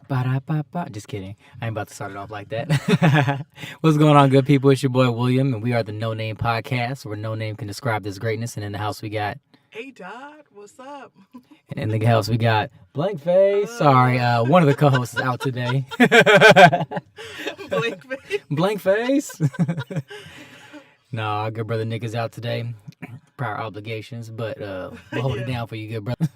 Ba-da-ba-ba. Just kidding. I ain't about to start it off like that. What's going on, good people? It's your boy William, and we are the No Name Podcast, where no name can describe this greatness. And in the house we got, Hey, Dot, what's up? and in the house we got Blank Face. Sorry, one of the co-hosts is out today. Blank face. Blank Face. No, our good brother Nick is out today. Prior obligations, but we'll hold it down for you, good brother.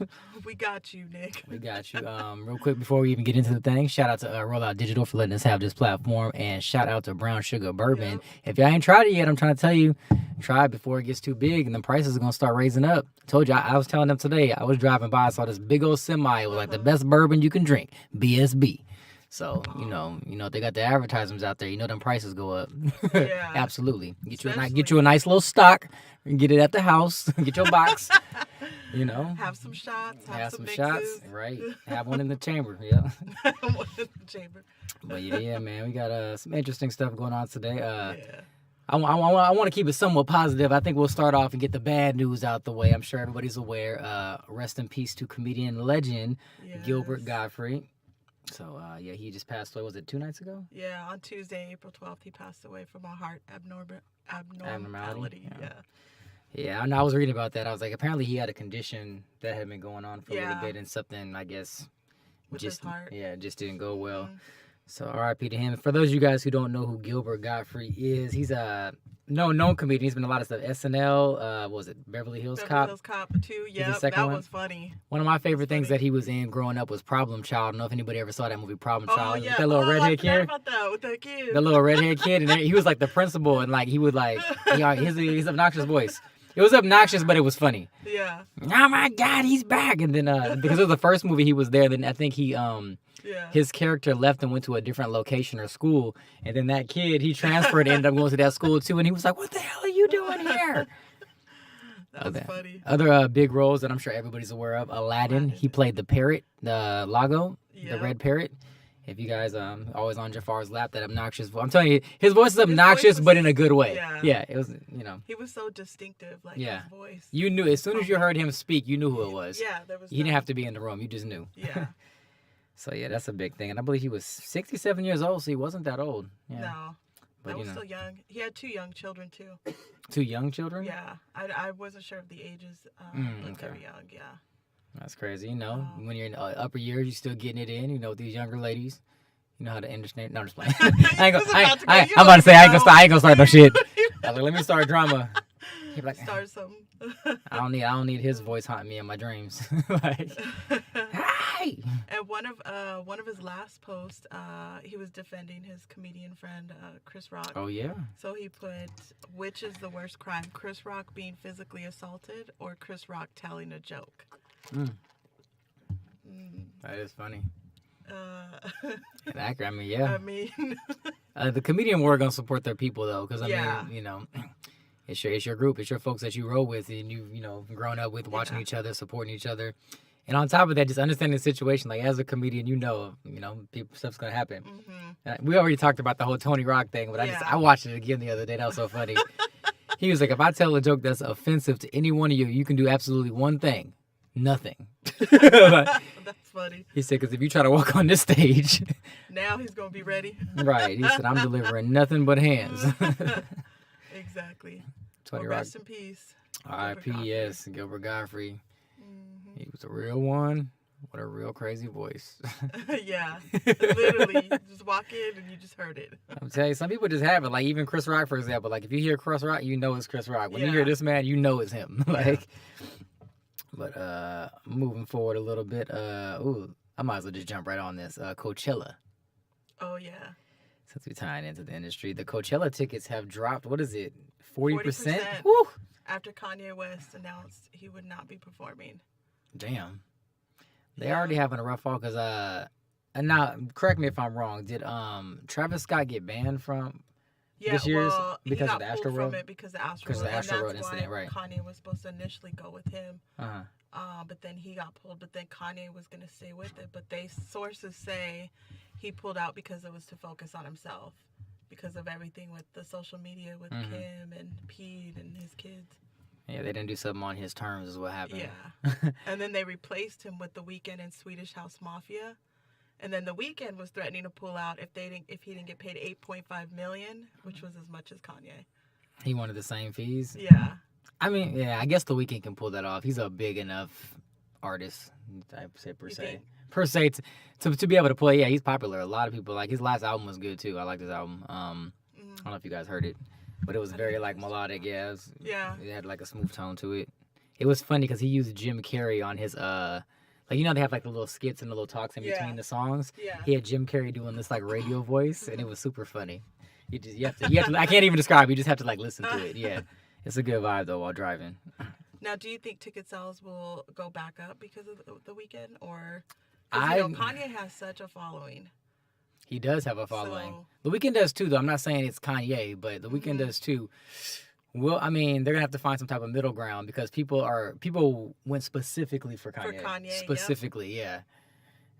We got you, Nick. We got you. Real quick before we even get into the thing, shout out to ROLLOUT Digital for letting us have this platform, and shout out to Brown Sugar Bourbon. Yep. If y'all ain't tried it yet, I'm trying to tell you, try it before it gets too big, and the prices are gonna start raising up. I told you, I was telling them today. I was driving by, I saw this big old semi. It was like the best bourbon you can drink, BSB. So you know, they got the advertisements out there. You know, them prices go up. Yeah. Absolutely. Get you a nice little stock. And get it at the house. Get your box. You know, Have some shots. have some mixes. shots, right? Have one in the chamber, yeah. One in the chamber. But yeah, man, we got some interesting stuff going on today. Yeah. I want to keep it somewhat positive. I think we'll start off and get the bad news out the way. I'm sure everybody's aware. Rest in peace to comedian legend Gilbert Yes. Gottfried. So yeah, he just passed away. Was it 2 nights ago? Yeah, on Tuesday, April 12th, he passed away from a heart abnormality. Abnormality, Yeah. Yeah, I was reading about that. I was like, apparently he had a condition that had been going on for a little Yeah. bit, and something, I guess, With just his heart. yeah, just didn't go well. Mhm. So R.I.P. to him. For those of you guys who don't know who Gilbert Gottfried is, he's a known comedian. He's been in a lot of stuff. SNL, what was it Beverly Hills Beverly Cop? Hills Cop 2. the Yeah, second that one. was funny. One of my favorite things funny. that he was in growing up was Problem Child. I don't know if anybody ever saw that movie Problem Oh, Child. yeah. With that little I redhead forgot kid. about that with that kid. The little redhead kid, and he was like the principal, and like he would like his obnoxious voice. It was obnoxious, but it was funny. Yeah. Oh my God, he's back! And then because it was the first movie he was there, then I think Yeah. his character left and went to a different location or school, and then that kid he transferred and ended up going to that school too, and he was like, "What the hell are you doing here?" That was funny. Other big roles that I'm sure everybody's aware of: Aladdin. He played the parrot, the Lago, the Yeah. red parrot. If you guys always on Jafar's lap, that obnoxious voice. I'm telling you, his voice is voice obnoxious, was- but in a good way. yeah. It was He was so distinctive, like Yeah. his voice. You knew as soon as you heard him speak, you knew who it was. Yeah, there was. You didn't have to be in the room; you just knew. Yeah. So yeah, that's a big thing, and I believe he was 67 years old, so he wasn't that old. Yeah. No. But, That you was know. still young. He had 2 young children too. 2 young children. Yeah, I wasn't sure of the ages, but they were young. Yeah. That's crazy. You know, when you're in upper years, you're still getting it in. You know, with these younger ladies, you know how to understand. No, I'm just playing. I'm about to say I ain't gonna start no shit. I was like, let me start drama. He'd be like, Start something. I don't need his voice haunting me in my dreams. Like, hey. And one of his last posts, he was defending his comedian friend Chris Rock. Oh yeah. So he put, which is the worst crime, Chris Rock being physically assaulted or Chris Rock telling a joke? That is funny. And Accurate. I mean, yeah. I mean, The comedian were gonna support their people though, because I Yeah. mean, you know, it's your group, it's your folks that you roll with, and you know, grown up with, watching Yeah. each other, supporting each other, and on top of that, just understanding the situation. Like as a comedian, you know, people stuff's gonna happen. We already talked about the whole Tony Rock thing, but Yeah. I watched it again the other day. That was so funny. He was like, if I tell a joke that's offensive to any one of you, you can do absolutely one thing, nothing. that's funny. He said, because if you try to walk on this stage, Now he's gonna be ready. right? He said, I'm delivering nothing but hands. Exactly. Tony Well, Rock. rest in peace. R.I.P. Gilbert Yes, Gilbert Gottfried. He was a real one. What a real crazy voice. Yeah, literally, you just walk in and you just heard it. I'm telling you, some people just have it. Like even Chris Rock, for example. Like if you hear Chris Rock, you know it's Chris Rock. When you hear Yeah. this man, you know it's him. Like, but moving forward a little bit. I might as well just jump right on this. Coachella. Oh yeah, Since we're tying into the industry, the Coachella tickets have dropped. What is it? 40%? 40%. Woo! after Kanye West announced he would not be performing. Damn. They Yeah. already having a rough fall because and now correct me if I'm wrong. Did Travis Scott get banned from this year's well, because he of got the pulled Astro from World? it because of Astro Because of World, the Astro and World that's incident, why right? Kanye was supposed to initially go with him, Uh-huh. but then he got pulled. But then Kanye was gonna stay with it. But sources say he pulled out because it was to focus on himself, because of everything with the social media with Mhm. Kim and Pete and his kids. Yeah, they didn't do something on his terms is what happened. Yeah. And then they replaced him with The Weeknd and Swedish House Mafia. And then The Weeknd was threatening to pull out if he didn't get paid $8.5 million, which was as much as Kanye. He wanted the same fees. Yeah. I mean, yeah, I guess The Weeknd can pull that off. He's a big enough artist, I'd say per You se. think? Per se, to be able to play, yeah, he's popular. A lot of people like his last album was good too. I liked his album. I don't know if you guys heard it, but it was very like melodic. Yeah, it had like a smooth tone to it. It was funny because he used Jim Carrey on his like they have like the little skits and the little talks in between the songs. Yeah. He had Jim Carrey doing this like radio voice, and it was super funny. You have to. I can't even describe it. You just have to like listen to it. Yeah, it's a good vibe though while driving. Now, do you think ticket sales will go back up because of The Weeknd, or? Kanye has such a following. He does have a following. So, The Weeknd does too, though. I'm not saying it's Kanye, but The Weeknd does too. Well, I mean, they're gonna have to find some type of middle ground because people went specifically for Kanye. Specifically, yeah.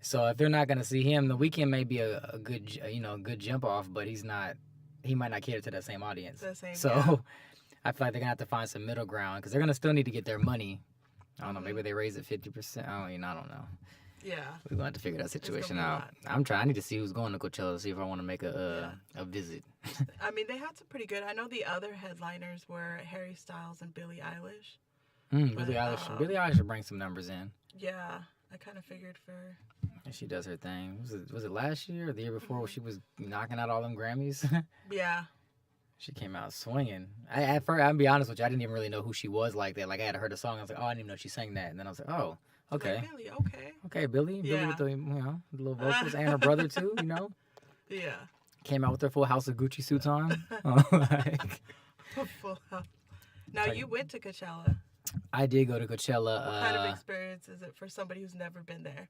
So if they're not gonna see him, The Weeknd may be a good jump off, but he's not. He might not cater to that same audience. So I feel like they're gonna have to find some middle ground because they're gonna still need to get their money. I don't know. Maybe they raise it 50%. I don't know. Yeah. We're going to have to figure that situation out. I need to see who's going to Coachella to see if I want to make a visit. I mean, they had some pretty good. I know the other headliners were Harry Styles and Billie Eilish. Billie Eilish. Billie Eilish should bring some numbers in. Yeah, I kind of figured for. And she does her thing. Was it last year or the year before where she was knocking out all them Grammys? Yeah. She came out swinging. At first, I'll be honest with you, I didn't even really know who she was like that. Like I had heard a song, I was like, oh, I didn't even know she sang that, and then I was like, oh. Okay. Like, Billie, okay. Okay, Billie with the the little vocals and her brother too. Yeah. Came out with their full house of Gucci suits on. Full house. Now you went to Coachella. I did go to Coachella. What kind of experience is it for somebody who's never been there?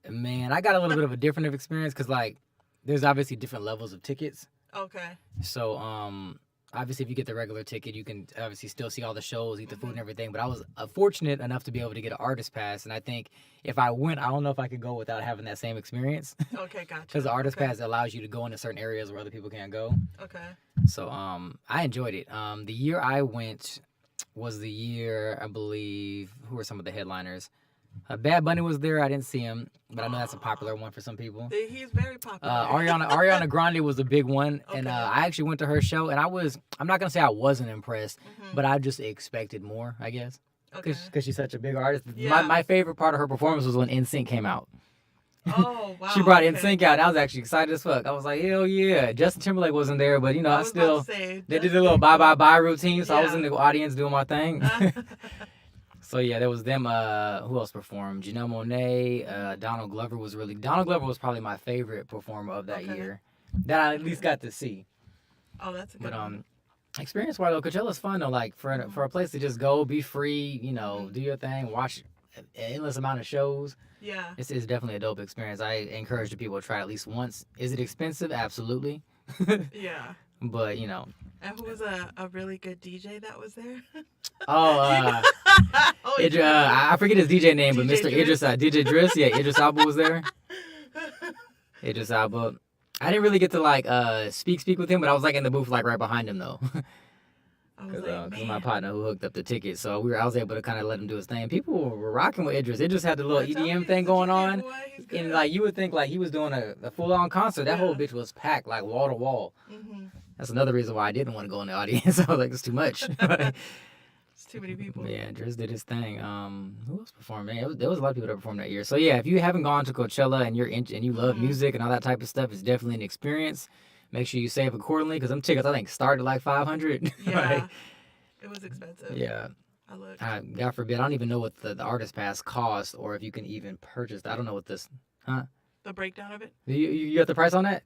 Man, I got a little bit of a different experience because like there's obviously different levels of tickets. Okay. So obviously, if you get the regular ticket, you can obviously still see all the shows, eat the food and everything. But I was fortunate enough to be able to get an artist pass. And I think if I went, I don't know if I could go without having that same experience. Okay, gotcha. Because the artist pass allows you to go into certain areas where other people can't go. Okay. So I enjoyed it. The year I went was the year, I believe, who were some of the headliners? Bad Bunny was there. I didn't see him, but I know that's a popular one for some people. He's very popular. Ariana Grande was a big one, Okay. and I actually went to her show, and I'm not gonna say I wasn't impressed, but I just expected more, I guess, because she's such a big artist. Yeah. My favorite part of her performance was when NSYNC came out. Oh, wow. She brought NSYNC out. I was actually excited as fuck. I was like, hell yeah. Justin Timberlake wasn't there, but they did a little bye routine, so I was in the audience doing my thing. So yeah, there was them. Who else performed? Janelle Monáe, Donald Glover was probably my favorite performer of that year that I at least got to see. Oh, that's a good one. Experience-wise, though, Coachella's fun though. Like for a place to just go, be free, do your thing, watch an endless amount of shows. Yeah. It's definitely a dope experience. I encourage the people to try it at least once. Is it expensive? Absolutely. Yeah. But And who was a really good DJ that was there? I forget his DJ name, but DJ Mr. Idris, DJ Driss, Idris Elba was there. Idris Elba. I didn't really get to speak with him, but I was in the booth right behind him though. Because my partner who hooked up the ticket, so I was able to kind of let him do his thing. People were rocking with Idris. Idris had the little EDM thing going on, and you would think he was doing a full on concert. That whole bitch was packed wall to wall. Mm-hmm. That's another reason why I didn't want to go in the audience. I was like, it's too much. It's too many people. Yeah, Driz did his thing. Who else performed? Man, there was a lot of people that performed that year. So yeah, if you haven't gone to Coachella and you love music and all that type of stuff, it's definitely an experience. Make sure you save accordingly because them tickets I think started $500. Yeah, it was expensive. Yeah. I looked. God forbid, I don't even know what the artist pass costs or if you can even purchase. I don't know what this. Huh? The breakdown of it. You got the price on that?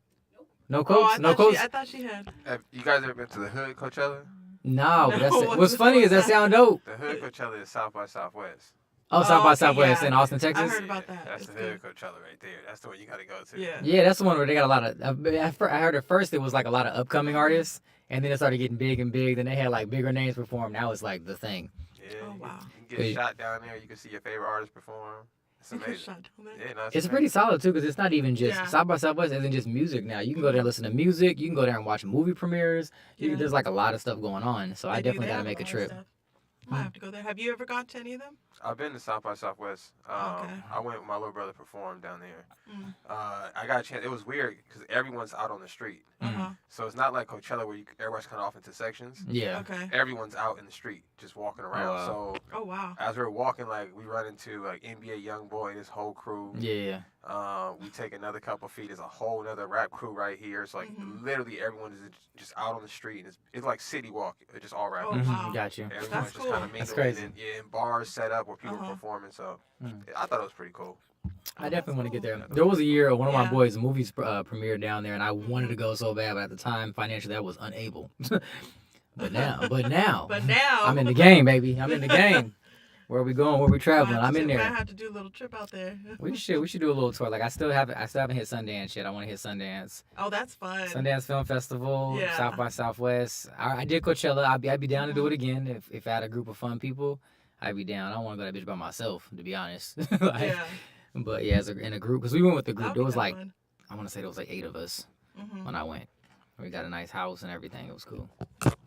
No quotes? No quotes? I thought she had. Have you guys ever been to the Hood Coachella? No, but what's funny is that sound dope. The Hood Coachella is South by Southwest. Oh, South by Southwest yeah. in Austin, Texas? I heard about that. That's the Hood Coachella right there. That's the one you got to go to. Yeah. Yeah, that's the one where they got a lot of. I heard at first it was a lot of upcoming artists, and then it started getting big and big. Then they had bigger names perform. Now it's the thing. Yeah. Oh, wow. You can get shot down there. You can see your favorite artist perform. It's amazing. Yeah, no, it's pretty solid too because it's not even just South by Southwest isn't just music now. You can go there and listen to music. You can go there and watch movie premieres. There's a lot of stuff going on. So I definitely got to make a trip. I have to go there. Have you ever gone to any of them? I've been to South by Southwest. Okay. I went with my little brother performed down there. Mm. I got a chance. It was weird because everyone's out on the street. Uh-huh. So it's not like Coachella where everyone's kind of off into sections. Yeah. Okay. Everyone's out in the street just walking around. wow. So Oh, wow. as we were walking, like we run into like NBA YoungBoy and his whole crew. Yeah. We take another couple feet. There's a whole other rap crew right here. It's like literally everyone is just out on the street. And it's like city walk. It's just all rappers. Oh, wow. Got you. Everyone's That's just cool. kind of That's mingling. crazy. And bars set up where people Uh-huh. are performing. So Mm. I thought it was pretty cool. I definitely want to get there. There was a year one of my Yeah. boys' movies premiered down there, and I wanted to go so bad, but at the time financially I was unable. but now, But now. I'm in the game, baby. I'm in the game. Where are we going? Where are we traveling? I'm in I there. have to do a little trip out there. We should do a little tour. Like I still haven't hit Sundance yet. I want to hit Sundance. Oh, that's fun. Sundance Film Festival, Yeah. South by Southwest. I did Coachella. I'd be down to do it again if I had a group of fun people. I'd be down. I don't want to go to that bitch by myself, to be honest. Like, Yeah. But yeah, in a group, because we went with the group. That'll There be was kinda like, fun. I want to say there was like 8 of us Mhm. when I went. We got a nice house and everything. It was cool.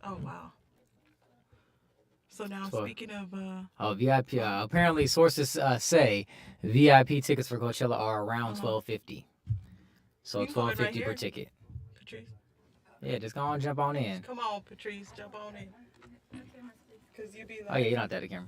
Oh, wow. So now, So- speaking of, Oh, VIP. Apparently, sources say VIP tickets for Coachella are around $12.50. So You can go in right $12.50 per here. ticket. Patrice, Yeah, just go on, jump on in. come on, Patrice, jump on in. Because you be like, Oh yeah, you're not that again.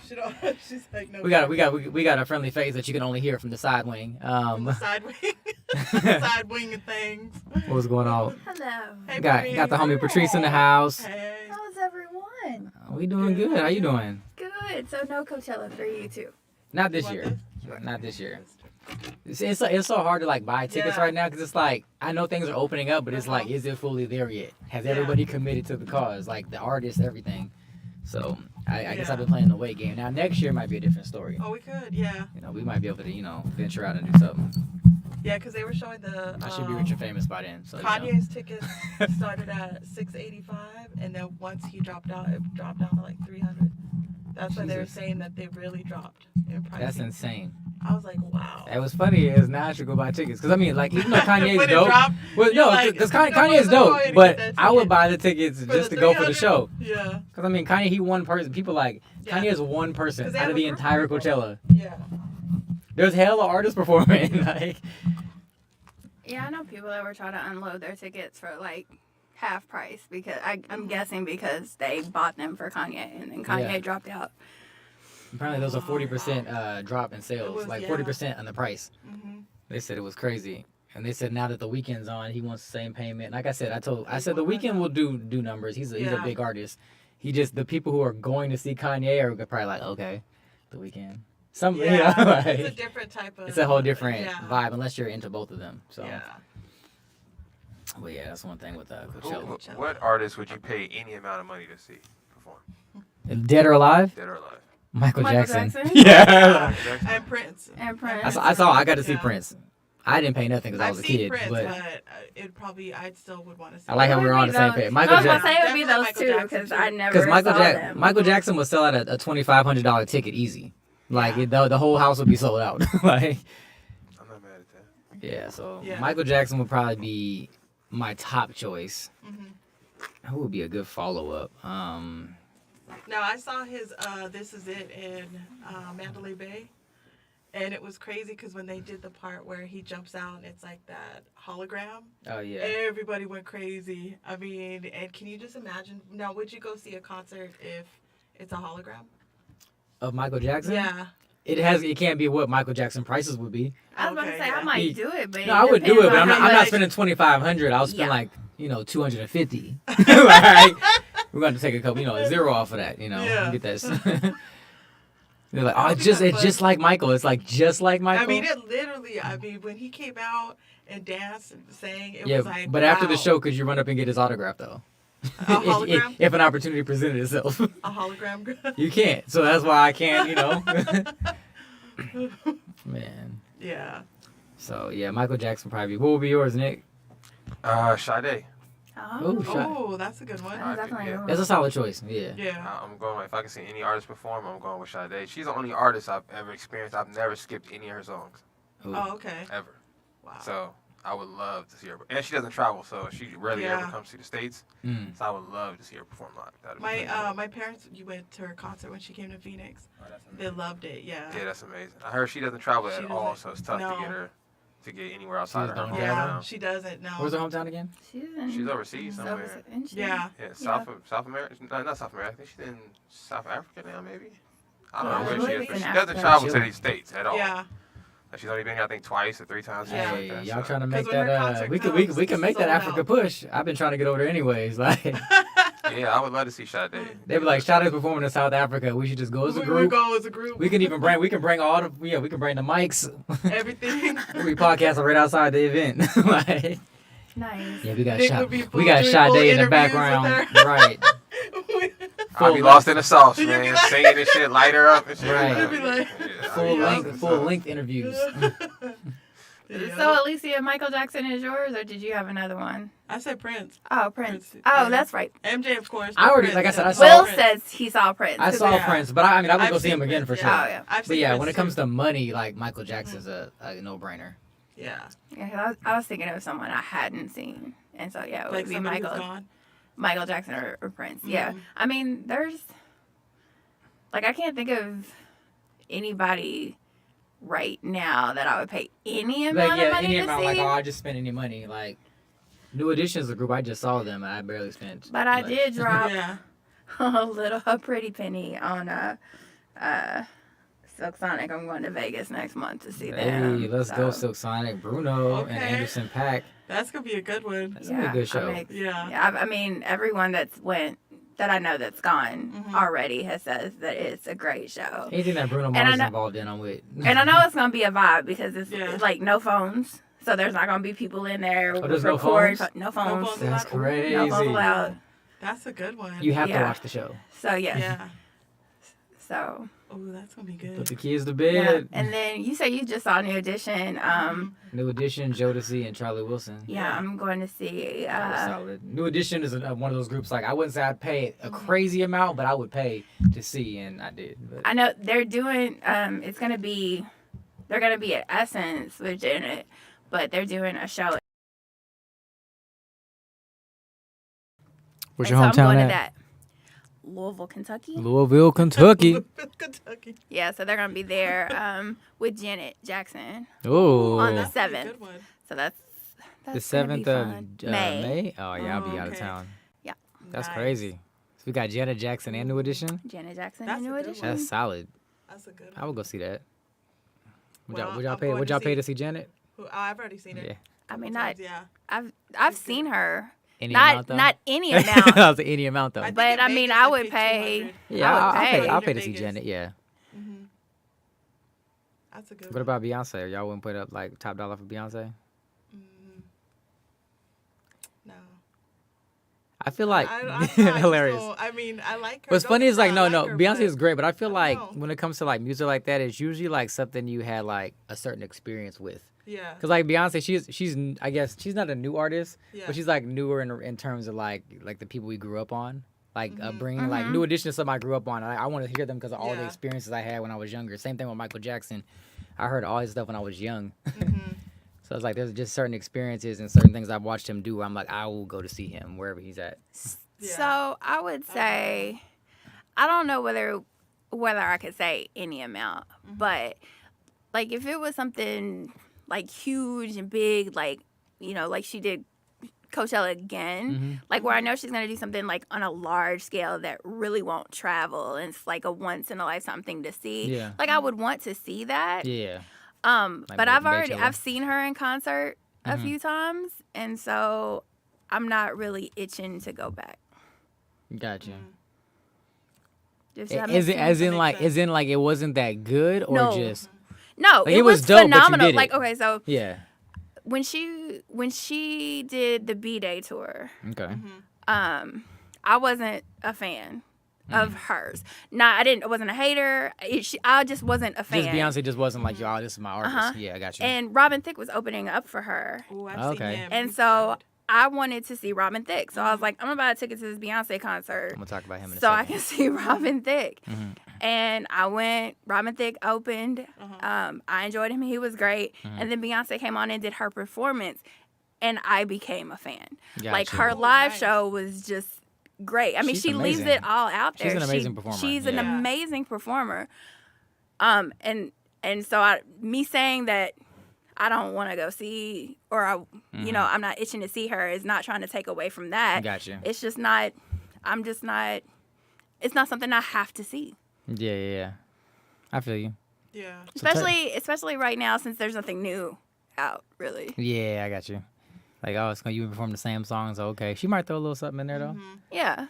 She don't, she's like, no. we got a friendly face that you can only hear from the side wing. From the side wing, side wing of things. What's going on? Hello. Hey, Got the homie Hi. Patrice in the house. Hey. How's everyone? We doing good. How you doing? Good. So no Coachella for you too. Not this Want year. this? Not this year. It's so hard to like buy tickets Yeah. right now because it's like I know things are opening up, but it's like, is it fully there yet? Has Yeah. everybody committed to the cause? Like the artists, everything. So I guess Yeah. I've been playing the wait game. Now next year might be a different story. Oh, we could, yeah. You know, we might be able to venture out and do something. Yeah, because they were showing the. I should be rich and famous by then. So Kanye's tickets started at $685, and then once he dropped out, it dropped down to like $300. That's why they were Jesus. saying that they really dropped in price. That's insane. I was like, wow. It was funny is now I should go buy tickets because I mean like even though Kanye's When it dope, dropped, well you're no, like, because "No, Kanye's I'm dope, going to but get that I would ticket buy the tickets for just the to go for the 300? show. Yeah. Because I mean Kanye, he one person. People like Yeah. Kanye is one 'Cause person they out have of a the group of entire people. Coachella. Yeah. There's hella artists performing. Like Yeah, I know people that were trying to unload their tickets for like half price because I'm guessing because they bought them for Kanye and then Kanye Yeah. dropped out. apparently there was a 40% drop in sales, was, like yeah. 40% on the price. Mm-hmm. They said it was crazy. And they said now that the weekend's on, he wants the same payment. Like I said, I said the weekend will do numbers. He's a Yeah. big artist. He just the people who are going to see Kanye are probably like, okay, the weekend. Some Yeah. you know, like, It's a different type of. it's a whole different yeah. vibe unless you're into both of them. So, Yeah. well, yeah, that's one thing with Who- Coachella. what artist would you pay any amount of money to see perform, Dead or alive? dead or alive? Michael Jackson. Jackson? Yeah. And Prince. And Prince. I got to see Yeah. Prince. I didn't pay nothing because I I've was a seen kid, Prince, but it probably I still would want to see. I like how It we're would on be the same those- page. I Michael was gonna Jackson. say it would be Definitely those Michael two Jackson, because too. I never Because saw them. Michael Jackson would sell at a $2,500 ticket easy. Like Yeah. the whole house would be sold out. Like I'm not mad at that. yeah, so Yeah. Michael Jackson would probably be my top choice. Mhm. Who would be a good follow up? Now I saw his "This Is It" in Mandalay Bay, and it was crazy because when they did the part where he jumps out and it's like that hologram, Oh yeah. everybody went crazy. I mean, and can you just imagine? Now, would you go see a concert if it's a hologram? Of Michael Jackson? Yeah. It can't be what Michael Jackson prices would be. I was about to Okay, say yeah. I might do it, but No, I would do it, but I'm depends not on spending $2,500. I'll spend Yeah. like, 250. Like, we're going to take a couple, zero off of that, Yeah. get that. They're like, oh, That'd be kinda it's just like Michael. It's like just like Michael. I mean, it literally. I mean, when he came out and danced and sang, it yeah, was like. but after the wow. show, could you run up and get his autograph though? A hologram. if an opportunity presented itself, A hologram. you can't. So that's why I can't. Man. Yeah. So yeah, Michael Jackson probably. What would be yours, Nick? Sade. Oh, shit. Oh, that's a good one. That's definitely Yeah. a good That's a one. solid choice. Yeah. Yeah. I'm going. If I can see any artist perform, I'm going with Sade. She's the only artist I've ever experienced. I've never skipped any of her songs Ooh. Oh, okay. ever. Wow. So I would love to see her. And she doesn't travel, so she rarely ever comes to the States. Mm. So I would love to see her perform live. That'd be pretty My cool. my parents, you went to her concert when she came to Phoenix. Oh, that's They amazing. loved it. Yeah. Yeah, that's amazing. I heard she doesn't travel She at all, doesn't- so it's tough no. to get her to get anywhere outside of her doesn't Yeah. hometown. She doesn't. No. Where's her hometown again? She's in. She's overseas somewhere. Isn't she? Yeah. Yeah, South America. No, not South America. I think she's in South Africa now, maybe. I don't Yeah, know where she she is, lives but in she Africa. doesn't travel to Chilling. these states at all. Yeah. Like, she's only been here, I think, twice or 3 times. Yeah. Something Hey, like that, y'all so. trying to make 'Cause when that? her concert We can make that comes, Africa sold push. I've been trying to get over there anyways. Like Yeah, I would love to see Sade. they be like, "Shada's performing in South Africa. We should just go as a We group. go as a group. We can bring all the we can bring the mics. everything. We podcast right outside the event. Like, Nice. yeah, we got Nick shot. would be We got doing Sade full in the interviews with background, her. right? I'll be Full lost in the sauce, You'd be man. like- Singing and shit, light her up and shit. Right. You'd be like- Yeah, I'll Full be lost in the sauce. length interviews. Yeah. So Alicia, Michael Jackson is yours, or did you have another one? I said Prince. Oh, Prince. Prince, Oh, yeah. that's right. MJ, of course. I already- Prince, like I said, yeah. I saw- Will Prince. says he saw Prince. I saw Yeah. Prince, but I would I've go see seen him again for Prince, sure. yeah. Oh, yeah. I've But seen yeah, Prince when it too. comes to money, like Michael Jackson's a no-brainer. Yeah. Yeah, 'cause I was thinking of someone I hadn't seen, and so yeah, it would Like be somebody who's Michael gone. Michael Jackson or Prince. Yeah, Mhm. I mean, there's like I can't think of anybody right now that I would pay any amount Like yeah, of money any to amount, see. like I just spent any money. Like New Edition's a group I just saw them and I barely spent. But I did drop Yeah. a pretty penny on Silk Sonic. I'm going to Vegas next month to see Hey, them. let's go so, Silk Sonic, Bruno, and Okay. Anderson .Paak. That's gonna be a good one. That's gonna be a good show. Yeah. Yeah, I mean, everyone that's went that I know that's gone Mhm. already has said that it's a great show. Anything that Bruno And I Mars is know- involved in, I'm with. And I know it's gonna be a vibe because it's, Yeah. it's like no phones, so there's not gonna be people in there. Oh, there's no record- phones? No phones. phones. That's Ooh, crazy. No phones allowed. That's a good one. You have to Yeah. watch the show. So yeah. Yeah. So Oh, that's gonna be Put good. the kids to yeah. bed. And then you said you just saw New Edition. New Edition, Jodeci, and Charlie Wilson. Yeah, I'm going to see. That was solid. New Edition is one of those groups. Like I wouldn't say I'd pay a crazy amount, but I would pay to see, and I did. But I know they're doing. It's gonna be. They're gonna be at Essence, which in it, but they're doing a show. where's And your so I'm hometown going to at? that. Louisville, Kentucky. Louisville, Kentucky. Kentucky. Yeah, so they're gonna be there with Janet Jackson Oh, on the That's gonna be a 7th. good one. So that's the gonna 7th be of fun. May. Oh yeah, I'll be Oh, out of okay. town. Yeah. That's Nice. crazy. So we got Janet Jackson and New Edition. Janet Jackson That's and a New good Edition. That's solid. That's a good I one. would go see that. Would Well, y'all, would y'all I'm pay? going Would to y'all pay see- to see Janet? I've already seen it. Yeah. I mean, Times, yeah. I've seen her. Any Not amount though. not any I amount. was like, any amount though. I think But in I mean, Vegas, I would paid pay. 200. Yeah, I would I'll pay. I'll pay to Vegas. see Janet. Yeah. Mhm. That's a good What one. about Beyonce? Y'all wouldn't put up like top dollar for Beyonce? No. I feel like I'm not, hilarious. I mean, I like her. What's Don't funny get is me like wrong, no, I like her, Beyonce but is great, but I feel I don't like know. when it comes to like music like that, it's usually like something you had like a certain experience with. Yeah. Cause like Beyonce, she's I guess she's not a new artist, Yeah. but she's like newer in terms of like the people we grew up on. Like Mhm. bringing like New Edition is something I grew up on. I want to hear them because of all the Yeah. experiences I had when I was younger. Same thing with Michael Jackson. I heard all his stuff when I was young. Mhm. So it's like there's just certain experiences and certain things I've watched him do where I'm like, I will go to see him wherever he's at. Yeah. So I would say, I don't know whether I could say any amount, Mm-hmm. but like if it was something like huge and big, like like she did Coachella again, Mm-hmm. like where I know she's gonna do something like on a large scale that really won't travel, and it's like a once in a lifetime thing to see. Yeah. Like I would want to see that. Yeah. But Like Beychella. I've seen her in concert a Mhm. few times, and so I'm not really itching to go back. Gotcha. Does that Is make it sense? as in makes like sense. it wasn't that good or No. just No, Like, it was dope, but you phenomenal. did it. Like okay, so yeah. when she did the B-Day tour, Okay. I wasn't a fan Mm. of hers. I wasn't a hater. I just wasn't a fan. Just Beyonce just wasn't like, y'all, this is my artist. Uh-huh. Yeah, I got you. And Robin Thicke was opening up for her. Ooh, I've Okay. seen him. And He's so good. I wanted to see Robin Thicke. So I was like, I'm going to buy a ticket to this Beyonce concert. I'm gonna talk about him in a So second. I can see Robin Thicke. Mm-hmm. And I went, Robin Thicke opened. I enjoyed him. He was great. Mm-hmm. And then Beyonce came on and did her performance. And I became a fan. Like, Gotcha. her Oh, live nice. show was just great. I mean, She's she leaves amazing. it all out there. She's an amazing performer. She's an Yeah. amazing performer. And so me saying that I don't want to go see, or you know, I'm not itching to see her is not trying to take away from that. Gotcha. It's just not. I'm just not. It's not something I have to see. Yeah. I feel you. Yeah. Especially right now, since there's nothing new out, really. Yeah, I got you. Like, oh, it's gonna you perform the same songs. Okay, she might throw a little something in there though. Yeah.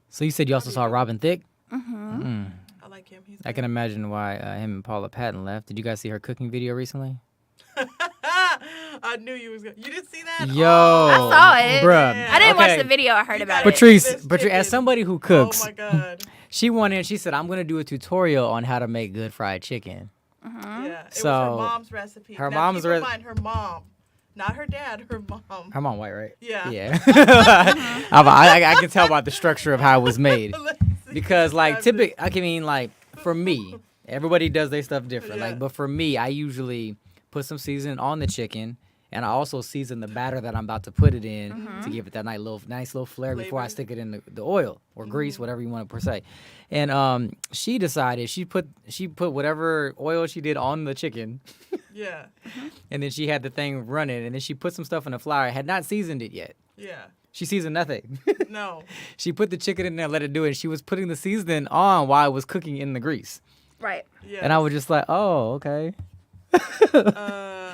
So you said you also saw Robin Thicke. Mm-hmm. I like him. He's I can imagine why him and Paula Patton left. Did you guys see her cooking video recently? I knew you was gonna. You didn't see that? Yo, Oh, I saw it. bruh. Yeah. I didn't watch Okay. the video. I heard You about gotta- it. Patrice, This as chicken. somebody who cooks, Oh my god. she went in. She said, "I'm gonna do a tutorial on how to make good fried chicken." Yeah. It So, was her mom's recipe. her now, mom's keep in rec- mind, her mom, not her dad. Her mom. Her mom white, right? Yeah. Yeah. I can tell by the structure of how it was made. Let's see. Because like Describe it. I mean like for me, everybody does their stuff different. Yeah. Like but for me, I usually put some seasoning on the chicken and I also season the batter that I'm about to put it in to give it that nice little flair before I Flavor. stick it in the oil or grease, whatever you want to per se. And she decided she put whatever oil she did on the chicken Yeah. and then she had the thing running and then she put some stuff in the flour, had not seasoned it yet. Yeah. She seasoned nothing. No. She put the chicken in there, let it do it. And she was putting the seasoning on while it was cooking in the grease. Right. Yeah. And I was just like, oh, okay. Uh,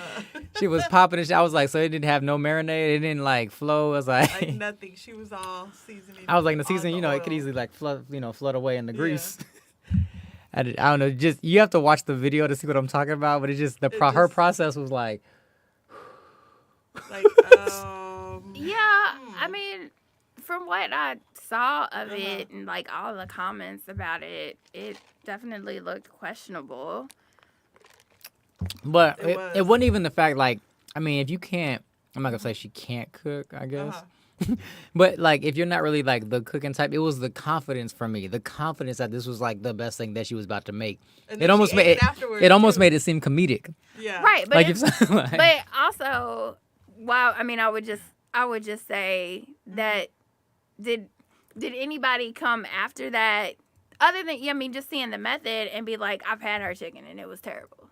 She was popping it. I was like, so it didn't have no marinade. It didn't like flow. I was like like, nothing. She was all seasoning. I was like, the on seasoning, the it could oil. easily like flood away in the grease. I don't know. Just you have to watch the video to see what I'm talking about. But it's just her just- process was like, Like, Yeah, I mean, from what I saw of it and like all the comments about it, it definitely looked questionable. but It it was. wasn't even the fact like, I mean, if you can't, I'm not gonna say she can't cook, I guess. But like, if you're not really like the cooking type, it was the confidence for me. The confidence that this was like the best thing that she was about to make. And It then almost she made ate it. it afterwards, It almost too. made it seem comedic. Yeah. Right, but Like it's- if like, but also, wow, I mean, I would just say that did anybody come after that other than just seeing the method and be like, I've had her chicken and it was terrible.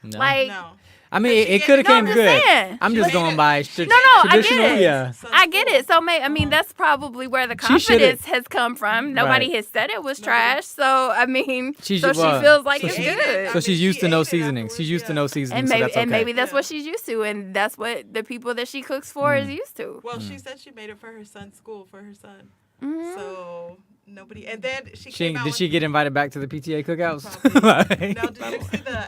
no. Like, No. I mean, it she could have No, came I'm just good. saying. I'm She just made going it- by she No, I get traditional. it. Yeah. I get it. So, I mean, that's probably where the She shoulda- confidence has come from. Nobody Right. has said it was trash. So, I mean, She so should- she well, feels like so it's she- good. So she's used to She no ate it seasonings. She's afterwards, used to yeah. no seasonings. And so maybe, that's okay. and maybe that's Yeah. what she's used to, and that's what the people that she cooks for is used to. Well, she said she made it for her son's school for her son. Mhm. So nobody. And then she She came out did with, she get invited back to the PTA cookouts? Probably. Now, did you see the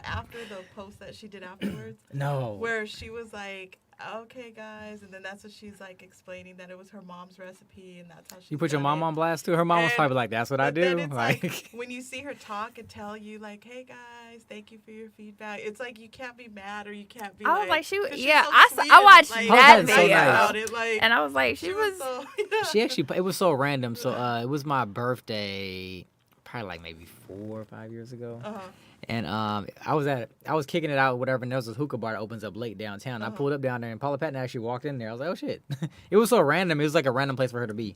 post that she did afterwards? No. Where she was like, okay, guys. And then that's what she's like explaining that it was her mom's recipe and that's how she You put your mom on blast too. Her mom was And- probably like, "That's what I But then do." it's Like, when you see her talk and tell you like, "Hey guys, thank you for your feedback," it's like you can't be mad or you can't be. I was like, she 'cause was- she's yeah, so I sweet watched and, that nice video. about it, like, And I was like, she was. so, she actually, it was so random. So it was my birthday, probably like maybe 4 or 5 years ago. And I was kicking it out, whatever, and there was this hookah bar that opens up late downtown. I pulled up down there, and Paula Patton actually walked in there. I was like, oh shit. It was so random. It was like a random place for her to be.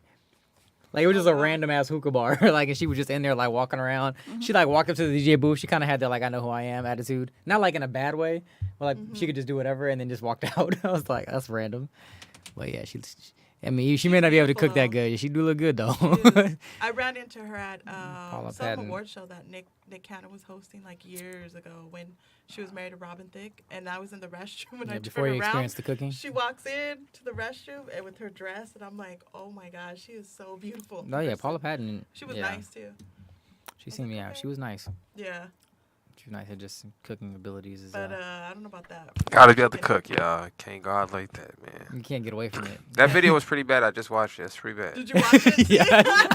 Like, it was just a random ass hookah bar. Like, and she was just in there, like, walking around. She, like, walked up to the DJ booth. She kind of had that, like, I know who I am attitude. Not, like, in a bad way. But, like, she could just do whatever and then just walked out. I was like, that's random. But, yeah, I mean, she may not be able to cook that Beautiful, good. She do look good, though. I ran into her at Paula some Patton. award show that Nick Cannon was hosting like years ago when she was married to Robin Thicke, and I was in the restroom and Yeah, I before turned you around. experienced the cooking. She walks in to the restroom and with her dress, and I'm like, oh my gosh, she is so beautiful. No, yeah, Paula Patton. She was yeah, nice too. She seemed, yeah, she was nice. Yeah, She was nice. Her just cooking abilities is. but I don't know about that. Gotta be able to cook, y'all. Can't go out like that, man. You can't get away from it. That video was pretty bad. I just watched it. It's pretty bad. Did you watch it? Yeah,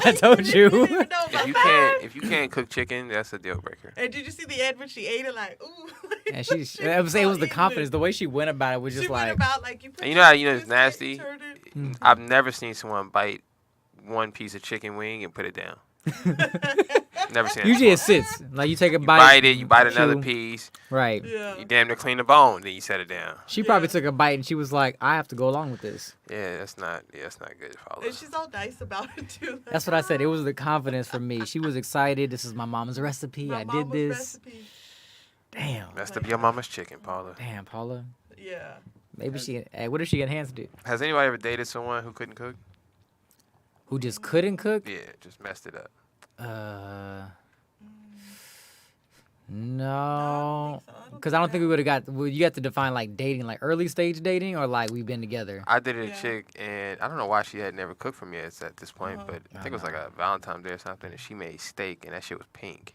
I told you. didn't even know about if you can't cook chicken, that's a deal breaker. And did you see the end when she ate it? Like, ooh. And it was the confidence. The way she went about it was just She went like. about like you. Put And you know how your it's nasty? turn it. I've never seen someone bite one piece of chicken wing and put it down. Never seen it. Usually it before. sits. Like you take a You bite. bite it, you bite another chew. piece. Right. Yeah. You damn near clean the bone, then you set it down. She probably took a bite and she was like, I have to go along with this. Yeah, that's not good, Paula. And she's all nice about it too. Like, That's what I said. It was the confidence for me. She was excited. This is my mom's recipe. my I did mama's this. recipe. Damn. Messed up your mama's chicken, Paula. Damn, Paula. Yeah. Maybe what if she enhanced it? Has anybody ever dated someone who couldn't cook? Who just couldn't cook? Yeah, just messed it up. No. I don't think so. Because I don't think we would have got. Well, you have to define like dating, like early stage dating, or like we've been together. I dated a Yeah. chick, and I don't know why she had never cooked for me at this point, but I think it was like a Valentine's Day or something, and she made steak, and that shit was pink.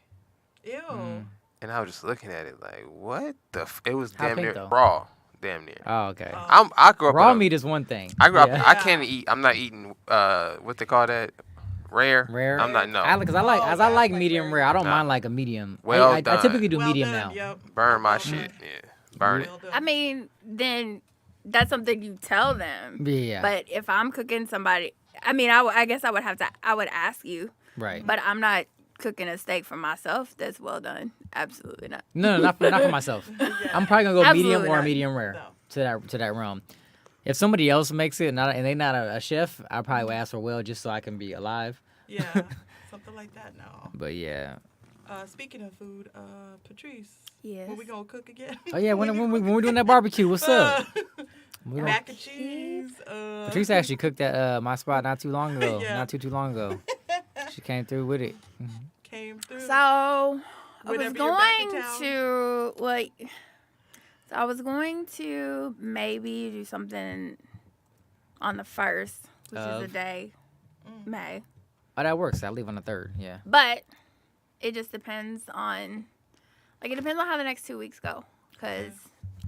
Ew. And I was just looking at it like, what the? It was How damn pink, near though? raw, damn near. Oh, okay. I grew up Raw in a- meat is one thing. I grew up. Yeah. I can't eat. I'm not eating. What they call that? Rare. Rare. I'm not. No. Because I like, Oh, I like that's medium like rare. I don't Nah. mind like a medium. Well I done. typically do Well medium done, now. Yep. Burn my Well shit. done. Yeah. Burn it. Well done. I mean, then that's something you tell them. Yeah. But if I'm cooking somebody, I mean, I guess I would have to. I would ask you. Right. But I'm not cooking a steak for myself that's well done. Absolutely not. No, not for myself. I'm probably gonna go medium Absolutely or not. medium rare No. to that realm. If somebody else makes it and they're not a chef, I probably would ask for well just so I can be alive. Yeah. Something like that. No. But yeah. Speaking of food, Patrice. Yes. When we gonna cook again? Oh yeah, when we're doing that barbecue, what's up? We gonna- Mac and cheese. Patrice actually cooked at my spot not too long ago. Yeah. Not too long ago. She came through with it. Came through. So I was Whenever you're back in going town. to like. So I was going to maybe do something on the 1st, which is a Of? day, May. Oh, that works. I leave on the 3rd. Yeah. But it just depends on, like, it depends on how the next 2 weeks go, because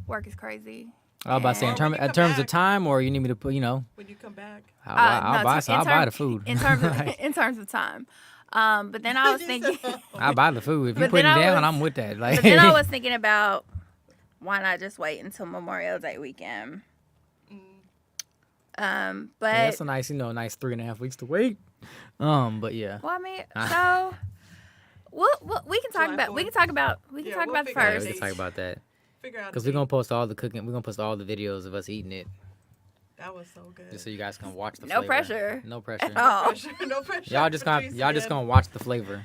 work is crazy. I was about to say Or when you in come terms of back. time, or you need me to put, when you come back. I'll No, buy in I'll buy term- the food. In terms of, Right. in terms of time. But then I was thinking, I'll buy the food. If you But put it then I down, was- I'm with that. Like, but then I was thinking about why not just wait until Memorial Day weekend. But yeah, that's a nice 3.5 weeks to wait. But yeah. well, I mean, so we can talk July about 4th. we can talk about the Yeah, we'll figure it Yeah, out. we first. can talk about that. Figure out. Because we're going to post all the cooking. We're going to post all the videos of us eating it. That was so good. Just so you guys can watch the No flavor. pressure. No pressure. Oh. pressure. No pressure. Y'all just gonna watch the flavor.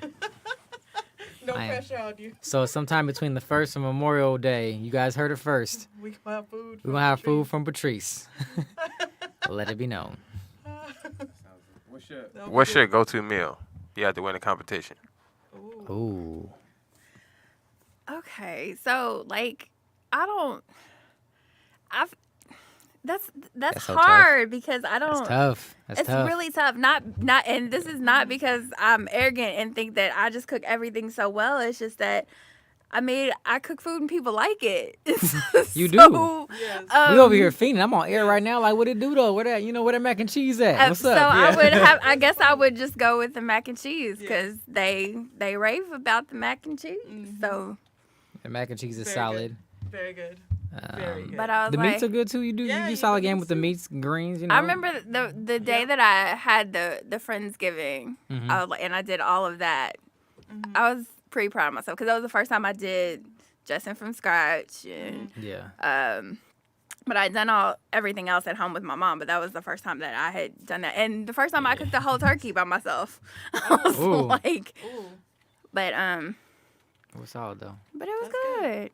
No I am. pressure on you. So sometime between the 1st and Memorial Day, you guys heard it first. We gonna have food. We're gonna have food from Patrice. Let it be known. What's your go-to meal? You have to win a competition. Ooh. Okay, so like that's so hard because I That's don't. tough. That's It's tough. really tough. Not, and this is not because I'm arrogant and think that I just cook everything so well. It's just that, I mean, I cook food and people like it. You do. Yes. We over here fiending. I'm on air right now. Like, what it do though? Where that mac and cheese at? What's so up? I Yeah. would have. I guess I would just go with the mac and cheese because they rave about the mac and cheese. So, The mac and cheese is Very solid. Very good. Very good. but I was The like, meats are good too. You do Yeah, you you solid do game meats with the too. meats, greens. You know. I remember the day that I had the Friendsgiving, Mhm. I was like, and I did all of that. I was pretty proud of myself because that was the first time I did dressing from scratch, and Yeah. but I'd done everything else at home with my mom. But that was the first time that I had done that, and the first time I cooked the whole turkey by myself. I was Ooh. like, Ooh. but It was solid though. but it was That's good. good.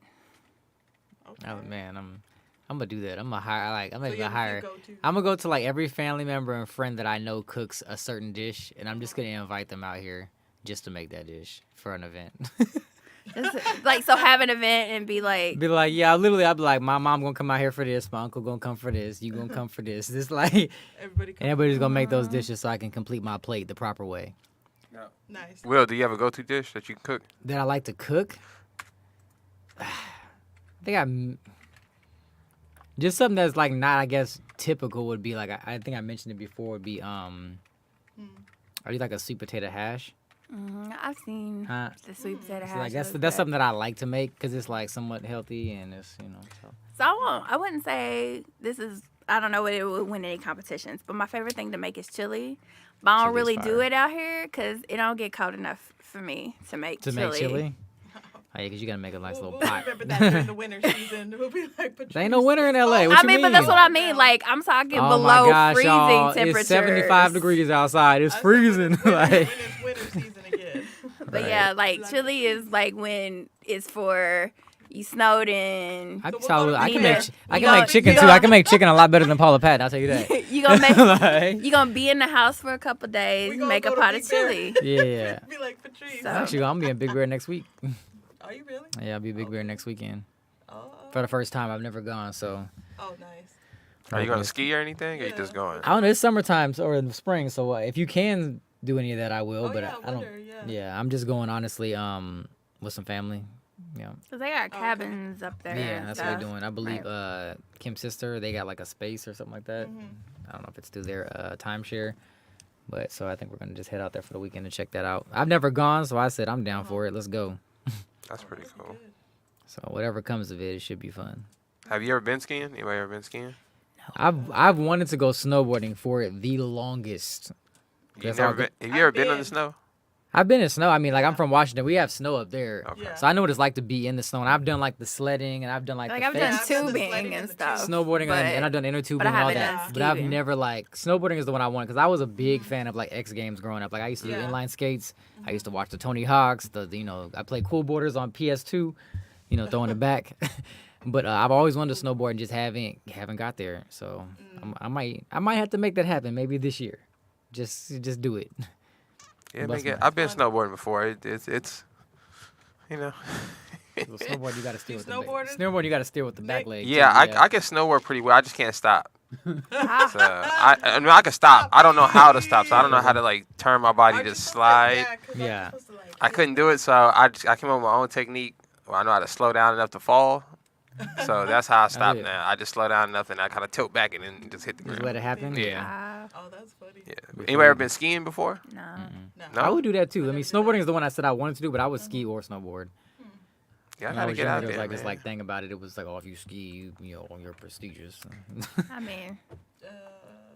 Okay. Oh man, I'm gonna do that. I'm gonna hire. I'm So gonna you have a hire. few go-to. I'm gonna go to like every family member and friend that I know cooks a certain dish, and I'm just gonna invite them out here just to make that dish for an event. Just, like, so have an event and be like, Be like, yeah, literally, I'd be like, my mom gonna come out here for this, my uncle gonna come for this, you gonna come for this. This like, and Everybody come. everybody's gonna make those dishes so I can complete my plate the proper way. Nice. Will, do you have a go-to dish that you can cook? That I like to cook. I think just something that's like not, I guess, typical would be like I think I mentioned it before would be I do like a sweet potato hash. I've seen Huh? the sweet potato So hash. like that's looks that's good. something that I like to make because it's like somewhat healthy and it's So. So I wouldn't say this is. I don't know if it would win any competitions, but my favorite thing to make is chili. But I don't Chili's really do fire. it out here because it don't get cold enough for me to make To chili. make chili. Oh yeah, because you gotta make a nice little We'll pot. remember that during the winter season. We'll be like, There ain't no winter in LA. What I you mean, but that's mean? what I mean. Like I'm talking Oh below my gosh, freezing y'all! temperatures. It's 75 degrees outside. It's freezing. Like, When it's winter season again. But Right. yeah, like chili is like when it's for you snowed in. I So can tell. we'll go I to can Big make. Bear. I You can make gonna- chicken you too. I gonna- can make chicken a lot better than Paula Patton. I'll tell you that. You gonna make Like, you gonna be in the house for a couple days, We gonna make a go to pot Big of Bear. chili. yeah. Be like Patrice. So- Actually, I'm being Big Bear next week. Are you really? Yeah, I'll be Big Bear next weekend Oh, for the first time. I've never gone, so oh, nice. Are you going to ski or anything? Or you just going? I don't know. It's summertime or in the spring, so if you can do any of that, I will. Oh, but yeah, I don't. winter, yeah. Yeah, I'm just going honestly. With some family. Yeah. Cause they got Okay. cabins up there. Yeah, and that's what stuff. they're doing. I believe Kim's sister, they got like a space or something like that. I don't know if it's through their timeshare. But so I think we're gonna just head out there for the weekend and check that out. I've never gone, so I said I'm down for it. Let's go. That's pretty cool. So whatever comes of it, it should be fun. Have you ever been skiing? Anybody ever been skiing? I've wanted to go snowboarding for the longest. You That's never all been? good. Have you ever I've been in the been. snow? I've been in snow. I mean, like I'm from Washington. We have snow up there, Okay. Yeah. so I know what it's like to be in the snow. And I've done like the sledding, and I've done like Like the I've fake done I've done the tubing sledding and and the stuff. snowboarding, but- and I've done inner tubing but I and all haven't that. done But I've skiing. never like snowboarding is the one I want because I was a big fan of like X Games growing up. Like I used to do Yeah. inline skates. I used to watch the Tony Hawks. I played Cool Boarders on PS2. Throwing it back. But I've always wanted to snowboard and just haven't got there. So I might have to make that happen maybe this year. Just do it. Yeah, Bust nigga, my- I've been snowboarding before. It's Well, snowboard you got to steer with the back. snowboarded? Snowboard you got to steer with the back Nick? leg. yeah, too, I can snowboard pretty well. I just can't stop. Ah, So, I mean, I can stop. I don't know how to stop. So I don't know how to like turn my body Aren't to you supposed slide. 'cause Yeah. aren't you supposed to, like, I couldn't do it, so I came up with my own technique. Where I know how to slow down enough to fall. So that's how I stop yeah. now. I just slow down enough and I kind of tilt back and then just hit the Just ground. let it happen. Yeah. Oh, that's funny. Yeah. Anybody ever been skiing before? no. No. No. I would do that too. I mean, never did snowboarding that. is the one I said I wanted to do, but I would ski or snowboard. Yeah, I When I gotta was get younger, out there was there, like this man. like thing about it. It was like, oh, if you ski, you're prestigious. I mean,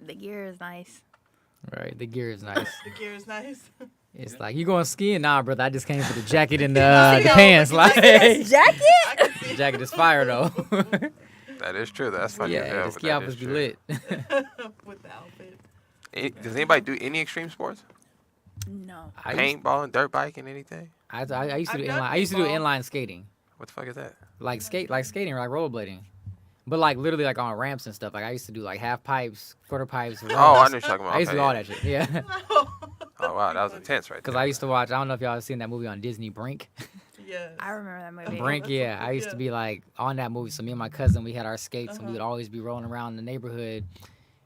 the gear is nice. Right, the gear is nice. The gear is nice. It's like you going skiing? Nah, brother. I just came for the jacket and the know, pants. but Like, Jacket? I can see the jacket is fire though. That is true. That's funny. as yeah, hell, the but ski that outfits is be true. lit. with the outfit. Does anybody do any extreme sports? No. I used, Paintball, dirt bike, and anything? I used to I've do done inline. I used to do paintball. inline skating, What the fuck is that? like skating, like rollerblading, but like literally like on ramps and stuff. Like I used to do like half pipes, quarter pipes. Oh, I know runs. what you're talking about. I used to do Okay. all that shit. Yeah, Oh wow, that was intense, right? because there. I used to watch. I don't know if y'all have seen that movie on Disney, Brink. Yes. I remember that movie. Brink, that's yeah. what- I used to yeah. be like on that movie. So me and my cousin, we had our skates, and we Uh-huh. would always be rolling around in the neighborhood.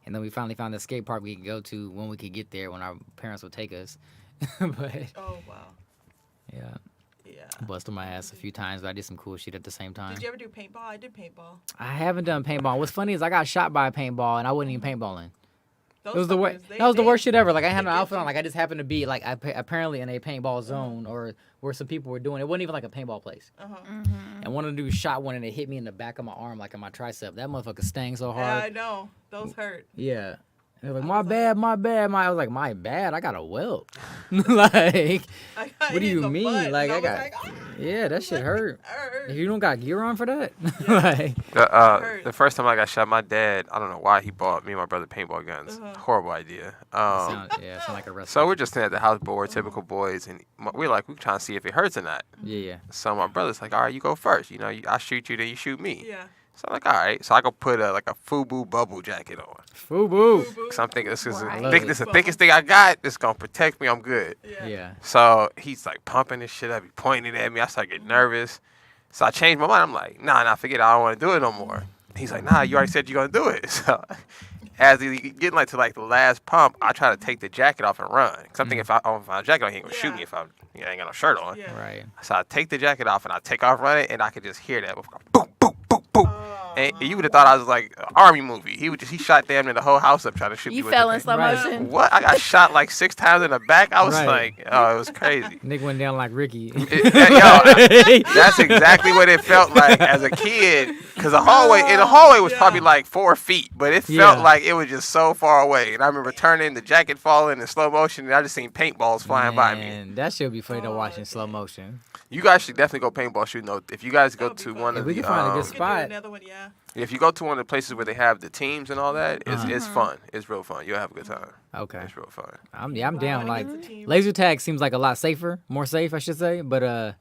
And then we finally found the skate park we could go to when we could get there, when our parents would take us. But Oh wow. yeah, Yeah. busted my ass a few times, but I did some cool shit at the same time. Did you ever do paintball? I did paintball. I haven't done paintball. What's funny is I got shot by a paintball, and I wasn't even paintballing. Those It was the worst. fuckers, That was the they- worst shit ever. Like I had no they get outfit on. you. Like I just happened to be like apparently in a paintball zone or where some people were doing. It wasn't even like a paintball place. Uh-huh. And one of the dudes shot one, and it hit me in the back of my arm, like in my tricep. That motherfucker stang so Yeah, I hard. know. Those hurt. Yeah. And they were like, I my was bad, my bad, my. I was like, my bad. I got a welt. Like, I got What do hit in you the mean? butt, Like, and I was got- like, "Ah!" yeah, that shit hurt. Hurt. If you don't got gear on for that, like, hurt. The first time I got shot, my dad, I don't know why he bought me and my brother paintball guns. Uh-huh. Horrible idea. sound like a wrestler. So we're just sitting at the house, but we're typical boys, and we're trying to see if it hurts or not. Yeah. So my brother's like, all right, you go first. I shoot you, then you shoot me. Yeah. So I'm like, all right. So I go put a FUBU bubble jacket on. Fubu. Cause I'm thinking this is Right. this the thickest thing I got. It's gonna protect me. I'm good. Yeah. Yeah. So he's like pumping this shit up. He pointing at me. I start getting nervous. So I changed my mind. I'm like, nah, forget it. I don't want to do it no more. He's like, nah, you already said you're gonna do it. So as he getting to the last pump, I try to take the jacket off and run. Cause I'm thinking if I don't find a jacket on, he ain't gonna shoot me if I ain't got no shirt on. Yeah. Right. So I take the jacket off and I take off running, and I could just hear that boom, boom, boom, boom. Oh. And you would have thought I was like an army movie. He shot damn near the whole house up trying to shoot me You with fell the in paint. slow Right. motion. What? I got shot like 6 times in the back. I was Right. like, oh, it was crazy. Nick went down like Ricky. That's exactly what it felt like as a kid. Because the hallway was probably like 4 feet, but it felt Yeah. like it was just so far away. And I remember turning, the jacket falling in slow motion, and I just seen paintballs flying by me. Man, that should be funny to watch in slow motion. You guys should definitely go paintball shooting. Though, if you guys go That would be to fun. one If of we the, can find a good We could do spot. another one, yeah. if you go to one of the places where they have the teams and all that, it's Uh-huh. fun. It's real fun. You'll have a good time. Okay. It's real fun. I'm down. Like Against the team. laser tag seems like a lot safer, more safe, I should say. But Nah,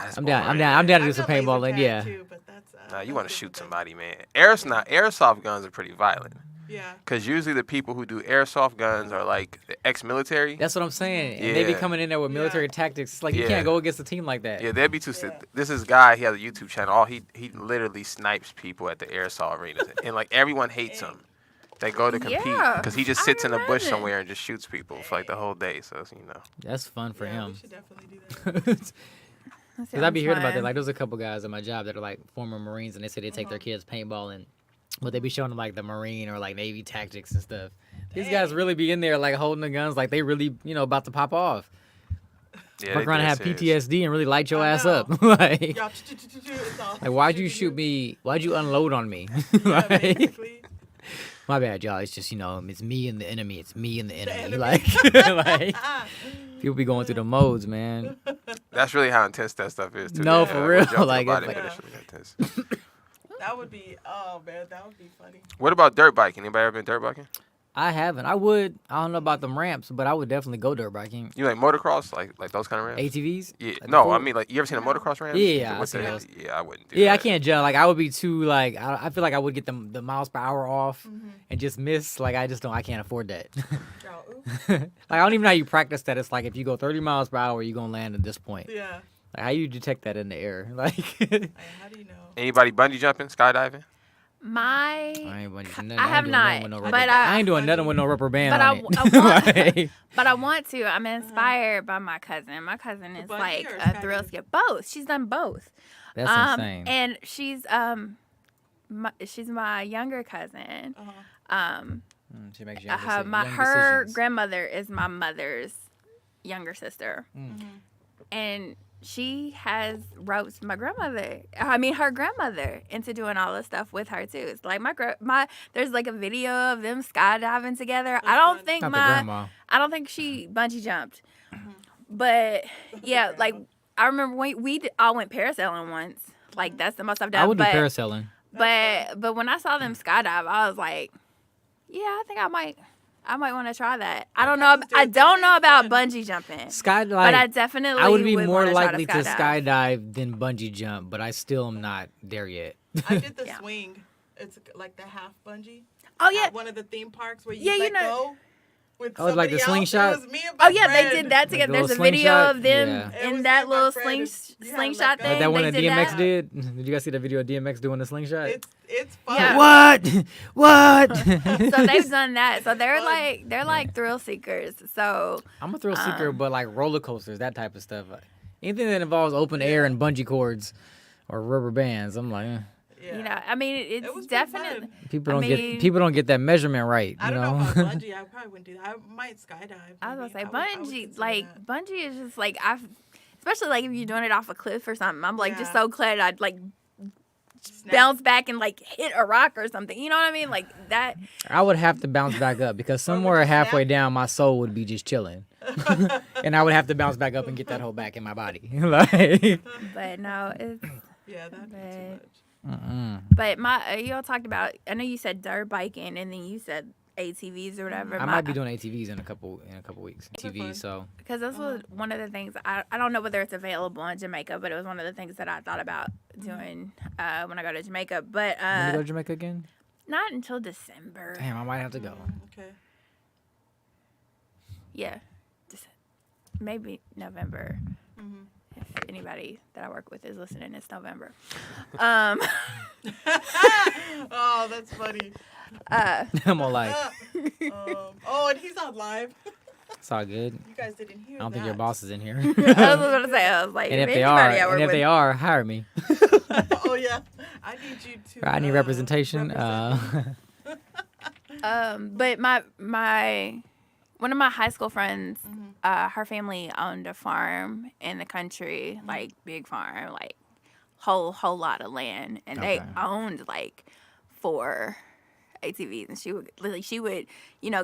that's I'm down. boring. I'm down to do I've some done laser paintballing. tag Yeah. Too, but that's, Nah, you that's want to a shoot different somebody, man. Airsoft guns are pretty violent. thing. Yeah. Because usually the people who do airsoft guns are like ex-military. That's what I'm saying. And they be Yeah. coming in there with military tactics. Like you Yeah. can't go against a team like that. Yeah, they'd be too. Yeah. This is guy. He has a YouTube channel. He literally snipes people at the airsoft arenas, and like everyone hates him. They go to compete Yeah, because he just I sits in a bush imagine. somewhere and just shoots people for like the whole day. So That's fun for Yeah, him. We should definitely do that. Because I be hearing about that. Like, there's a couple guys at my job that are like former Marines, and they say they take their Uh-huh. kids paintballing, but they be showing them like the Marine or like Navy tactics and stuff. These Dang. guys really be in there like holding the guns, like they really, about to pop off. yeah, Fuck around and have serious. PTSD and really light your I ass know. up. like, Y'all, it's all why'd you shooting shoot me? Why'd you unload on me? Yeah, Like, basically. my bad, y'all. It's just it's me and the enemy. It's me and the enemy. enemy. Like people be going through the modes, man. That's really how intense that stuff is. Too. No, Yeah, for we'll real, jump to the like, body, it's but like- it's really intense. That would be, oh man, that would be funny. What about dirt biking? Anybody ever been dirt biking? I haven't. I would. I don't know about them ramps, but I would definitely go dirt biking. You like motocross, like those kind of ramps? ATVs? Yeah. Like No, the I full- mean like you ever seen a motocross ramp? Yeah, I With seen the- those. Yeah, I wouldn't do Yeah, I that. can't jump. Like I would be too like I feel like I would get the miles per hour off and just miss. Like I just don't. I can't afford that. Y'all, like I don't even know how you practice that. It's like if you go 30 miles per hour, you're gonna land at this point. yeah. Like how you detect that in the air? Like Hey, how do you know? Anybody bungee jumping, skydiving? My I ain't bungee- I have ain't doing nothing not, with no but rubber- I- I ain't doing nothing with no rubber band but on I it. want- Like, But I want to. I'm inspired by my cousin. My cousin is bungee like or a thrill skydiving? skip. Both. She's done both. that's insane. And she's she's my younger cousin. Uh-huh. She makes young Her decisions. grandmother is my mother's younger sister, Mm-hmm. and she has roped her grandmother into doing all this stuff with her too. It's like there's like a video of them skydiving together. I don't fun. think Not the grandma. I don't think she bungee jumped, but yeah, like I remember we all went parasailing once. Like that's the most I've done. I would do but, parasailing. but when I saw them skydive, I was like, yeah, I think I might want to try that. I don't know. cousins do I it. don't They know say about it's fun. bungee jumping, Sky but I like definitely I would be more wanna try likely to skydive than bungee jump, but I still am not there yet. I did the Yeah. swing. It's like the half bungee. Oh yeah, At one of the theme parks where you Yeah, you let know- go with Oh, like the somebody else. slingshot? It was me and my oh yeah, they friend. did that together. The There's a little video slingshot? of them Yeah. It was in me that and my little friend. You had to slingshot let go. thing. Like that one they that did DMX that. did. Did you guys see the video of DMX doing the slingshot? It's fun. Yeah. What? What? So they've done that. So they're Fun. like thrill seekers. So I'm a thrill seeker, but like roller coasters, that type of stuff. Anything that involves open air and bungee cords or rubber bands, I'm like, Yeah. you know, I mean, It it's was pretty definitely. fun. people I don't mean- get get that measurement right. I You don't know know? about bungee. I probably wouldn't do that. I might skydive. I was maybe. gonna say I would bungee, consider like that. bungee is just like especially like if you're doing it off a cliff or something. I'm like just Yeah. so glad I'd like Snap. bounce back and like hit a rock or something. You know what I mean? Like that. I would have to bounce back up because somewhere you snap? halfway down, my soul would be just chilling, and I would have to bounce back up and get that whole back in my body. Like, But no, it's. Yeah, that'd be too But- much. But you all talked about. I know you said dirt biking, and then you said ATVs or whatever. I might be doing ATVs in a couple weeks. They're TV, fun. so Because this was one of the things, I don't know whether it's available in Jamaica, but it was one of the things that I thought about doing when I go to Jamaica. But when you go to Jamaica again? not until December. Damn, I might have to go. Okay. Yeah. Maybe November. Mhm. If anybody that I work with is listening, it's November. Oh, that's funny. I'm all like, Oh, and he's on live. it's all good. You guys didn't hear I don't think your that. boss is in here. I was going to say, I was like, And if they anybody I are, work with, hire me. Oh yeah, I need you to. I need representation. But my one of my high school friends, her family owned a farm in the country, like big farm, like whole lot of land, and they Okay. owned like 4 ATVs, and she would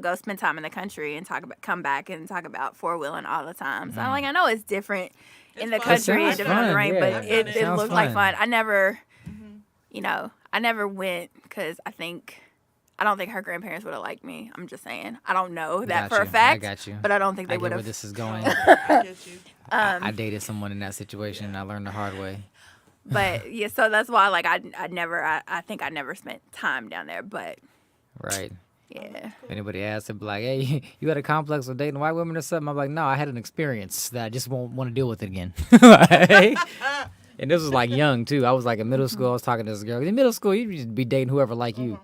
go spend time in the country and come back and talk about 4-wheeling all the time. So I know it's different in the It's fun. country It and sounds different on the fun, range, yeah. but It it sounds looked like fun. fun. I never, I never went because I don't think her grandparents would have liked me. I'm just saying. I don't know that Got for a you. fact. I got you. But I don't think I they get would where have. this is going. I get you. I dated someone in that situation, and I learned the hard way. But yeah, so that's why like I think I never spent time down there. But Right. yeah, If anybody asks, they'd be like, hey, you had a complex with dating white women or something? I'm like, no, I had an experience that I just won't want to deal with it again. Like, and this was like young, too. I was like in middle school. I was talking to this girl. In middle school, you just be dating whoever like you.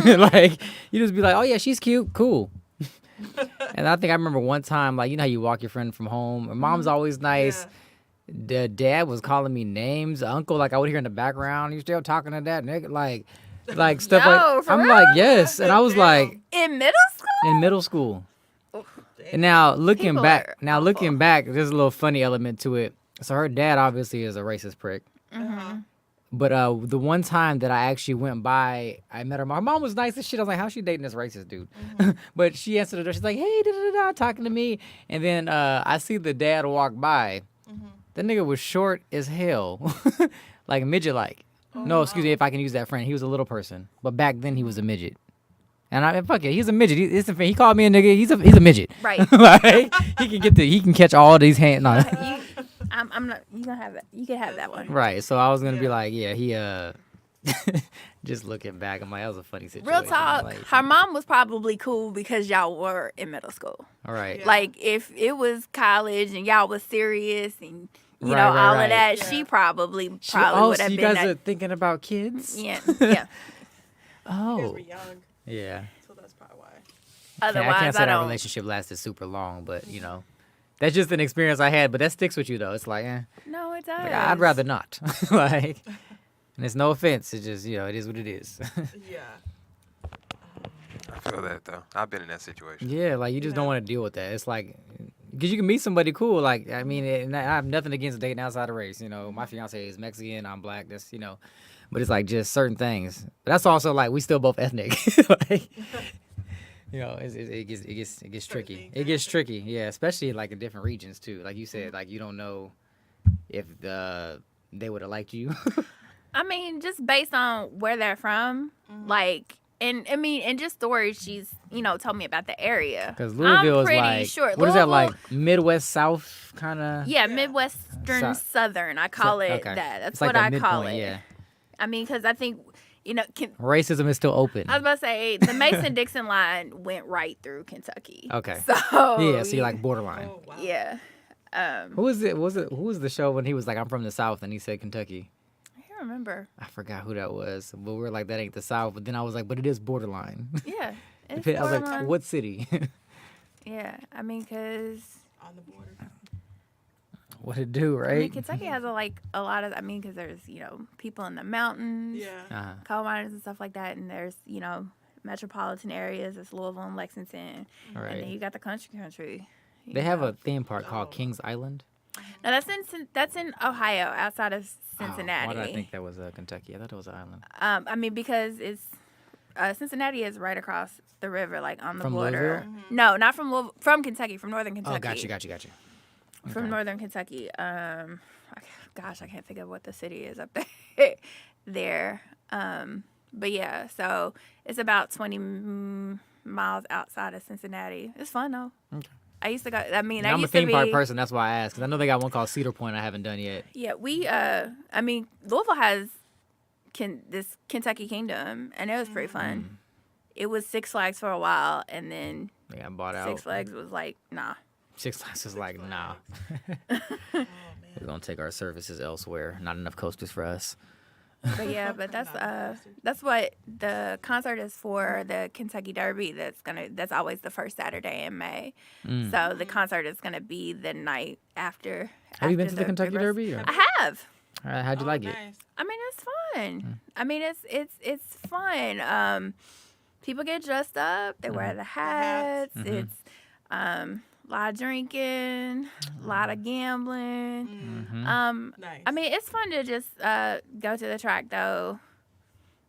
Like, you just be like, oh, yeah, she's cute. Cool. And I think I remember one time, like, you know how you walk your friend from home? Her mom's always nice. Yeah. The dad was calling me names. Uncle, like, I would hear in the background. You still talking to that nigga? Like stuff No, like for I'm real? like, yes. And I was Damn. like, in middle school. in middle school. Damn. And now looking People back, are now awful. looking back, there's a little funny element to it. So her dad obviously is a racist prick. Uh-huh. But the one time that I actually went by, I met her. My mom was nice as shit. I was like, how's she dating this racist dude? But she answered the door. She's like, hey, da-da-da-da, talking to me. And then I see the dad walk by. That nigga was short as hell. Like midget-like. No, excuse me if I can use that friend. He was a little person. But back then he was a midget. And I fuck it, he's a midget. He called me a nigga. He's a midget. Right. Like, he can catch all these hands. No. I'm not. You gonna have that. You can have that one. Right. So I was gonna be Yeah. like, yeah, he just looking back, I'm like, that was a funny situation. Real talk. Like, Her mom was probably cool because y'all were in middle school. all right. Yeah. Like if it was college and y'all was serious and you Right, know right, all right. of that, Yeah. she probably Oh, would so have you been guys that. are thinking about kids? Yeah, yeah. You guys Oh. were young, Yeah. so that's probably why. I Otherwise, can't say I that don't. relationship lasted super long, but you know, that's just an experience I had. But that sticks with you though. It's like, No, it does. like, I'd rather not. Like, and it's no offense. It's just, it is what it is. Yeah. I feel that though. I've been in that situation. Yeah, like you just don't Yeah. want to deal with that. It's like, because you can meet somebody cool. Like, I mean, and I have nothing against dating outside of race. My fiance is Mexican. I'm black. That's but it's like just certain things. But that's also like we still both ethnic. Like, it gets tricky. things It gets tricky. Yeah, especially like in different regions too. Like you said, like you don't know if they would have liked you. I mean, just based on where they're from, like, and I mean, and just stories she's told me about the area. Because Louisville I'm is pretty like, sure. what is that Louisville- like? Midwest South kind of. Yeah, Yeah. Midwestern Southern. I call it that. That's It's like what that I call midpoint, it. Yeah. I mean, because I think Racism is still open. I was about to say the Mason-Dixon line went right through Kentucky. Okay. So Yeah, so you're like borderline. Oh wow. yeah. Who was it? Who was the show when he was like, I'm from the South, and he said Kentucky? I can't remember. I forgot who that was. But we were like, that ain't the South. But then I was like, but it is borderline. Yeah. It's I was like, borderline. what city? Yeah, I mean, because On the border. What it do, I mean, right? Kentucky has a lot of. I mean, because there's people in the mountains, Yeah. Uh-huh. coal miners and stuff like that, and there's metropolitan areas. It's Louisville and Lexington, All and then right. you got the country. They have a theme park called Kings Island. No, that's in Ohio, outside of Oh, Cincinnati. why did I think that was Kentucky? I thought it was an island. I mean, because it's Cincinnati is right across the river, like on the From border. Louisville? No, not from Louisville. From Kentucky, from northern Kentucky. Oh, gotcha. From Okay. northern Kentucky. Gosh, I can't think of what the city is up there. there. But yeah, so it's about 20 miles outside of Cincinnati. It's fun though. Okay. I used to go. I mean, Yeah, I I'm a used to theme park be. person. That's why I asked. Because I know they got one called Cedar Point I haven't done yet. Yeah, we. I mean, Louisville has this Kentucky Kingdom, and it was pretty fun. It was Six Flags for a while, and then They got bought out. Six Flags was like, nah. Six Flags is like, nah. Oh man. We're going to take our services elsewhere. Not enough coasters for us. But yeah, but that's what the concert is for, the Kentucky Derby. That's always the first Saturday in May. So the concert is gonna be the night after. Have you been after to the Kentucky big race. Derby? Or? I have. How'd you like it? Nice. I mean, it's fun. I mean, it's fun. People get dressed up. They wear the hats. It's a lot of drinking, a lot of gambling. Nice. I mean, it's fun to just go to the track though,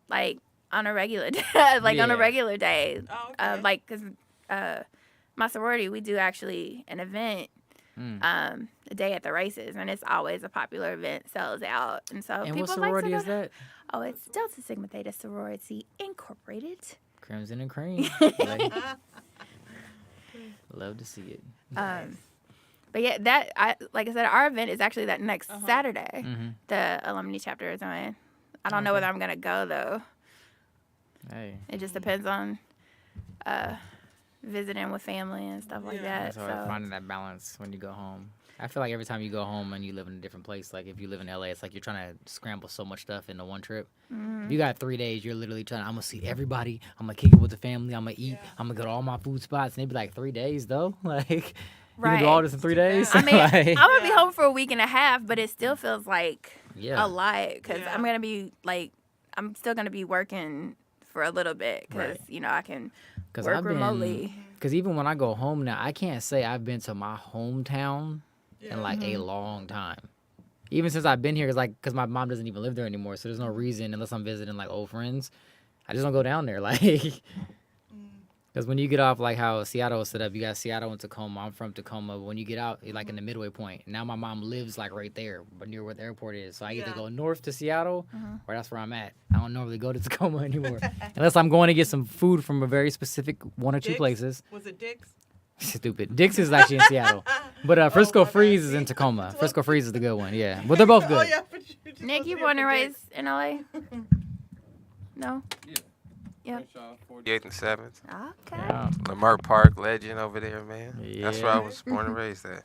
like on a regular day, on a regular day. Oh, okay. Like, cause my sorority, we do actually an event. The day at the races, and it's always a popular event, sells out, and so And people what sorority like is to go. that? Oh, it's Delta Sigma Theta Sorority Incorporated. Crimson and Cream. Like, love to see it. But yeah, like I said, our event is actually that next Saturday. The alumni chapter is on. I don't know whether I'm gonna go though. Hey, It just depends on visiting with family and stuff like that. it's hard So finding that balance when you go home. I feel like every time you go home and you live in a different place, like if you live in LA, it's like you're trying to scramble so much stuff into one trip. If you got 3 days, you're literally trying. I'm gonna see everybody. I'm gonna kick it with the family. I'm gonna eat. I'm gonna go to all my food spots. And they'd be like 3 days though. Like you can do all this in 3 days. I mean, Like, I'm gonna be home for a week and a half, but it still feels like Yeah. a lot because I'm still gonna be working for a little bit because Right. I can 'Cause work I've been- remotely. Because even when I go home now, I can't say I've been to my hometown in like Mm-hmm. a long time. Even since I've been here, because my mom doesn't even live there anymore, so there's no reason unless I'm visiting like old friends. I just don't go down there, like. Because when you get off, like how Seattle is set up, you got Seattle and Tacoma. I'm from Tacoma. But when you get out, you're like in the midway point. Now my mom lives like right there, but near where the airport is. So I either go north to Seattle, or that's where I'm at. I don't normally go to Tacoma anymore, unless I'm going to get some food from a very specific one or two Dick's? places. Was it Dick's? Stupid. Dick's is actually in Seattle, but Frisco my bad. Freeze is in Tacoma. Frisco Freeze is the good one, yeah. But they're both good. Oh, yeah, but you just Nick, you wasn't born and here for Dick's. raised in LA? No. Yeah. 48th and 7th. Okay. Yeah. Lamert Park, legend over there, man. That's where I Yeah. was born and raised at.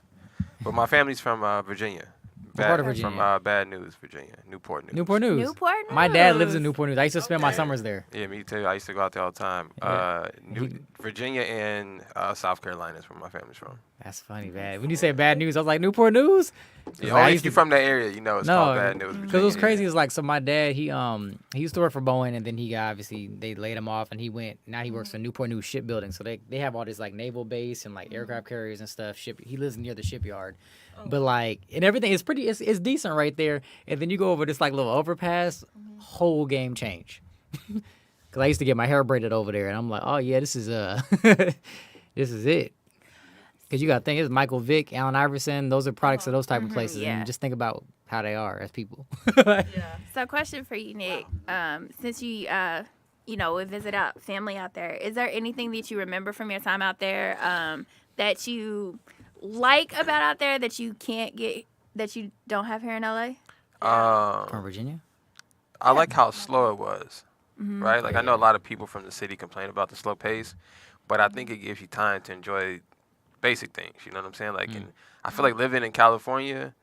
But my family's from Virginia. What part of Virginia? From Bad News, Virginia. Newport News. Newport News. Newport News. My dad lives in Newport News. I used to spend my summers there. Yeah, me too. I used to go out there all the time. Yeah. Virginia and South Carolina is where my family's from. That's funny, man. When you say Bad News, I was like, Newport News? Yeah, I only used if you're to- from that area, you know it's called Bad News. Because it was Virginia. crazy. It's like, so my dad, he used to work for Boeing, and then he got, obviously, they laid him off, and now he works for Newport News Shipbuilding. So they have all this, like, naval base and, like, aircraft carriers and stuff. He lives near the shipyard. But, like, and everything is it's decent right there. And then you go over this, like, little overpass, whole game change. Because I used to get my hair braided over there, and I'm like, oh, yeah, this is this is it. Because you got to think, it's Michael Vick, Allen Iverson. Those are products of those type of places. yeah. And just think about how they are as people. Yeah. So, question for you, Nick. Since you, would visit out family out there, is there anything that you remember from your time out there that you like about out there that you can't get, that you don't have here in LA? From Virginia? I like how slow it was, right? Like, I know a lot of people from the city complain about the slow pace, but I think it gives you time to enjoy basic things, you know what I'm saying? Like, and I feel like living in California,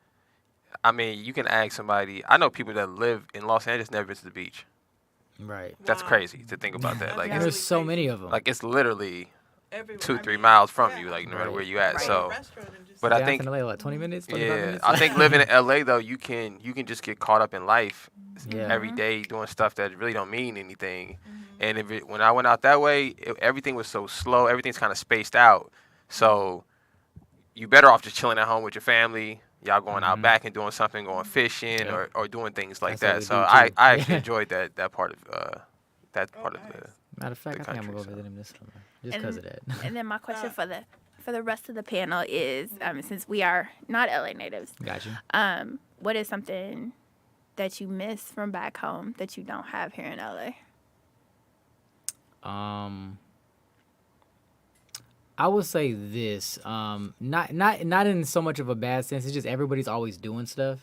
I mean, you can ask somebody. I know people that live in Los Angeles never been to the beach. Right. That's Wow. crazy to think about that. Like, And there's so many of them. like it's literally Everywhere. 2-3 miles from you, like no matter Right. where you at. Right. So, Restaurant and just but I think, LA, like 20 minutes, 25 yeah, minutes? I think living in LA though, you can just get caught up in life Yeah. every day doing stuff that really don't mean anything. And when I went out that way, everything was so slow. Everything's kind of spaced out. So you better off just chilling at home with your family. Y'all going out back and doing something, going fishing Yeah. or doing things like That's what that. we So do, too. I actually enjoyed that part of that part of the. Matter of fact, the I think I'm going to country, go so. visit him this summer. Just because of that. And then my question for the rest of the panel is, since we are not LA natives, Got you. what is something that you miss from back home that you don't have here in LA? I would say this. Not in so much of a bad sense. It's just everybody's always doing stuff.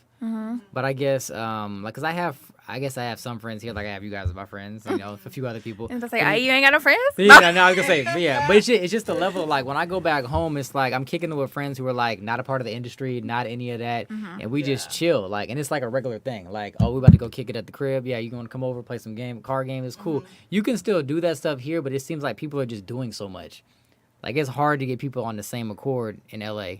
But I guess, cause I have some friends here, like I have you guys as my friends, you know, a few other people. And I was like, you ain't got no friends? Yeah, no, I was gonna say, but yeah, but it's just the level of, like, when I go back home, it's like I'm kicking it with friends who are like not a part of the industry, not any of that, and we just chill, like, and it's like a regular thing, like, oh, we about to go kick it at the crib, yeah, you gonna come over, play some card game, it's cool. You can still do that stuff here, but it seems like people are just doing so much, like it's hard to get people on the same accord in LA.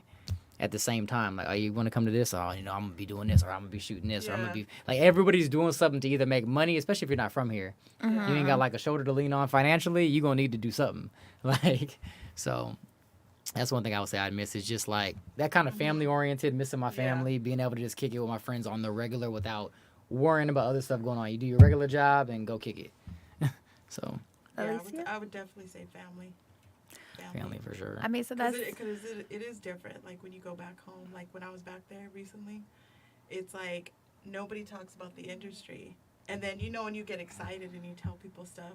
at the same time. Like, oh, you want to come to this? Oh, you know, I'm gonna be doing this, or I'm gonna be shooting this, or I'm Yeah. gonna be like everybody's doing something to either make money, especially if you're not from here. You ain't got like a shoulder to lean on financially. You gonna need to do something. Like, so that's one thing I would say I'd miss is just like that kind of family oriented, missing my family, being able to just kick it with my friends on the regular without worrying about other stuff going on. You do your regular job and go kick it. So Yeah, Alicia? I would definitely say family. family for sure. I mean, so that's Because it is different. Like when you go back home, like when I was back there recently, it's like nobody talks about the industry. And then, you know, when you get excited and you tell people stuff,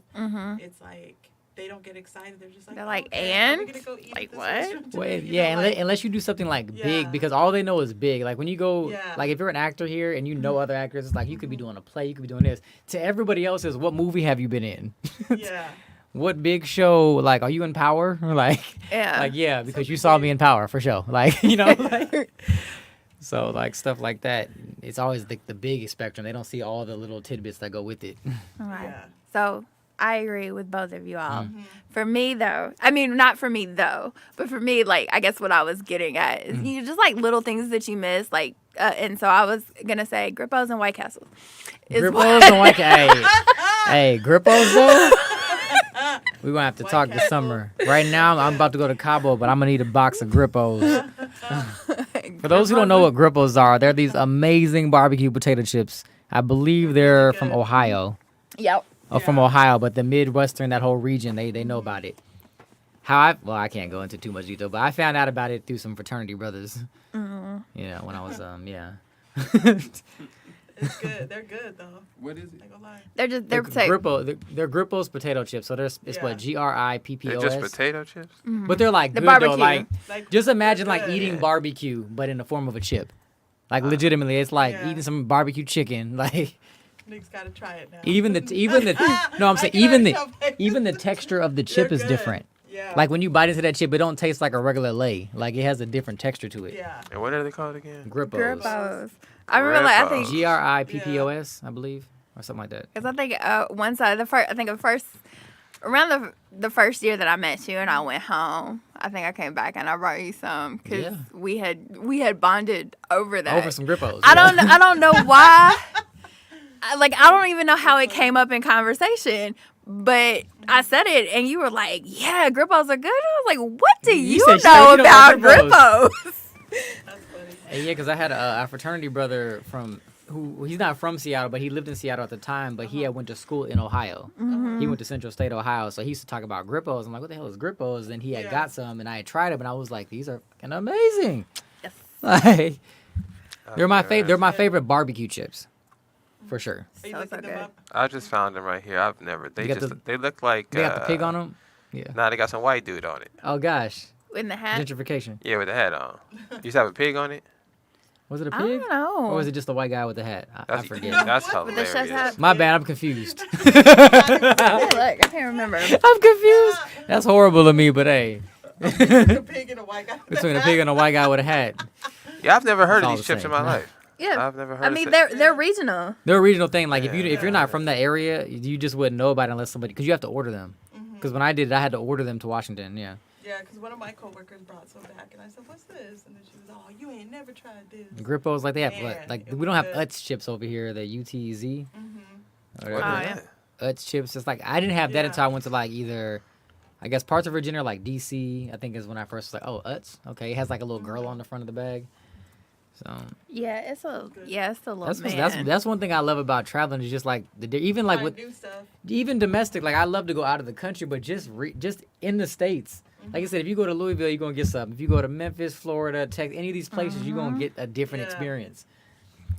it's like they don't get excited. They're just like, They're like, okay, are we and? gonna go eat Like, at this what? restaurant Well, today?" You yeah, know, like, unless you do something like Yeah. big, because all they know is big. Like when you go, Yeah. like if you're an actor here and you know other actors, it's like you could be doing a play, you could be doing this. To everybody else, is what movie have you been in? yeah. What big show? Like, are you in Power? Like, yeah. like yeah, because you saw me in Power for sure. Like, you know, like, so like stuff like that. It's always the big spectrum. They don't see all the little tidbits that go with it. All right. Yeah. So I agree with both of you all. For me, though, I mean, not for me, though, but for me, like, I guess what I was getting at is you just like little things that you miss. Like, and so I was going to say Grippos and White Castles. is Grippos what- and White hey, Grippos though. We're gonna have to White talk this Castle. summer. Right now, I'm about to go to Cabo, but I'm gonna need a box of Grippos. For those who don't know what Grippos are, they're these amazing barbecue potato chips. I believe they're from good. Ohio. Yep. Or from Yeah. Ohio, but the Midwestern, that whole region, they know about it. I can't go into too much detail, but I found out about it through some fraternity brothers. You know, when I was yeah. It's good. They're good, though. What is it? I ain't gonna lie. They're They're Grippos potato chips. So it's Yeah. what Grippos. They're just potato chips? But they're like The good though. barbecue. Like just imagine they're like good. eating barbecue, but in the form of a chip. Like legitimately, it's like Yeah. eating some barbecue chicken. Like Nick's gotta try it now. even the no, I'm saying I can already tell by- even the texture of the chip They're is good. different. Yeah. Like when you bite into that chip, it don't taste like a regular lay. Like it has a different texture to it. Yeah. And what are they called again? Grippos. Grippos. I remember, like, I think, Grippos, I believe, or something like that. because I think one side, around the first year that I met you and I went home, I think I came back and I brought you some because Yeah. we had bonded over that. Over some Grippos. I don't know why. I don't even know how it came up in conversation, but I said it and you were like, "Yeah, Grippos are good." I was like, "What do You you said straight know up about Grippos. Grippos?" That's funny. Yeah, because I had a fraternity brother who he's not from Seattle, but he lived in Seattle at the time, but he had went to school in Ohio. He went to Central State, Ohio, so he used to talk about Grippos. I'm like, what the hell is Grippos? And he had Yeah. got some, and I had tried them, and I was like, these are fucking amazing. Yes. Like, they're my I've never They're my had favorite barbecue chips, for sure. Are you So looking them good. up? I just found them right here. I've never. They You got just they look like. They got the pig on them. Yeah. Nah, they got some white dude on it. Oh gosh, In the hat. Yeah, gentrification. with the hat on. You used to have a pig on it. Was it a I pig? don't know. Or was it just a white guy with a hat? I forget. That's With the chef's hilarious. hat? My bad. I'm confused. Hey, look, I can't remember. I'm confused. That's horrible of me, but hey, A pig and a white guy. between a pig and a white guy with a hat. Yeah, I've never heard It's all of these the chips in same. my life. Yeah. I've never heard. I mean, of they're regional. They're a regional thing. Like if Yeah. you're not from that area, you just wouldn't know about it unless somebody, because you have to order them. Because when I did it, I had to order them to Washington. Yeah. Yeah, because one of my coworkers brought some back, and I said, "What's this?" And then she was, "Oh, you ain't never tried this." Grippos, like they have, Man, like it we don't have was good. Utz chips over here. The UTZ. What Or is Oh, yeah. that? Utz chips. It's like I didn't have that Yeah. until I went to like either, I guess parts of Virginia, or like DC. I think is when I first was like, oh Utz. Okay, it has like a little girl on the front of the bag. So Yeah, it's a little that's that's one thing I love about traveling is just like even like Trying with new stuff. even domestic, like I love to go out of the country, but just in the States. Like I said, if you go to Louisville, you're gonna get something. If you go to Memphis, Florida, Texas, any of these places, you're gonna get a different Yeah. experience.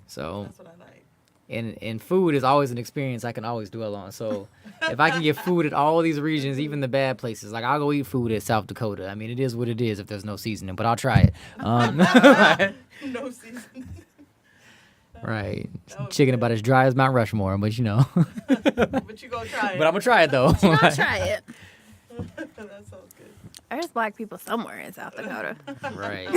So That's what I like. and food is always an experience I can always dwell on. So if I can get food at all these regions, even the bad places, like I'll go eat food at South Dakota. I mean, it is what it is if there's no seasoning, but I'll try it. No season. Right, That was chicken good. about as dry as Mount Rushmore, but you know. But you gonna try it. But I'm gonna try it though. I'll try it. That sounds good. There's black people somewhere in South Dakota. Right.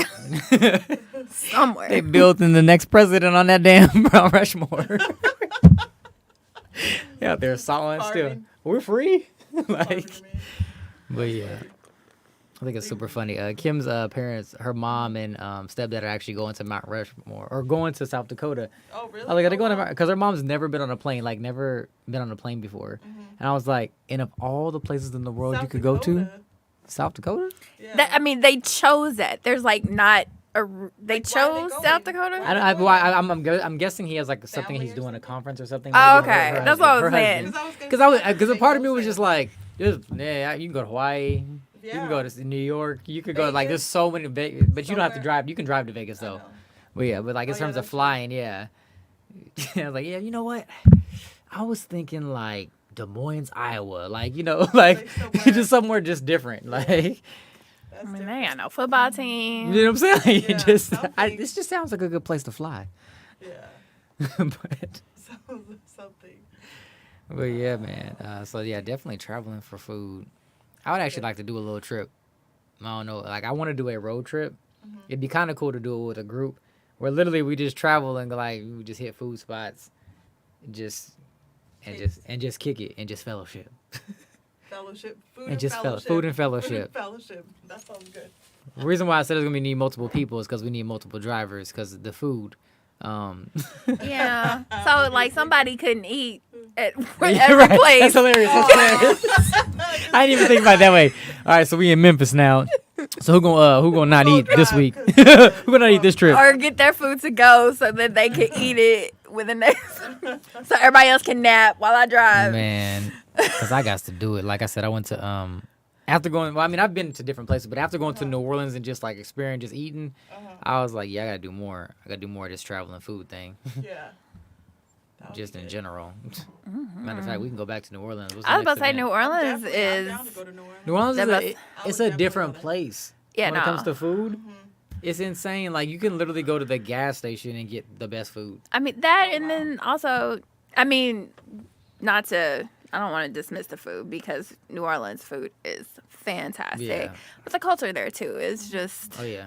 Somewhere. They built in the next president on that damn Mount Rushmore. They out there sawing still. Farming. We're free. Farming Like, to me. but yeah. think it's super funny. Kim's parents, her mom and stepdad are actually going to Mount Rushmore or going to South Dakota. Oh, really? I was like, are they Oh, going wow. to? Because her mom's never been on a plane, like never been on a plane before. And I was like, and of all the places in the world you South could go to, Dakota. South Dakota? Yeah. I mean, they chose that. There's like not a. They Like, why are they chose going? South Dakota. Why- I don't, I'm guessing he has like something Family he's or doing a something? conference or something. Oh, maybe. okay. That's Her what I was husband- saying. Because a part of me was just like, yeah, you can go to Hawaii. You can go to New York. You could go like there's Vegas. so many, but you don't have to Somewhere. drive. You can drive to Vegas I though. know. But yeah, but like in Oh, yeah, terms of that's true. flying, yeah. I was like, yeah, you know what? I was thinking like Des Moines, Iowa, like like somewhere- just somewhere just different, like That's I mean, different. they got no football team. you know what I'm saying? Yeah, something. This just sounds like a good place to fly. Yeah. but Something. yeah, man. So yeah, definitely traveling for food. I would actually like to do a little trip. I don't know, like I want to do a road trip. It'd be kind of cool to do it with a group, where literally we just travel and like we just hit food spots, and just kick it and just fellowship. Fellowship. Food And and just fellowship. food and fellowship. Food and fellowship. That sounds good. The reason why I said it's gonna need multiple people is because we need multiple drivers because the food. Yeah. So like somebody couldn't eat at You're every right. place. That's hilarious. That's hilarious. I didn't even think about it that way. All right, so we in Memphis now. So who gonna not eat this week? Who gonna not eat this trip? Or get their food to go so that they can eat it with the next. So everybody else can nap while I drive. Man, because I got to do it. Like I said, I went to after going. Well, I mean, I've been to different places, but after going to New Orleans and just like experience just eating, I was like, yeah, I gotta do more. I gotta do more of this traveling food thing, Yeah. That would just be in good. general. Matter of fact, we can go back to New Orleans. What's the I was about next to say New event? Orleans I'm is. down to go to New Orleans. New Orleans is That's- a, I it's would a definitely different go there. place. Yeah, When it comes no. to food, it's insane. Like you can literally go to the gas station and get the best food. I mean that, and then also, I mean, not to. I don't want to dismiss the food because New Orleans food is fantastic, Yeah. but the culture there too is just Oh yeah.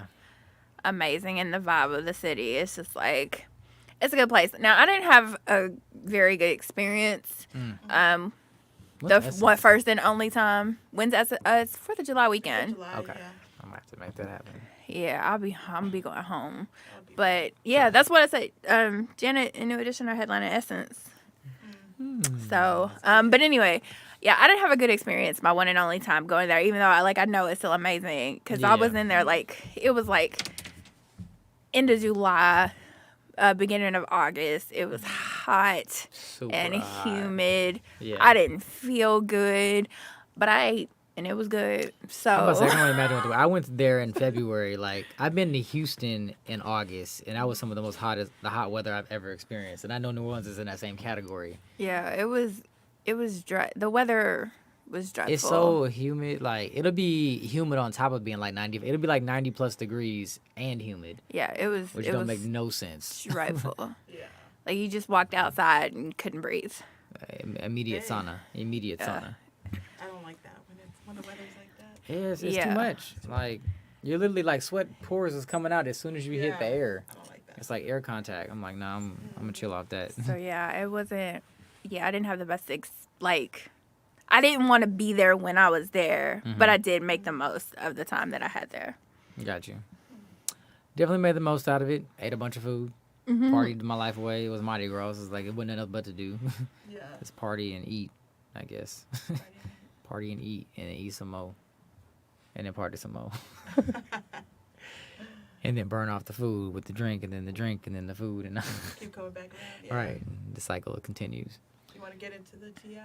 amazing, and the vibe of the city is just like it's a good place. Now I didn't have a very good experience. What's One first and only time. When's that? It's 4th of July weekend. July, Okay. yeah. I'm gonna have to make that happen. Yeah, I'm be going home. That'll be But yeah, that's what I said. Janet and New Edition are headlining Essence. So, but anyway, yeah, I didn't have a good experience my one and only time going there, even though I know it's still amazing because I was Yeah. in there it was like end of July, beginning of August. It was hot Super and hot. humid. Yeah. I didn't feel good, but I ate and it was good. So I'm about to say, I can only imagine what I went there in February. Like I've been to Houston in August, and that was some of the hot weather I've ever experienced. And I know New Orleans is in that same category. yeah, it was dry. The weather was dreadful. It's so humid. Like it'll be humid on top of being like 90. It'll be like 90 plus degrees and humid, yeah, it was. which it don't was make no sense. dreadful. Yeah. Like you just walked outside and couldn't breathe. Immediate Dang. sauna. Immediate sauna. I don't like that when the weather's like that. Yeah, it's Yeah. too much. Like you're literally like sweat pores is coming out as soon as you hit the Yeah. air. I don't like that. It's like air contact. I'm like, nah, I'm gonna chill off that. So yeah, it wasn't. Yeah, I didn't have the best. I didn't want to be there when I was there, but I did make the most of the time that I had there. Got you. Definitely made the most out of it. Ate a bunch of food. Partied my life away. It was Mardi Gras. It's like it wasn't enough but to do. Yeah. Just party and eat, I guess. Party and eat, and then eat some more, and then party some more, and then burn off the food with the drink, and then the drink, and then the food, and Keep coming back around. Yeah. right. The cycle continues. You want to get into the TI?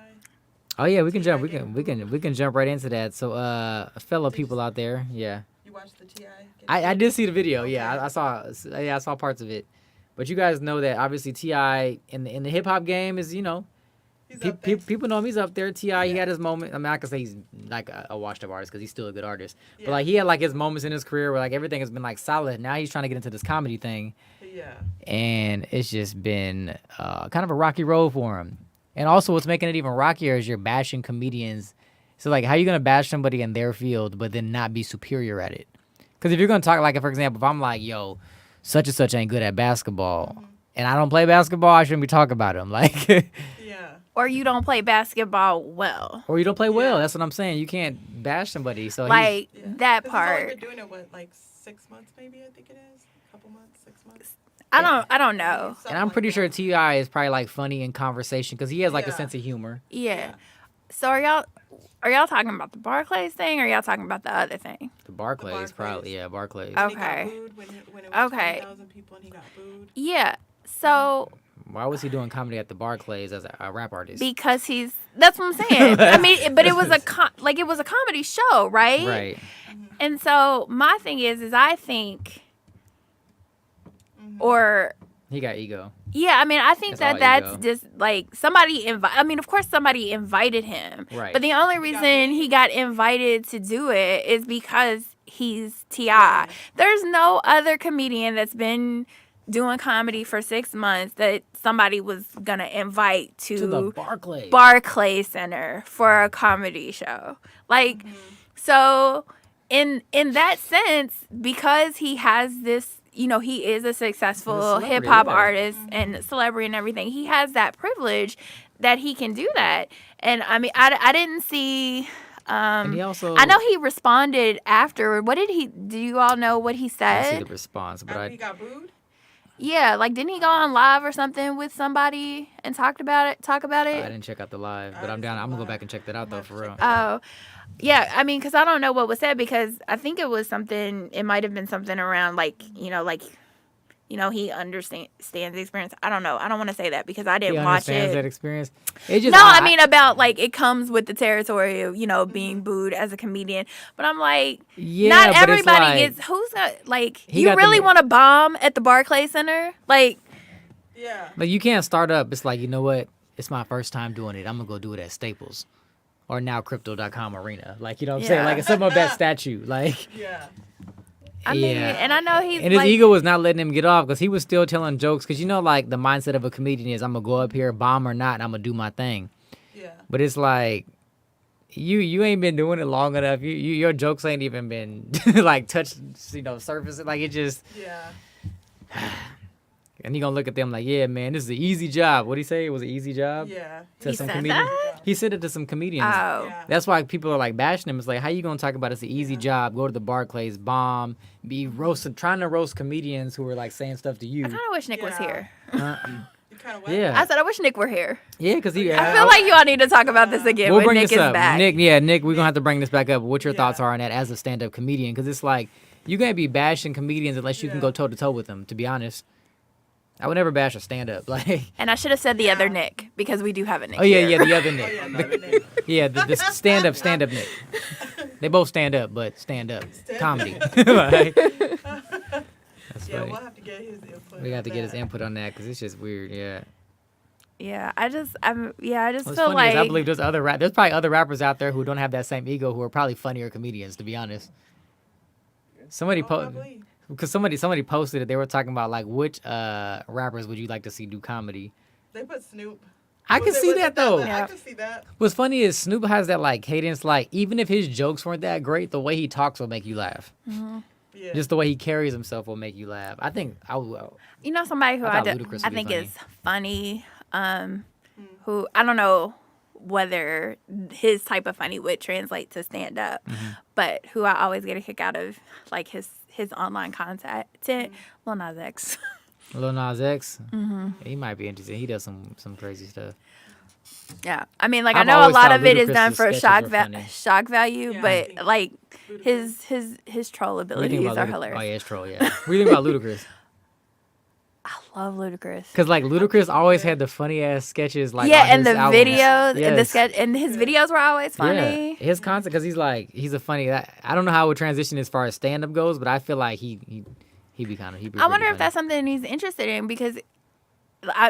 Oh yeah, we can jump. TI We can jump right into that. So, fellow people out there, yeah. You watched the TI? I did see the video. Yeah, Okay. I saw parts of it. But you guys know that obviously Ti in the hip hop game is He's up there. people know him. He's up there. Ti he Yeah. had his moment. I mean, I can say he's like a washed up artist because he's still a good artist. Yeah. But like he had like his moments in his career where like everything has been like solid. Now he's trying to get into this comedy thing, Yeah. and it's just been kind of a rocky road for him. And also, what's making it even rockier is you're bashing comedians. So like, how you gonna bash somebody in their field but then not be superior at it? Because if you're gonna talk like, for example, if I'm like, yo, such and such ain't good at basketball, and I don't play basketball, I shouldn't be talking about him. Like, Yeah. or you don't play basketball well. Or you don't play well. Yeah. That's what I'm saying. You can't bash somebody. So Like Yeah. that 'Cause part. He's only been doing it, what, like 6 months maybe, I think it is? A couple months, 6 months? I don't know. and I'm pretty sure T.I. is probably like funny in conversation because he has like a Yeah. sense of humor. Yeah. So are y'all talking about the Barclays thing, or y'all talking about the other thing? The Barclays, Barclays. probably. Yeah, Barclays. Oh. He got Okay. booed when it was Okay. 20,000 people and he got booed. Yeah. So Why was he doing comedy at the Barclays as a rap artist? because that's what I'm saying. I mean, but it was it was a comedy show, right? Right. And so my thing is I think, or He got ego. yeah, I mean, I think That's all that's ego. just like somebody I mean, of course, somebody invited him, Right. but the only reason he got invited to do it is because he's T.I. There's no other comedian that's been doing comedy for 6 months that somebody was gonna invite To the Barclays. Barclays Center for a comedy show. Like, so in that sense, because he has this, you know, he is a successful celebrity, hip hop yeah. artist and celebrity and everything. He has that privilege that he can do that. And I mean, I didn't see. and he also. I know he responded afterward. What did he? Do you all know what he I didn't see said? the response, but After he got booed? Yeah, like didn't he go on live or something with somebody and talk about it? I didn't check out the live. But I I'm didn't down. see I'm the gonna go live. back and check that out I'm though, gonna for have to real. check that Oh, yeah. I mean, because I don't know what was said because I think it was something. It might have been something around like he understands the experience. I don't know. I don't want to say that because I He didn't watch understands it. that experience. It just, No, I mean about like it comes with the territory of being Mm-hmm. booed as a comedian. But I'm like, yeah, not but it's everybody like, gets. Who's gonna like? He You got the really ma- want to bomb at the Barclays Center? Like, Yeah. Like you can't start up. It's like, you know what? It's my first time doing it. I'm gonna go do it at Staples, or now Crypto.com Arena. Like, you know what I'm saying? Yeah. Like it's something of that statue. Like Yeah. I mean, yeah. and I know he's And his like, ego was not letting him get off because he was still telling jokes. Because you know, like the mindset of a comedian is, I'm gonna go up here, bomb or not, and I'm gonna do my thing. Yeah. But it's like you ain't been doing it long enough. Your jokes ain't even been like touched, surface. Like it just. Yeah. And he gonna look at them like, yeah, man, this is an easy job. What'd he say? It was an easy job Yeah. to He some said comedians. that? He said it to some comedians. oh, Yeah. That's why people are like bashing him. It's like, how you gonna talk about it's an easy job? Go to the Barclays, bomb, be roasting, trying to roast comedians who are like saying stuff to you. I kind of wish Nick was Yeah. here. You kind of Yeah. I said I wish Nick were here. Yeah, because he. I feel like you all need to talk about this again we'll when bring Nick this is up. back. Nick, we're gonna have to bring this back up. What your thoughts are on that as a stand-up comedian? Because it's like you can't be bashing comedians unless you can Yeah. go toe to toe with them. To be honest, I would never bash a stand-up. Like, And I should have said the other Nick because we do have a Nick. oh yeah, here. yeah, the other Oh, Nick. yeah, no, Nick. Yeah, the stand-up Nick. They both stand up, but stand up Stand comedy. up. Like, that's Yeah, funny. we'll have to get his input. We have on to get his that. input on that because it's just weird. Yeah. Yeah, I just What's feel funny like is I believe there's probably other rappers out there who don't have that same ego who are probably funnier comedians. To be honest, somebody Oh, posted. probably. Because somebody posted it, they were talking about like which rappers would you like to see do comedy? They put Snoop. I can see that though. I can see that. What's funny is Snoop has that like cadence, like even if his jokes weren't that great, the way he talks will make you laugh. Yeah. Just the way he carries himself will make you laugh. I think somebody who I I, thought Ludacris would I be think funny. is funny. Who I don't know whether his type of funny would translate to stand up, but who I always get a kick out of like his online content, Lil Nas X. Lil Nas X, he might be interesting. He does some crazy stuff. Yeah, I mean, like I've I know a always lot thought of it is Ludacris's done for sketches shock were funny. shock value, Yeah, I but think like Ludacris. his troll What do you think abilities about are Ludac- hilarious. Oh yeah, it's troll. Yeah. What do you think about Ludacris? I love Ludacris. Because like Ludacris always had the funny ass sketches. Like Yeah, on and his the albums. videos and the Yes. sketch and his videos were always funny. Yeah, his concept because he's a funny. I don't know how it would transition as far as stand up goes, but I feel like he'd be kind of. I wonder if that's something he's interested in because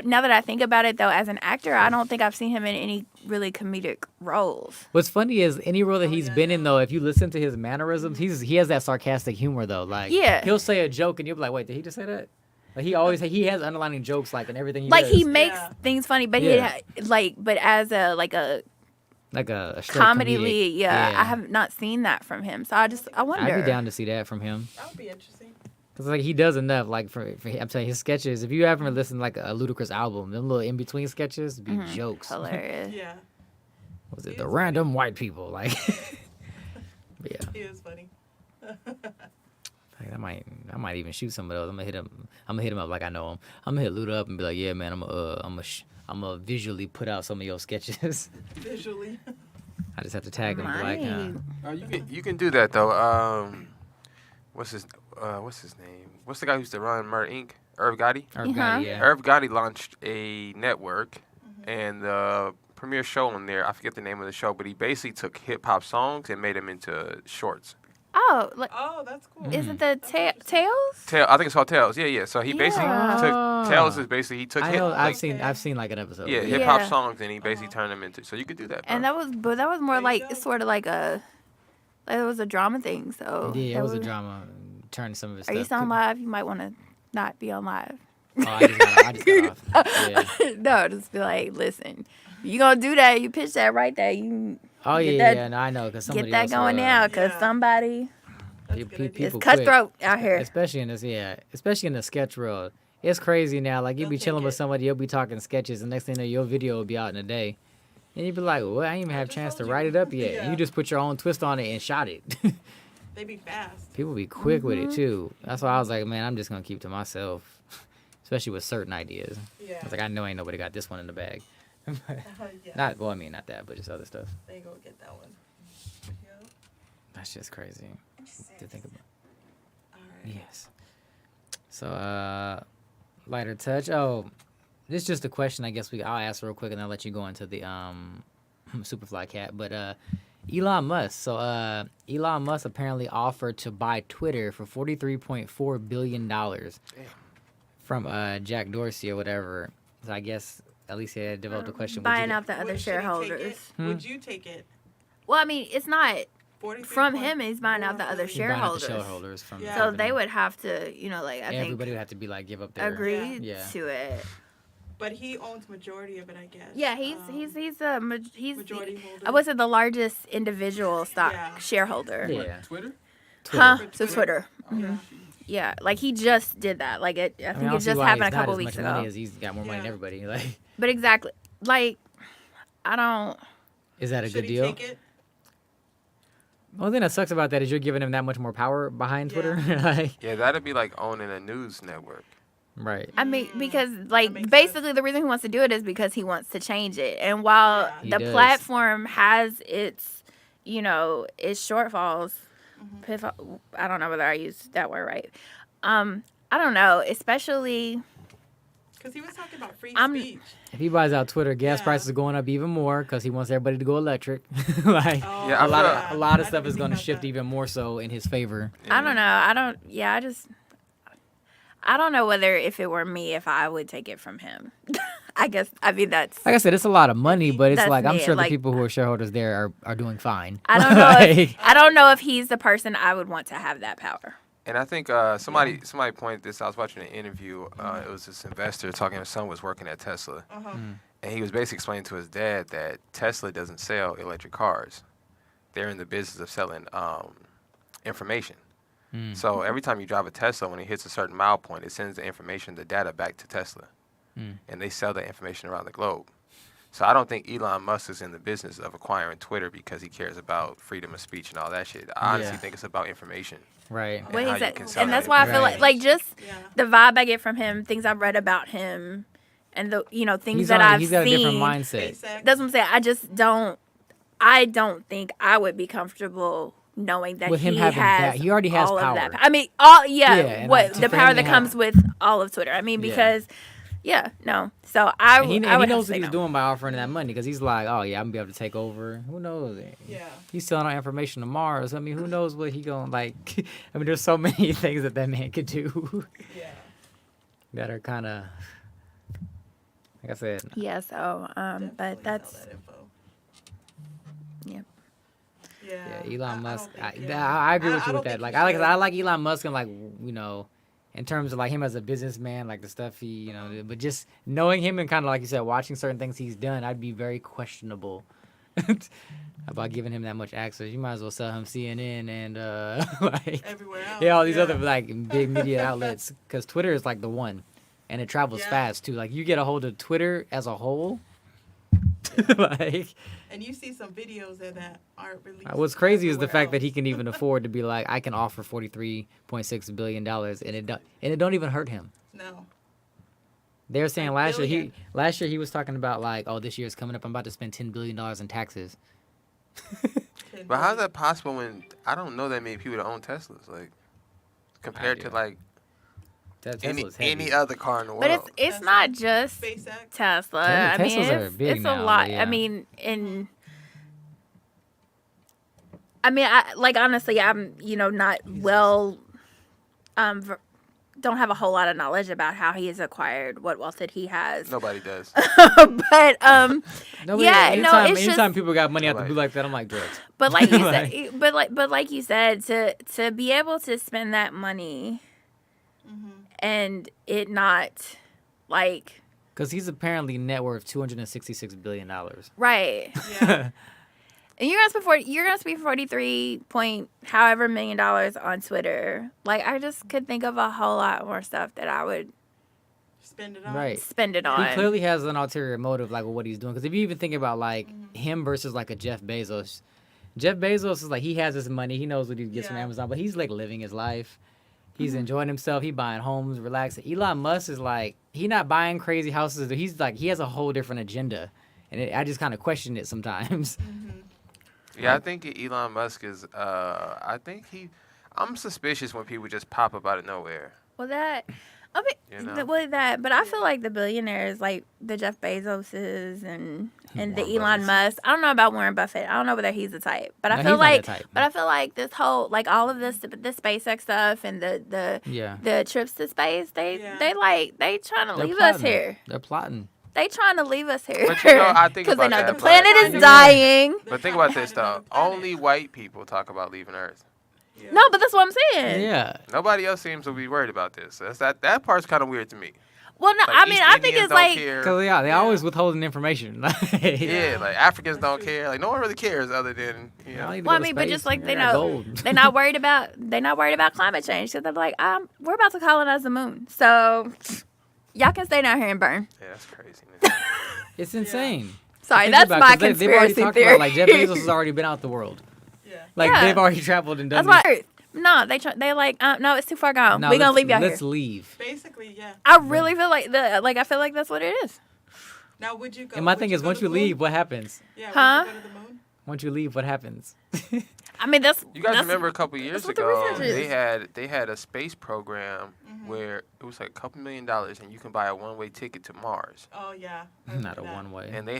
now that I think about it, though, as an actor, I don't think I've seen him in any really comedic roles. What's funny is any role that he's been in though, if you listen to his mannerisms, he has that sarcastic humor though. Like Yeah. he'll say a joke and you'll be like, wait, did he just say that? Like he has underlining jokes like in everything he Like does. he makes Yeah. things funny, but Yeah. but as a like a straight comedy comedic. lead, I have not seen that from him. So I I'd wonder. be down to see that from him. That would be interesting. Cause like he does enough. Like for I'm telling you, his sketches. If you haven't listened to like a Ludacris album, them little in between sketches be jokes. Hilarious. Yeah. Was it He the is random white people? Like, yeah. He is funny. Like, I might even shoot some of those. I'm gonna hit him up like I know him. I'm gonna hit Luda up and be like, yeah, man, I'm gonna visually put out some of your sketches. Visually. I just have to tag him. Like, You can do that though. What's his name? What's the guy who used to run Murder Inc? Irv Gotti. yeah. Irv Gotti launched a network, and the premiere show on there, I forget the name of the show, but he basically took hip hop songs and made them into shorts. Oh, like, Oh, that's cool. is it the Tails? I think it's called Tales. Yeah. So he basically Yeah. took Tales is basically he took I know. I've like, seen like an episode. yeah hip hop Yeah. songs and he basically turned them into. So you could do that. Bro. And that was more There you like go. sort of like it was a drama thing. So Yeah, that it was a drama. Turn some of his Are stuff. you still on live? You might want to not be on live. Oh, I just got off. Yeah. No, just be like, listen, you gonna do that? You pitch that right there. You Oh Get yeah, that- No, I know because somebody get that else going will, now, cause Yeah. somebody That's pe- a good pe- idea. people is quit. cutthroat out here. especially in the sketch world. It's crazy now. Like you'll They'll be take chilling with it. somebody, you'll be talking sketches, and next thing you know, your video will be out in a day, and you'd be like, "Well, I didn't even have a just chance to told you." write it up yet." Yeah. And you just put your own twist on it and shot it. They be fast. People be quick with it too. That's why I was like, man, I'm just gonna keep to myself, especially with certain ideas. Yeah. I was like, I know ain't nobody got this one in the bag. Yeah. Not not that, but just other stuff. They go get that one. Yeah. That's just crazy to think about. All right. Yes. So, lighter touch. Oh, this is just a question. I guess I'll ask real quick, and I'll let you go into the Superfly cat. But Elon Musk. So, Elon Musk apparently offered to buy Twitter for $43.4 billion from Jack Dorsey or whatever. So I guess at least he had developed a question. Would you Buying get- out the other Should he take shareholders. it? Would you take it? Well, I mean, it's not 43 from point him. He's buying out the 4 other billion. He's buying out the shareholders. shareholders from the Yeah. So company. they would have to, I think Everybody would have to be like give up their. agree Yeah. to it. But he owns majority of it, I guess. Yeah, he's majority holder. I wasn't the largest individual stock Yeah. shareholder. Yeah. Twitter? Huh? For So Twitter. Twitter. Yeah, like he just did that. Like I I think don't it see just why happened a he's not couple as weeks much money ago. as he's got more money than Yeah. everybody. Like, But exactly, like I don't. is that a Should good he deal? take it? The only thing that sucks about that is you're giving him that much more power behind Twitter. like, Yeah, that'd be like owning a news network. right. I mean, because makes like basically the reason he wants to do it is because he wants to change it. And while Yeah. He the does. platform has its, its shortfalls, if I don't know whether I use that word right. I don't know, especially Because he was talking about free I'm- speech. If he buys out Twitter, gas Yeah. prices are going up even more because he wants everybody to go electric. like, Oh, Yeah, a lot yeah. of a lot of I stuff didn't is think going to about shift that. even more so in his favor. I don't know. I don't know whether if it were me, if I would take it from him. I mean, that's. Like I said, it's a lot of money, but it's That's like I'm me, sure like- the people who are shareholders there are doing fine. I don't know. Like, I don't know if he's the person I would want to have that power. And I think somebody pointed this. I was watching an interview. It was this investor talking. His son was working at Tesla, and he was basically explaining to his dad that Tesla doesn't sell electric cars. They're in the business of selling information. So every time you drive a Tesla, when it hits a certain mile point, it sends the information, the data back to Tesla, and they sell that information around the globe. So I don't think Elon Musk is in the business of acquiring Twitter because he cares about freedom of speech and all that shit. I honestly Yeah. think it's about information. right. What how he you said, can sell and that that's why I feel Right. like just Yeah. the vibe I get from him, things I've read about him, and the things He's that on- I've he's got a different seen. mindset. SpaceX. That's what I'm saying. I don't think I would be comfortable knowing that With him he having has that- he already has all of that. power. I mean, and what to- the for power him to that have- comes with all of Twitter. I mean, Yeah. because no. So I And he, would and he have knows to what say he's no. doing by offering that money because he's like, oh yeah, I'm gonna be able to take over. Who knows? Yeah. He's selling our information to Mars. I mean, who knows what he gonna like? I mean, there's so many things that man could do Yeah. that are kind of, like I said, Yeah. So Definitely but sell that's that info. yeah. Yeah. yeah, Elon Musk. don't think- I agree with I you don't with that. think Like he I like should. I like Elon Musk and like in terms of like him as a businessman, like the stuff but just knowing him and kind of like you said, watching certain things he's done, I'd be very questionable How about giving him that much access? You might as well sell him CNN and like Everywhere else. yeah, all these other like big media outlets. Because Twitter is like the one, and it travels Yeah. fast too. Like you get a hold of Twitter as a whole. Like And you see some videos that aren't released. what's crazy is the everywhere fact that he else. can even afford to be like, I can offer $43.6 billion, and it don't even hurt him. No. They're saying A last year billion. he was talking about like, oh, this year's coming up, I'm about to spend $10 billion in taxes. But how's that possible when I don't know that many people that own Teslas? Like compared to do. like Tesla's heavy. any other car in the world. But it's Tesla, not just SpaceX. Tesla. Yeah, I mean, Teslas are big it's now, a but lot. yeah. I mean, I like honestly, I'm not well, don't have a whole lot of knowledge about how he has acquired what wealth that he has. Nobody does. But Nobody, yeah, no, anytime, it's just- anytime people got money out the Nobody. blue like that, I'm like drugs. but like you Like- said, but like you said, to be able to spend that money and it not like Because he's apparently net worth $266 billion. right. Yeah. And you're gonna spend 43 point however million dollars on Twitter. Like I just could think of a whole lot more stuff that I would Spend it on. Right. spend it He on. clearly has an ulterior motive, like with what he's doing. Because if you even think about like him versus like a Jeff Bezos is like he has his money, he knows what he gets from Yeah. Amazon, but he's like living his life. He's enjoying himself. He buying homes, relaxing. Elon Musk is like he not buying crazy houses. He's like he has a whole different agenda, and I just kind of question it sometimes. Yeah, I think Elon Musk is. I'm suspicious when people just pop up out of nowhere. Well, that. I mean, You know? but I feel like the billionaires, like the Jeff Bezoses and the Warren Elon Musk. I don't know about Warren Buffett. I don't know whether he's the type, but No, I he's feel not like, that type. but I feel like this whole, like all of this, the SpaceX stuff and Yeah. the trips to space, they Yeah. they trying to They're leave us plotting. here. They're plotting. They trying to leave us here. But you know, I think because they about know that, the but- planet is Yeah. dying. They're But think trying about to this find another though. planet. Only white people talk about leaving Earth. Yeah. No, but that's what I'm saying. Yeah. Nobody else seems to be worried about this. That part's kind of weird to me. Well, no, Like, I mean, East I think Indians it's don't like care. Because they always withholding information. Yeah, like Africans That's don't true. care. Like no one really cares other than I need to Well, I go to mean, but space. just like they I got know, gold. they're not worried about climate change. So they're like, we're about to colonize the moon, so y'all can stay down here and burn. Yeah, that's crazy. It's insane. Sorry, Think that's about it, my 'cause they've already conspiracy talked theory. about, like Jeff Bezos has already been out the world. Yeah. Like Yeah. they've already traveled and done. That's why. No, they like, no, it's too far gone. No, We're gonna let's- leave y'all here. Let's leave. Basically, yeah. I really feel like I feel like that's what it is. Now, would you go? And my would thing you is, go once to you the moon? leave, what happens? Yeah. Huh? Would you go to the moon? Once you leave, what happens? I mean, that's You guys that's- remember a couple years that's what the ago research is. they had a space program where it was like a couple $1 million and you can buy a one-way ticket to Mars. Oh yeah. I Not a remember that. one way. And they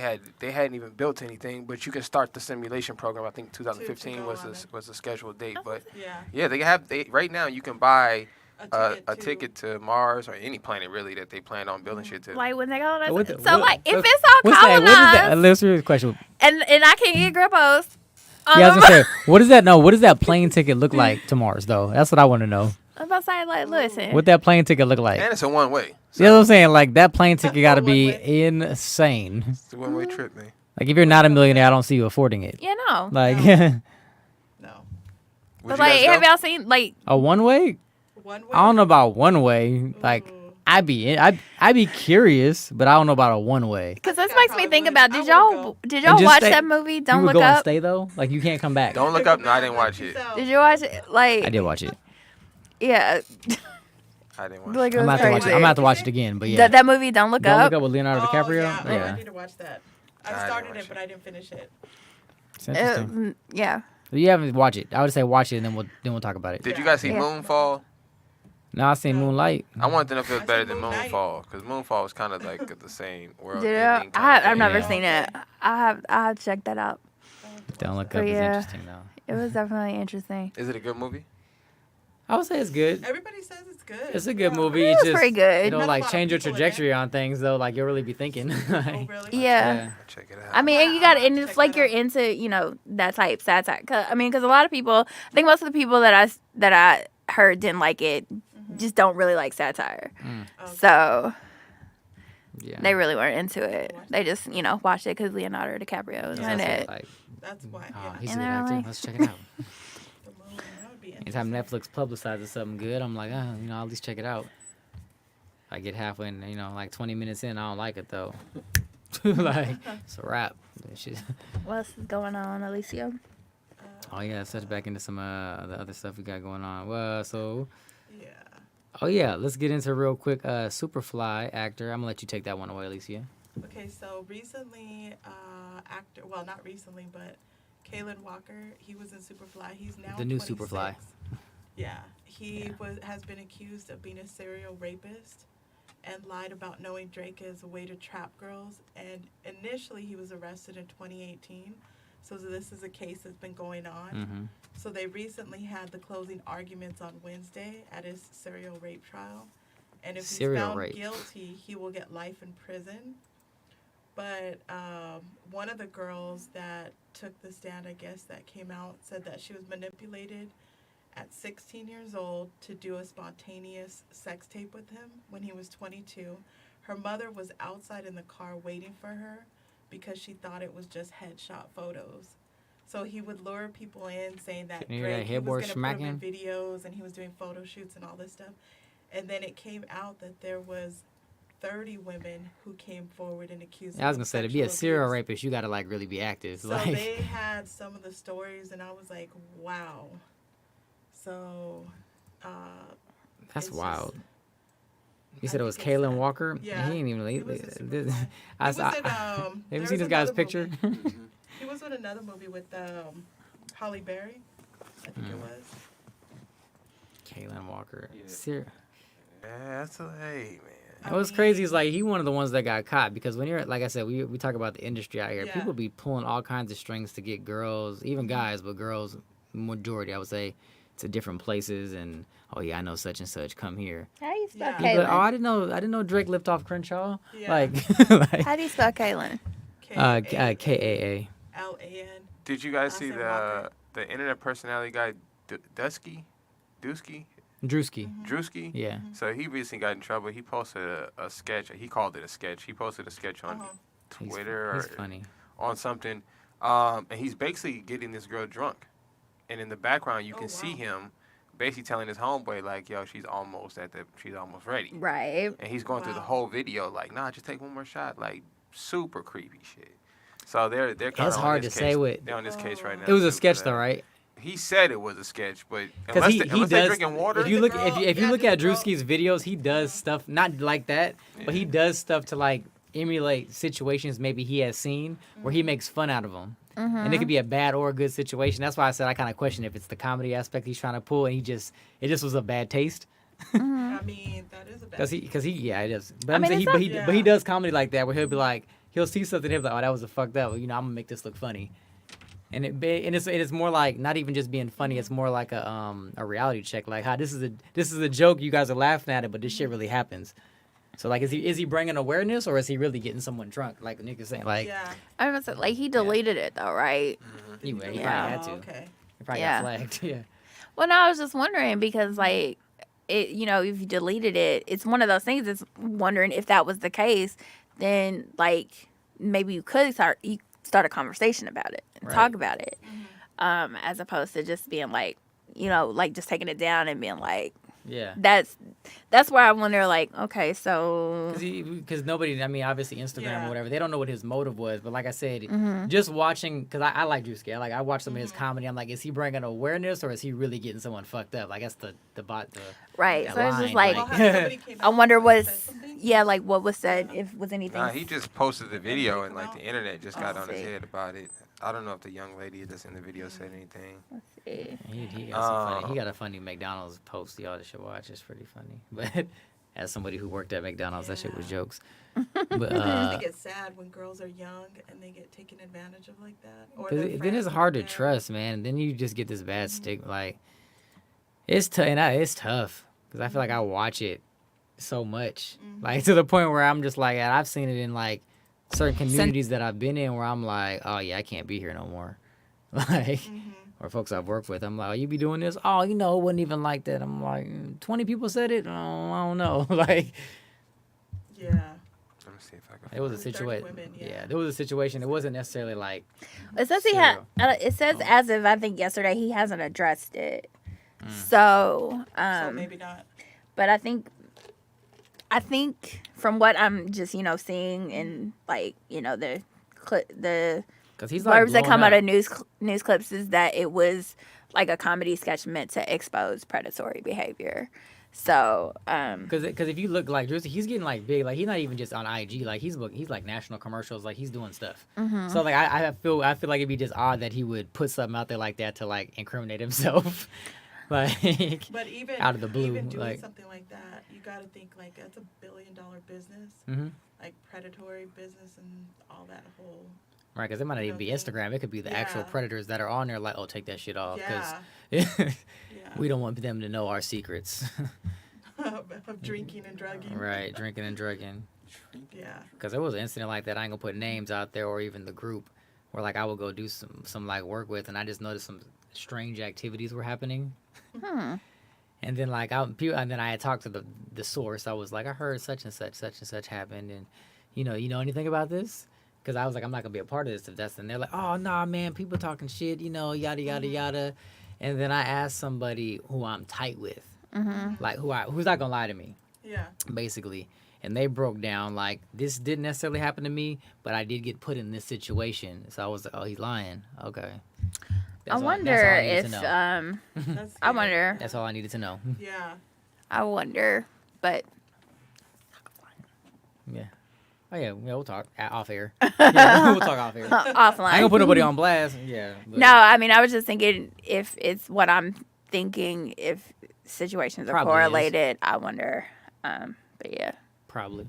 hadn't even built anything, but you can start the simulation program. I think 2015 go was on the it. was the scheduled date. But Yeah. yeah, they right now you can buy a to- ticket to Mars or any planet really that they plan on building shit to. like when they colonize. What the- So what- like, if what- it's all What's that? What is that? colonized, Let's hear the question. and I can get grippos. Yeah, I was gonna say, what does that? No, what does that plane ticket look like to Mars though? That's what I want to know. I'm about to say, like, listen. What that plane ticket look like? And it's a one-way. You know what I'm saying? Like that plane ticket got to One be way. insane. It's a one-way trip, man. Like if you're not a millionaire, I don't see you affording it. You know. Like No. Would But you like, guys have go? y'all seen like? a one way? One way. I don't know about one way. Like Ooh. I'd be curious, but I don't know about a one way. Because I this think I makes me probably think would. about. I Did would y'all go. did And y'all just watch stay- that movie? You Don't would look go and up. stay though. Like you can't come back. Don't look up. No, I didn't watch it. Did you watch it? Like I did watch it. Yeah. I didn't watch Like, it. it I'm was gonna have to watch it. crazy. I'm gonna have to watch it again. But yeah, That movie, Don't Look Don't Up. Look Up with Leonardo Oh, DiCaprio. yeah. Oh, I Yeah, need to watch that. I I didn't started watch it, it. but I didn't finish it. it's interesting. Yeah. If you haven't watched it, I would say watch it and then we'll talk about it. Did you Yeah. guys see Yeah. Moonfall? Now I seen No. Moonlight. I wanted to know if it was I better seen than Moon Knight. Moonfall because Moonfall was kind of like the same world. Did ending it? kinda I've thing. never Yeah. seen it. I have checked that out. Don't Look But Up is yeah. interesting though. It was definitely interesting. Is it a good movie? I would say it's good. Everybody says it's good. It's a good Yeah. movie. It It's was just pretty good. it'll Not a like lot of change your people in it. trajectory on things though. Like you'll really be thinking. Oh, Like, really? Yeah. I'll check it out. I mean, and you got, and it's Check like that you're out. into, that type satire. Because a lot of people, I think most of the people that I heard didn't like it, just don't really like satire. Okay. So Yeah. They really weren't into it. They just, watched it because Leonardo DiCaprio was in it. Like, That's why. oh, Yeah. he's a And good they're actor. like- Let's check it out. That would be Anytime interesting. Netflix publicizes something good, I'm like, I'll at least check it out. I get halfway, and like 20 minutes in, I don't like it though. Like, it's a wrap. That shit- What else is going on, Alicia? Oh yeah, let's touch back into some the other stuff we got going on. Well, so Yeah. oh yeah, let's get into real quick. Superfly actor. I'm gonna let you take that one away, Alicia. Okay, so recently, not recently, but Kalen Walker, he was in Superfly. He's now The new 26. Superfly. Yeah, he Yeah. has been accused of being a serial rapist and lied about knowing Drake as a way to trap girls. And initially, he was arrested in 2018. So this is a case that's been going on. Mm-hmm. So they recently had the closing arguments on Wednesday at his serial rape trial. And if he's Serial found rape. guilty, he will get life in prison. But one of the girls that took the stand, I guess, that came out, said that she was manipulated at 16 years old to do a spontaneous sex tape with him when he was 22. Her mother was outside in the car waiting for her because she thought it was just headshot photos. So he would lure people in saying that Can you hear that Drake, he headboard was going to put him in smacking? videos and he was doing photo shoots and all this stuff. And then it came out that there was 30 women who came forward and accused him I was of gonna say to be a sexual serial abuse. rapist, you gotta like really be active. So Like, they had some of the stories, and I was like, wow. So, that's it's wild. just- You I said it was think it's Kalen sad. Walker. Yeah, He ain't even. he was in this- Superfly. I He saw. was in, Have there you seen was this guy's another picture? movie. He was in another movie with Holly Berry, I think it was. Kalen Walker. Yeah. Ser- Yeah, that's a hey man. I What's crazy mean, is like he one of the ones that got caught because when you're like I said we talk about the industry out here. Yeah. People be pulling all kinds of strings to get girls, even guys, but girls majority I would say to different places and oh yeah I know such and such come here. How do you spell Yeah. People, Kaylin? oh I didn't know Drake lived off Crenshaw. Yeah. Like How do you spell Kaylin? KAA. L-A-N. Did you guys I'll see say Walker. the internet personality guy Dusky? Drewski. Drewski? Yeah. So he recently got in trouble. He posted a sketch. He called it a sketch. He posted a sketch on Uh-huh. Twitter He's or funny. on something. And he's basically getting this girl drunk. And in the background, you Oh, can see wow. him basically telling his homeboy, like, yo, she's almost ready. Right. And he's going through the Wow. whole video, like, nah, just take one more shot. Like, super creepy shit. So they're kind of It's hard to say what They're on this case right now. it was a too, for sketch that. though, right? He said it was a sketch, but Because unless, he unless does. they're drinking water, If you The look girl- if you yeah, look the at girl- Drewski's videos, he does stuff not like that, but he does stuff to like emulate situations maybe he has seen where he makes fun out of them. And it could be a bad or a good situation. That's why I said I kind of question if it's the comedy aspect he's trying to pull, and it just was a bad taste. I mean, that is a bad Because he yeah it is. But I I'm mean, saying it's but he not- does comedy like that where he'll be like he'll see something and he'll be like, oh that was a fucked up. I'm gonna make this look funny. And it's more like not even just being funny. It's more like a reality check. Like how this is a joke. You guys are laughing at it, but this shit really happens. So like is he bringing awareness or is he really getting someone drunk? Like Nick is saying, like Yeah. I was like he deleted it though, right? he probably Yeah. had to. Oh, okay. He probably Yeah. got flagged. Yeah. Well, no, I was just wondering because like it, if you deleted it, it's one of those things. It's wondering if that was the case, then like maybe you could start a conversation about it and Right. talk about it, as opposed to just being like, like just taking it down and being like, Yeah. that's where I wonder like, okay, so Because nobody, I mean, obviously Instagram Yeah. or whatever, they don't know what his motive was. But like I said, Mm-hmm. just watching, because I like Drewski. I watch some of his comedy. I'm like, is he bringing awareness or is he really getting someone fucked up? Like that's the right. that So it's just line, like, Well, has somebody came I out wonder and was said something? like what was said, if was anything. Nah, he just posted the video Take and him like out? the internet just got Oh, on his see. head about it. I don't know if the young lady that's in the video said anything. he got some funny. He got a funny McDonald's post y'all should watch. It's pretty funny. But as somebody who worked at McDonald's, that shit was Yeah. jokes. But I think it's sad when girls are young and they get taken advantage of like that. Or their then friends it's are hard to there. trust, man. Then you just get this bad stigma. Like it's it's tough because I feel like I watch it so much, like to the point where I'm just like, I've seen it in like certain communities that I've been in where I'm like, oh yeah, I can't be here no more. Like, or folks I've worked with, I'm like, oh, you be doing this? Oh, it wasn't even like that. I'm like, 20 people said it. Oh, I don't know. Like, Yeah. Let me see if It was a 30 situation. women, Yeah. yeah. There was a situation. It wasn't necessarily like. It says he had. Serial. It says as of I think yesterday he hasn't addressed it. Mm. So, So maybe not. but I think from what I'm just seeing in like the Because he's like blurbs that blowing come out up. of news clips is that it was like a comedy sketch meant to expose predatory behavior. So, Because if you look like Drizzy, he's getting like big. Like he's not even just on IG. Like he's like national commercials. Like he's doing stuff. mm-hmm. So like I feel like it'd be just odd that he would put something out there like that to like incriminate himself. Like But even out of the blue, even doing like- something like that, you got to think like that's $1 billion business, hmm like predatory business and all that whole. right, because it might not even be Okay. Instagram. It could be the actual Yeah. predators that are on there. Like, oh, take that shit off because Yeah, we don't want them to know our secrets. of drinking and drugging. Right, drinking and drugging. Yeah. Because there was an incident like that. I ain't gonna put names out there or even the group where like I would go do some like work with, and I just noticed some strange activities were happening. And then like and then I had talked to the source. I was like, I heard such and such happened, and you know anything about this? Because I was like, I'm not gonna be a part of this if that's. And they're like, oh nah, man, people talking shit, yada yada yada. And then I asked somebody who I'm tight with, like who's not gonna lie to me, Yeah. basically. And they broke down like this didn't necessarily happen to me, but I did get put in this situation. So I was like, oh, he's lying. Okay. I That's wonder all I needed if to know. That's I scary. wonder. That's all I needed to know. Yeah. I wonder, but Yeah. Oh yeah, we'll talk off air. Yeah, we'll talk off air. I offline. ain't gonna put nobody on blast. Yeah. But No, I mean, I was just thinking if it's what I'm thinking, if situations are Probably is. correlated, I wonder. But yeah. probably.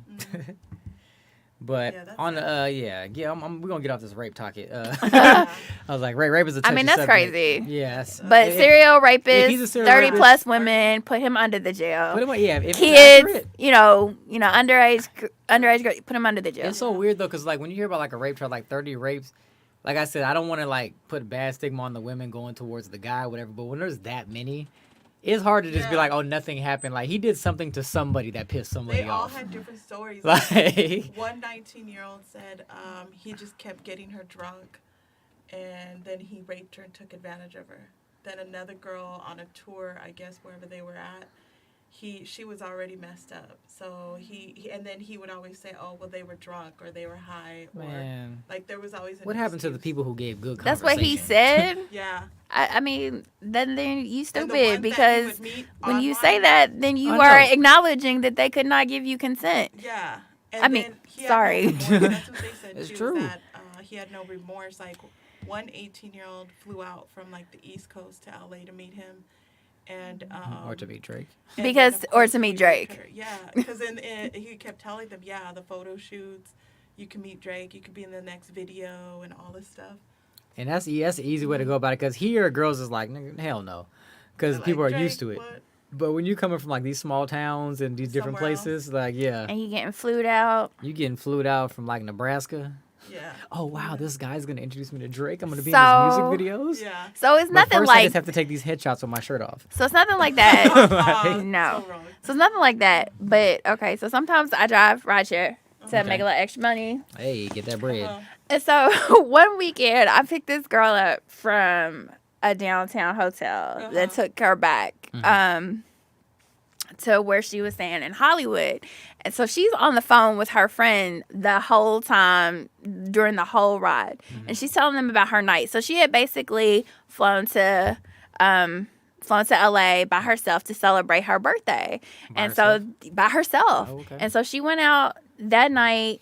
But Yeah, that's on it. we're gonna get off this rape topic. I was like, rape is a touchy I mean, that's subject. crazy. Yes. But serial he's a rapist, serial 30 rapist- plus women, put him under the jail. Put him on, yeah. If it's Kids, accurate. underage girl, put him under the jail. It's so weird though, cause like when you hear about like a rape trial, like 30 rapes, like I said, I don't want to like put a bad stigma on the women going towards the guy, whatever. But when there's that many, it's hard to just be Yeah. like, oh, nothing happened. Like he did something to somebody that pissed somebody They all off. had different stories. Like, One 19-year-old said he just kept getting her drunk, and then he raped her and took advantage of her. Then another girl on a tour, I guess wherever they were at, she was already messed up. So and then he would always say, oh, well, they were drunk or they were high, or man, like there was always an what happened to the excuse. people who gave good That's what he conversation? said. Yeah. I mean, then you And the ones stupid that he because would meet when you online- say that, then you I are know. acknowledging that they could not give you consent. Yeah. I mean, then he had sorry. no remorse. That's what they said. It's too, true. That, he had no remorse. Like, one 18-year-old flew out from, like, the East Coast to L.A. to meet him. And, Or to meet Drake. and then, Because- of or course, to he meet raped Drake. her. Yeah, because then he kept telling them, yeah, the photo shoots, you can meet Drake, you could be in the next video and all this stuff. And that's an easy way to go about it, because here girls is like, nigga, hell no, because They're people like, are used "Drake, to it. what?" But when you're coming from like these small towns and these different Somewhere else. places, like yeah, And you getting flued out. you getting flued out from like Nebraska. Yeah. Oh wow, this guy's gonna introduce me to Drake. I'm gonna be in So- his music videos. Yeah. So it's But nothing first I like just have to take these headshots with my shirt off. so it's nothing like that. Like- No. So wrong. So it's nothing like that. But okay, so sometimes I drive rideshare to Okay. make a little extra money. Hey, get that bread. Uh-huh. And so one weekend, I picked this girl up from a downtown hotel that took her back to where she was staying in Hollywood. And so she's on the phone with her friend the whole time during the whole ride. And she's telling them about her night. So she had basically flown to LA by herself to celebrate her birthday. By and herself? so by herself. Oh, okay. And so she went out that night,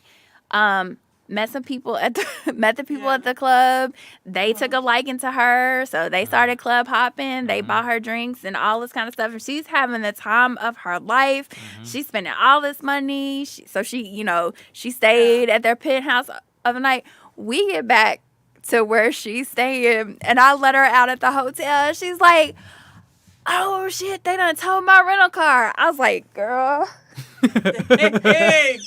met some people at the people at the club. They took a liking to her, so they started club hopping. They bought her drinks and all this kind of stuff. And she's having the time of her life. She's spending all this money. She stayed at their penthouse of the night. We get back to where she's staying, and I let her out at the hotel. She's like, "Oh shit, they done towed my rental car." I was like, "Girl." Hey,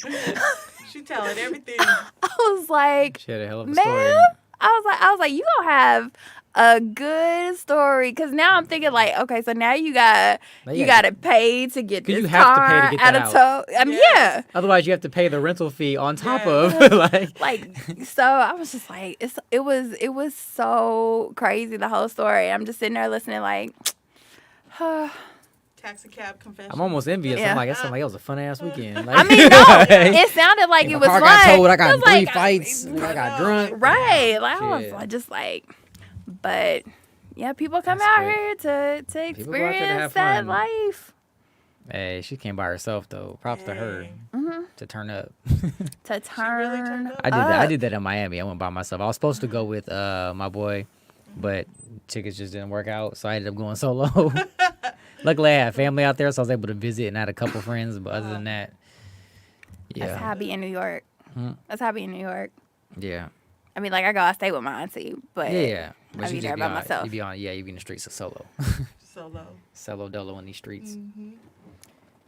she telling everything. I was like, She had a hell of a "Ma'am," story. I was like, you gonna have a good story. Because now I'm thinking like, okay, so now you got to pay to get 'Cause this you have to pay car to get that out of tow. I mean, yeah. Otherwise, you have to pay the rental fee on top Yeah. of like. Like, so I was just like, it was so crazy, the whole story. I'm just sitting there listening like, Taxi cab confession. I'm almost envious. Yeah. I'm like, it was a fun ass weekend. I mean, no, it sounded like it was car fun. got towed. I got It in was 3 like, fights. I got drunk. Right. Like, I was Shit. like, just like, but yeah, people come That's out good. here to People go out there to experience have that fun. life. Hey, she came by herself though. Props to her Mm-hmm. to turn up. To turn turned up? I did that. I up. did that in Miami. I went by myself. I was supposed to go with my boy, but tickets just didn't work out, so I ended up going solo. Luckily, I had family out there, so I was able to visit and I had a couple friends. But other than that, That's yeah, how I be in New York. Hmm. That's how I be in New York. yeah, I mean, like, I stay with my auntie, but yeah. But I you be just there by myself. You be on, you be in the streets of solo, Solo. solo dolo in these streets. Mm-hmm.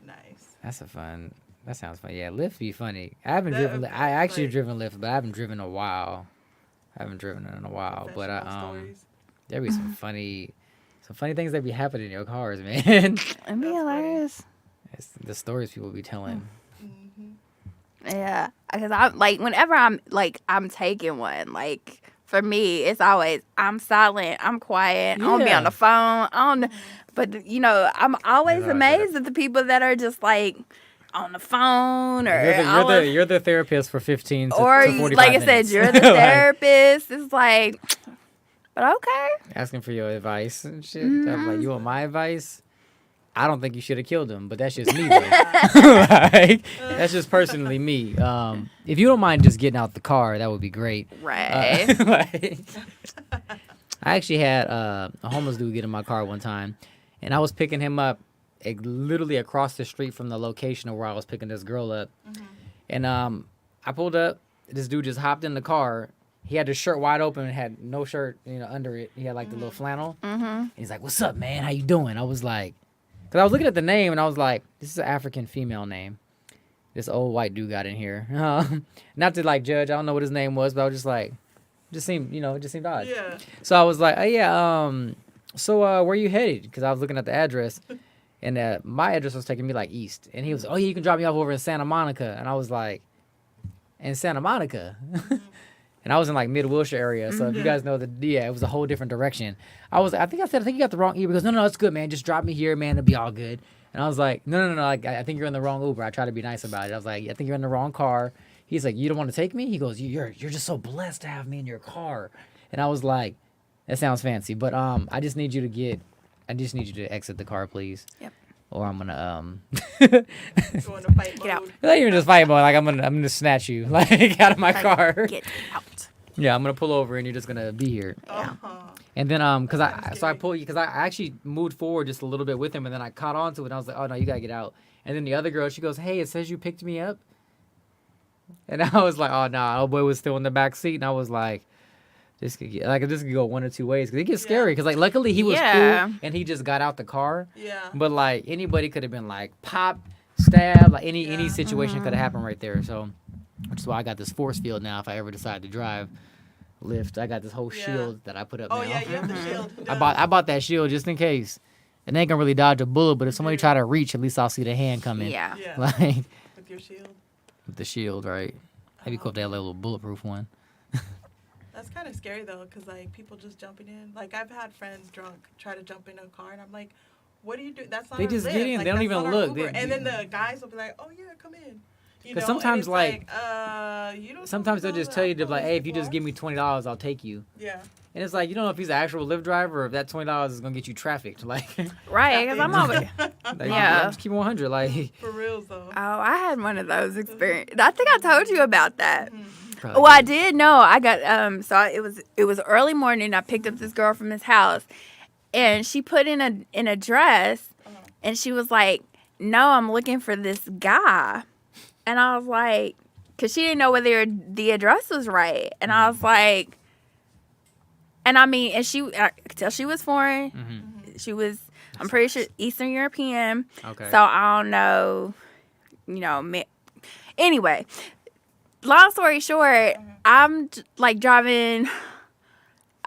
Nice. That's a fun. That sounds fun. Yeah, Lyft be funny. I haven't That- driven. I actually like- driven Lyft, but I haven't driven in a while. I haven't driven in a while, but Professional stories. there be some funny things that be happening in your cars, man. It'd be That's hilarious. It's the stories people be telling. Mm-hmm. Yeah, because I'm like, whenever I'm taking one, like for me, it's always I'm silent, I'm quiet, I don't be Yeah. on the phone, but you know, I'm always Yeah, I get amazed at the people that are just like on the phone or You're the therapist for 15 to, or to 45 like I said, minutes. you're the Like, therapist. It's like, but okay. asking for your advice and shit. I'm like, you want my advice? I don't think you should have killed him, but that's just me, though. Like, that's just personally me. If you don't mind just getting out the car, that would be great. Right. Like, I actually had a homeless dude get in my car one time, and I was picking him up literally across the street from the location of where I was picking this girl up. And I pulled up. This dude just hopped in the car. He had his shirt wide open and had no shirt, under it. He had like the little flannel. And he's like, "What's up, man? How you doing?" I was like, because I was looking at the name and I was like, this is an African female name. This old white dude got in here. Not to like judge. I don't know what his name was, but I was just like, it just seemed odd. Yeah. So I was like, oh yeah, so where you headed? Because I was looking at the address, and my address was taking me like east, and he was, oh yeah, you can drop me off over in Santa Monica, and I was like, in Santa Monica, and I was in like mid Wilshire area, so if you guys know it was a whole different direction. I think you got the wrong Uber. He goes, no, it's good, man, just drop me here, man, it'll be all good. And I was like, no, like, I think you're in the wrong Uber. I try to be nice about it. I was like, I think you're in the wrong car. He's like, you don't want to take me? He goes, you're just so blessed to have me in your car. And I was like, that sounds fancy, but I just need you to exit the car, please. Yep. Or I'm gonna Going to fight Get out. mode. not even just fight mode. Like I'm gonna snatch you like out of my car. Get out. Yeah, I'm gonna pull over and you're just gonna be here. Uh-huh. And then because That's I scary. because I actually moved forward just a little bit with him, and then I caught on to it. And I was like, oh no, you gotta get out. And then the other girl, she goes, hey, it says you picked me up. And I was like, oh nah, old boy was still in the back seat, and I was like, this could go one or two ways, because it gets scary. Because like luckily he was Yeah. cool and he just got out the car. Yeah. But like anybody could have been like pop, stab, like any Yeah. situation could have happened right there. So which is why I got this force field now. If I ever decide to drive Lyft, I got this whole Yeah. shield that I put up Oh now. yeah, you have the shield. I bought that shield just in case. It ain't gonna really dodge a bullet, but if somebody try to reach, at least I'll see the hand coming. Yeah. Yeah. Like With your shield. with the shield, right? That'd be cool if they had a little bulletproof one. That's kind of scary though, because like people just jumping in. Like I've had friends drunk try to jump in a car, and I'm like, "What do you do? That's not." They our just Lyft. get in. Like, They don't that's even not our look. Uber." They- and then the guys will be like, "Oh yeah, come in." You 'Cause know, sometimes, and it's like- you don't. Sometimes they'll just tell you to be like, hey, if you just give me $20, I'll take you. Yeah. And it's like you don't know if he's an actual Lyft driver or if that $20 is gonna get you trafficked. Like, Right, because I'm always. like, Yeah. just keep it 100. Like, For reals though. Oh, I had one of those experiences. I think I told you about that. probably Well, I good. did know. I got it was early morning. I picked up this girl from his house, and she put in an address, and she was like, "No, I'm looking for this guy," and I was like, because she didn't know whether the address was right, and I was like, and I mean, and I could tell she was foreign. Mhm. She was, I'm pretty sure Eastern European. Okay. So I don't know, anyway, long story short, I'm like driving.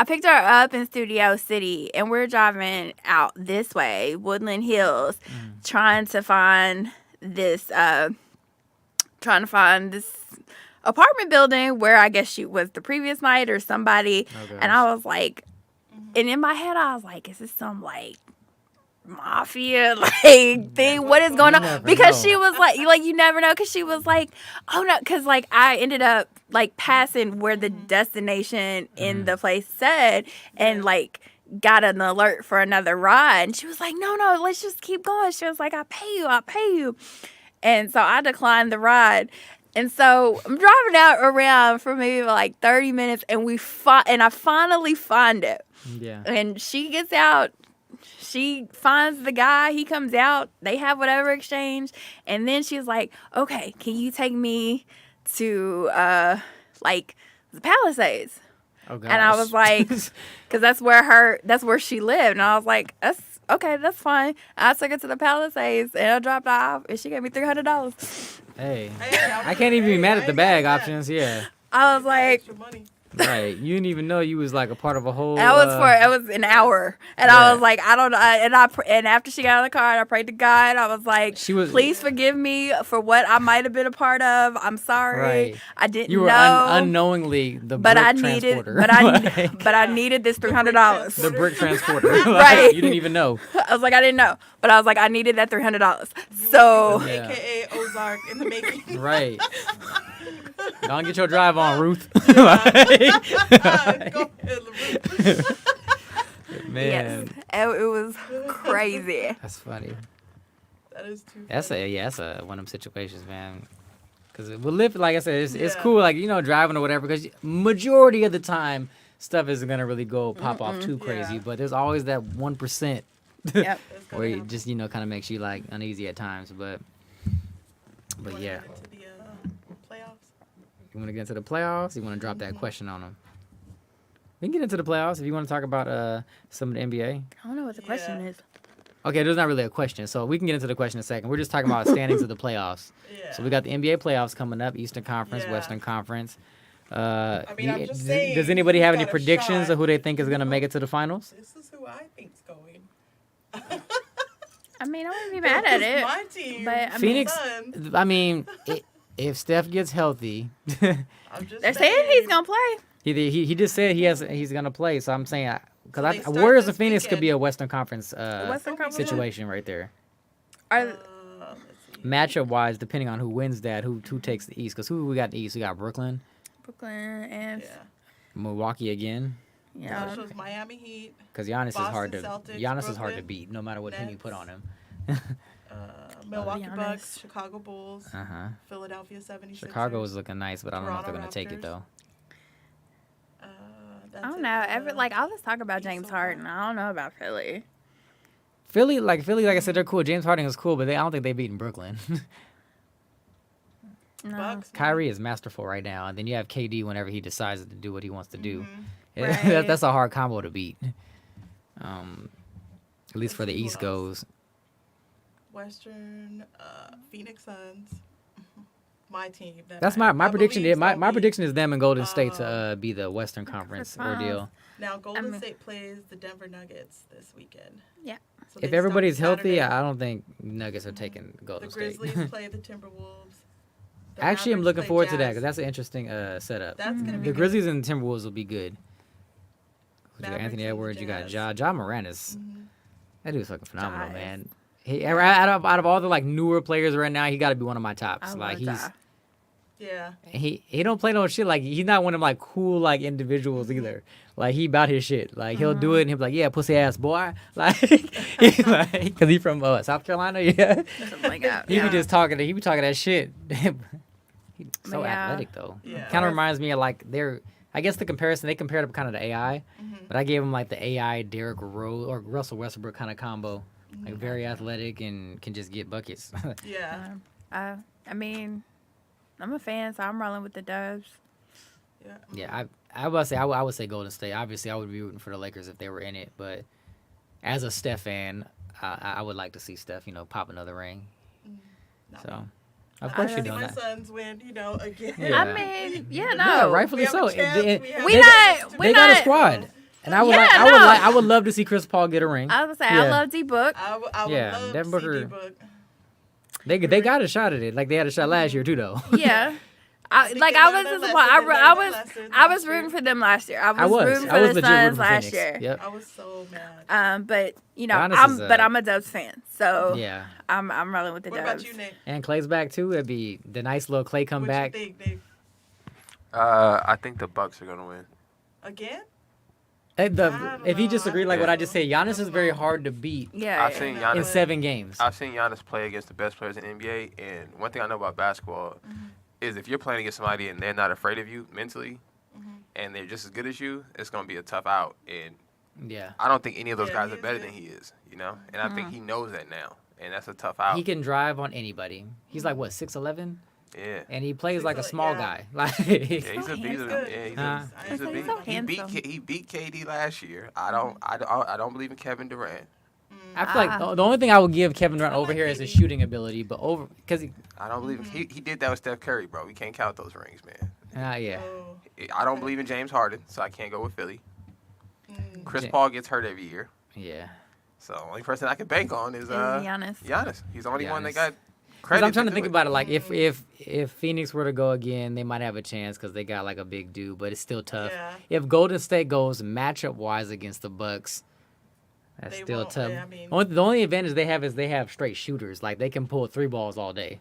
I picked her up in Studio City, and we're driving out this way, Woodland Hills, trying to find this apartment building where I guess she was the previous night or somebody. Okay. And I was like, and in my head I was like, is this some like mafia like thing? What is going on? Because she was like you never know. Because she was like, oh no, because like I ended up like passing where the destination in the place said, and like got an alert for another ride, and she was like, no, let's just keep going. She was like, I'll pay you. And so I declined the ride. And so I'm driving out around for maybe like 30 minutes, and I finally find it. Yeah. And she gets out. She finds the guy. He comes out. They have whatever exchange. And then she's like, okay, can you take me to like the Palisades? Oh, gosh. And I was like, because that's where she lived. And I was like, that's fine. I took her to the Palisades, and I dropped her off, and she gave me $300. Hey, I can't even be mad at the bag options. Yeah. I was like, Extra money. Right. You didn't even know you was like a part of a whole. it was an hour, and I was like, I don't know. And after she got out of the car, I prayed to God. I was like, please forgive me for what I might have been a part of. I'm sorry. Right. I didn't You were know. unknowingly the but brick I needed, transporter. but I needed this $300. The brick transporter. Like, Right. You didn't even know. I was like, I didn't know, but I was like, I needed that $300. So Yeah. AKA Ozark in the making. Right. Don't get your drive on, Ruth. Go ahead, LaRue. Man, yes, it was crazy. that's funny. That is too. That's one of them situations, man. Because we'll live, like I said, it's Yeah. cool, like, driving or whatever, because majority of the time, stuff isn't going to really go pop off too crazy, Yeah. but there's always that 1% Yep. It's gonna where it happen. just, kind of makes you, like, uneasy at times, but Wanna yeah. get into the playoffs. You want to get into the playoffs? You want to drop that question on them? We can get into the playoffs if you want to talk about some of the NBA. I don't know what the question is. Okay, there's not really a question, so we can get into the question in a second. We're just talking about standings of the playoffs. Yeah. So we got the NBA playoffs coming up, Eastern Conference, Yeah. Western Conference. I'm just saying, Does anybody have you any got a predictions shot. of who they think is going to make it to the finals? This is who I think's going. I mean, I wouldn't be mad at This is it. My team. but, I mean- Phoenix, Suns. I mean, if Steph gets healthy, I'm just They're saying he's gonna play. he just said he's going to play. So I'm saying, So they because start Warriors this and Phoenix could weekend. be a Western Conference Western Conference. situation right there. Are, Let's see. Matchup wise, depending on who wins that, who takes the East. Because who we got in the East? We got Brooklyn, Brooklyn and Yeah. Milwaukee again. yeah. That shows Miami Heat, Because Giannis is hard to Boston Celtics, Giannis is hard to Brooklyn beat, no matter what team you Nets. put on him. Milwaukee Giannis. Bucks, Chicago Bulls, Uh-huh. Philadelphia 76ers. Chicago is looking nice, but I don't know if they're Toronto gonna take it Raptors. though. That's I don't it know. for the Like, I was talking about East James so far. Harden. I don't know about Philly. Philly, like I said, they're cool. James Harden is cool, but I don't think they've beaten Brooklyn. No. Bucks. Kyrie is masterful right now, and then you have KD whenever he decides to do what he wants to do. Mhm. Right. That's a hard combo to beat. At least for the Let's see who East else. goes. Western, Phoenix Suns. My team. That That's I my prediction. believe My gonna be- prediction is them and Golden State to be the Western Conference Finals. ordeal. Now Golden mean- State plays the Denver Nuggets this weekend. Yeah. So If they everybody's start healthy, Saturday. I don't think Nuggets are taking The Golden State. Grizzlies play the Timberwolves. The Actually, I'm Mavericks looking play forward to that Jazz. because that's an interesting setup. That's gonna be The good. Grizzlies and the Timberwolves will be good. You got Mavericks Anthony and the Edwards, you got Jazz. Ja Morant is Mhm. that dude's fucking phenomenal, Ja is- man. He out of all the like newer players right now, he got to be one of my tops. I Like love he's Ja. Yeah. he don't play no shit. Like he's not one of them like cool like individuals either. Like he about his shit. Like he'll do it and he'll be like, yeah, pussy ass boy. Like, cause he from South Carolina, yeah. Something like that. He Yeah. be just talking. He be talking that shit. He's so Yeah. athletic though. Yeah. Kind of reminds me of like I guess the comparison they compared him kind of to AI, but I gave him like the AI Derrick Rose or Russell Westbrook kind of combo. Like very athletic and can just get buckets. Yeah. I mean, I'm a fan, so I'm rolling with the Dubs. Yeah. Yeah, I would say Golden State. Obviously, I would be rooting for the Lakers if they were in it, but as a Steph fan, I would like to see Steph, pop another ring. Not So, me. of course I you're see doing my that. Sons win, again. Yeah. I mean, yeah, no. Yeah, rightfully We have a so. chance, They- we have We a not- chance to we They got a not- squad. And I would Yeah, like, no. I would love to see Chris Paul get a ring. I was gonna say I Yeah. love D Book. I would Yeah, love Devin to see Booker- D-Book. They got a shot at it. Like they had a shot last year too, though. Yeah. I think was they learned their disappointed. lesson. They learned their lesson I was last year. rooting for them last year. I I was was. rooting for I was the legit Suns rooting for last Phoenix. year. Yep. I was so mad. But you know, Giannis is, I'm a Dubs fan, so Yeah. I'm rolling with the What Dubs. about you, Nick? And Clay's back too. It'd be the nice little Clay come What back. you think, Nick? I think the Bucks are gonna win. Again? If you disagree, like what I just said, Giannis is very Yeah. hard to beat Yeah. I've seen in Giannis. 7 games. I've seen Giannis play against the best players in the NBA, and one thing I know about basketball is if you're playing against somebody and they're not afraid of you mentally, and they're just as good as you, it's gonna be a tough out. And Yeah. I don't think any of those Yeah, guys he are is better good. than he is, you know. And I think he knows that now, and that's a tough out. He can drive on anybody. He's like what 6'11", Yeah. and he plays like a 6'11", small yeah. guy. Like Yeah, he's a He's beast. good. Yeah, he's Huh? a, he's a He's beast. so He handsome. beat KD last year. I don't believe in Kevin Durant. I feel like the only thing I would give Kevin Durant I over like here is his KD. shooting ability, but because I don't believe he did that with Steph Curry, bro. We can't count those rings, man. yeah. Oh, I don't believe in James Harden, so I can't go with Philly. Chris Ja- Paul gets hurt every year, Yeah. so the only person I can bank on is Giannis. Giannis. He's the only one that Giannis. got Because credit. I'm trying to do think it. about it, like if Phoenix were to go again, they might have a chance because they got like a big dude, but it's still tough. Yeah. If Golden State goes matchup wise against the Bucks, that's They still won't. tough. I mean- The only advantage they have is they have straight shooters. Like they can pull 3 balls all day,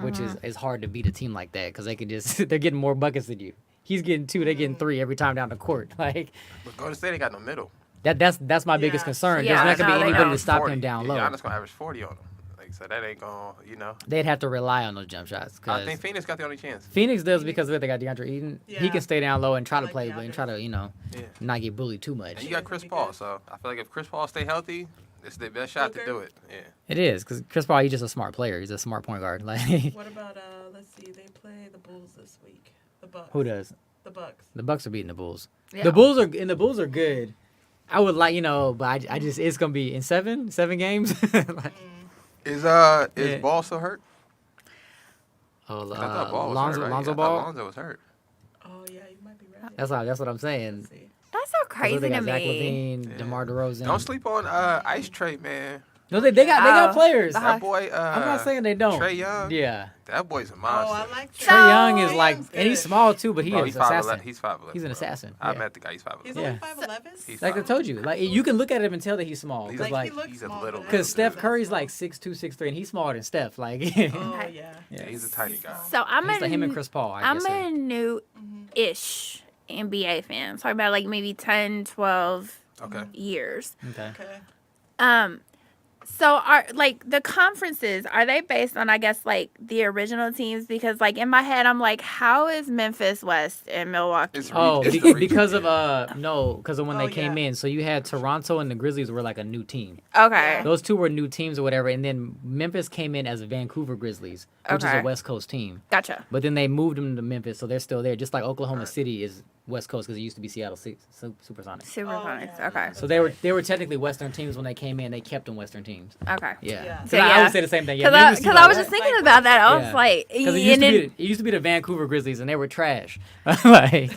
which is hard to beat a team like that because they can just they're getting more buckets than you. He's getting 2, they're getting 3 every time down the court. Like But Golden State ain't got no middle. that's my biggest Yeah. concern. Yeah, There's not gonna no, be they anybody don't. to stop 40. him down Yeah, low. Giannis gonna average 40 on him. Like so that ain't gonna, you know. They'd have to rely on those jump shots. I 'Cause think Phoenix got the only chance. Phoenix does because of it. They got DeAndre Eaton. He Yeah. can stay down low and try I to like play, but and DeAndre. try to Yeah. not get bullied too And much. you got Chris Be Paul, good. so I feel like if Chris Paul stay healthy, it's their best shot to Booker? do it. Yeah. It is because Chris Paul, he's just a smart player. He's a smart point guard. Like What about let's see, they play the Bulls this week. The Bucks. who does? The Bucks. The Bucks are beating the Bulls. Yeah. The Bulls are good. I would like but I just it's gonna be in seven games. Like, Is Yeah. Ball still hurt? oh, I thought Ball was Lonzo, hurt. Right? Lonzo I thought Ball. Lonzo was hurt. Oh yeah, you might be right. That's what I'm saying. Let's see. That's so 'Cause crazy they to got Zach me. Levine, Yeah. DeMar DeRozan. Don't sleep on Ice Trey, man. No, they got Oh, players. the That boy. I'm not saying they don't. Trey Young. Yeah, That boy's a Oh, monster. I like Trey Young is Trey like, Young's and he's good. small too, but he Bro, is he's assassin. 5'11". He's 5'11". He's an bro. assassin, I yeah. met the guy. He's 5'11". He's Yeah. only 5'11". He's Like I told you, like you can look at him and tell that he's small. He's Cause Like, like, he looks he's a small, little but I dude. cause Steph don't Curry's small. like 6'2", 6'3", and he's smaller than Steph. Like, Oh yeah. Yeah, he's a tiny guy. So I'm He's like him and a Chris Paul. I I'm guess. a new-ish NBA fan. Talking about like maybe 10, 12 Okay. years. Okay. Okay. So are like the conferences, are they based on I guess like the original teams? Because like in my head I'm like, how is Memphis West and Milwaukee? It's Oh, it's the because region, of because of when Oh, they came yeah. in. So you had Toronto and the Grizzlies were like a new team. Okay. Those two were new teams or whatever, and then Memphis came in as a Vancouver Grizzlies, which is Okay. a West Coast team. Gotcha. But then they moved them to Memphis, so they're still there. Just like Oklahoma City is West Coast because it used to be Seattle Supersonics. Supersonics. yeah. Okay. So they were technically Western teams when they came in. They kept them Western teams. Okay. Yeah. Yeah. So So, I yeah. would say the same thing. Yeah. Because Memphis is I like, was just what? thinking about that. I was Yeah. like, Because it used to be the Vancouver Grizzlies, and they were trash. like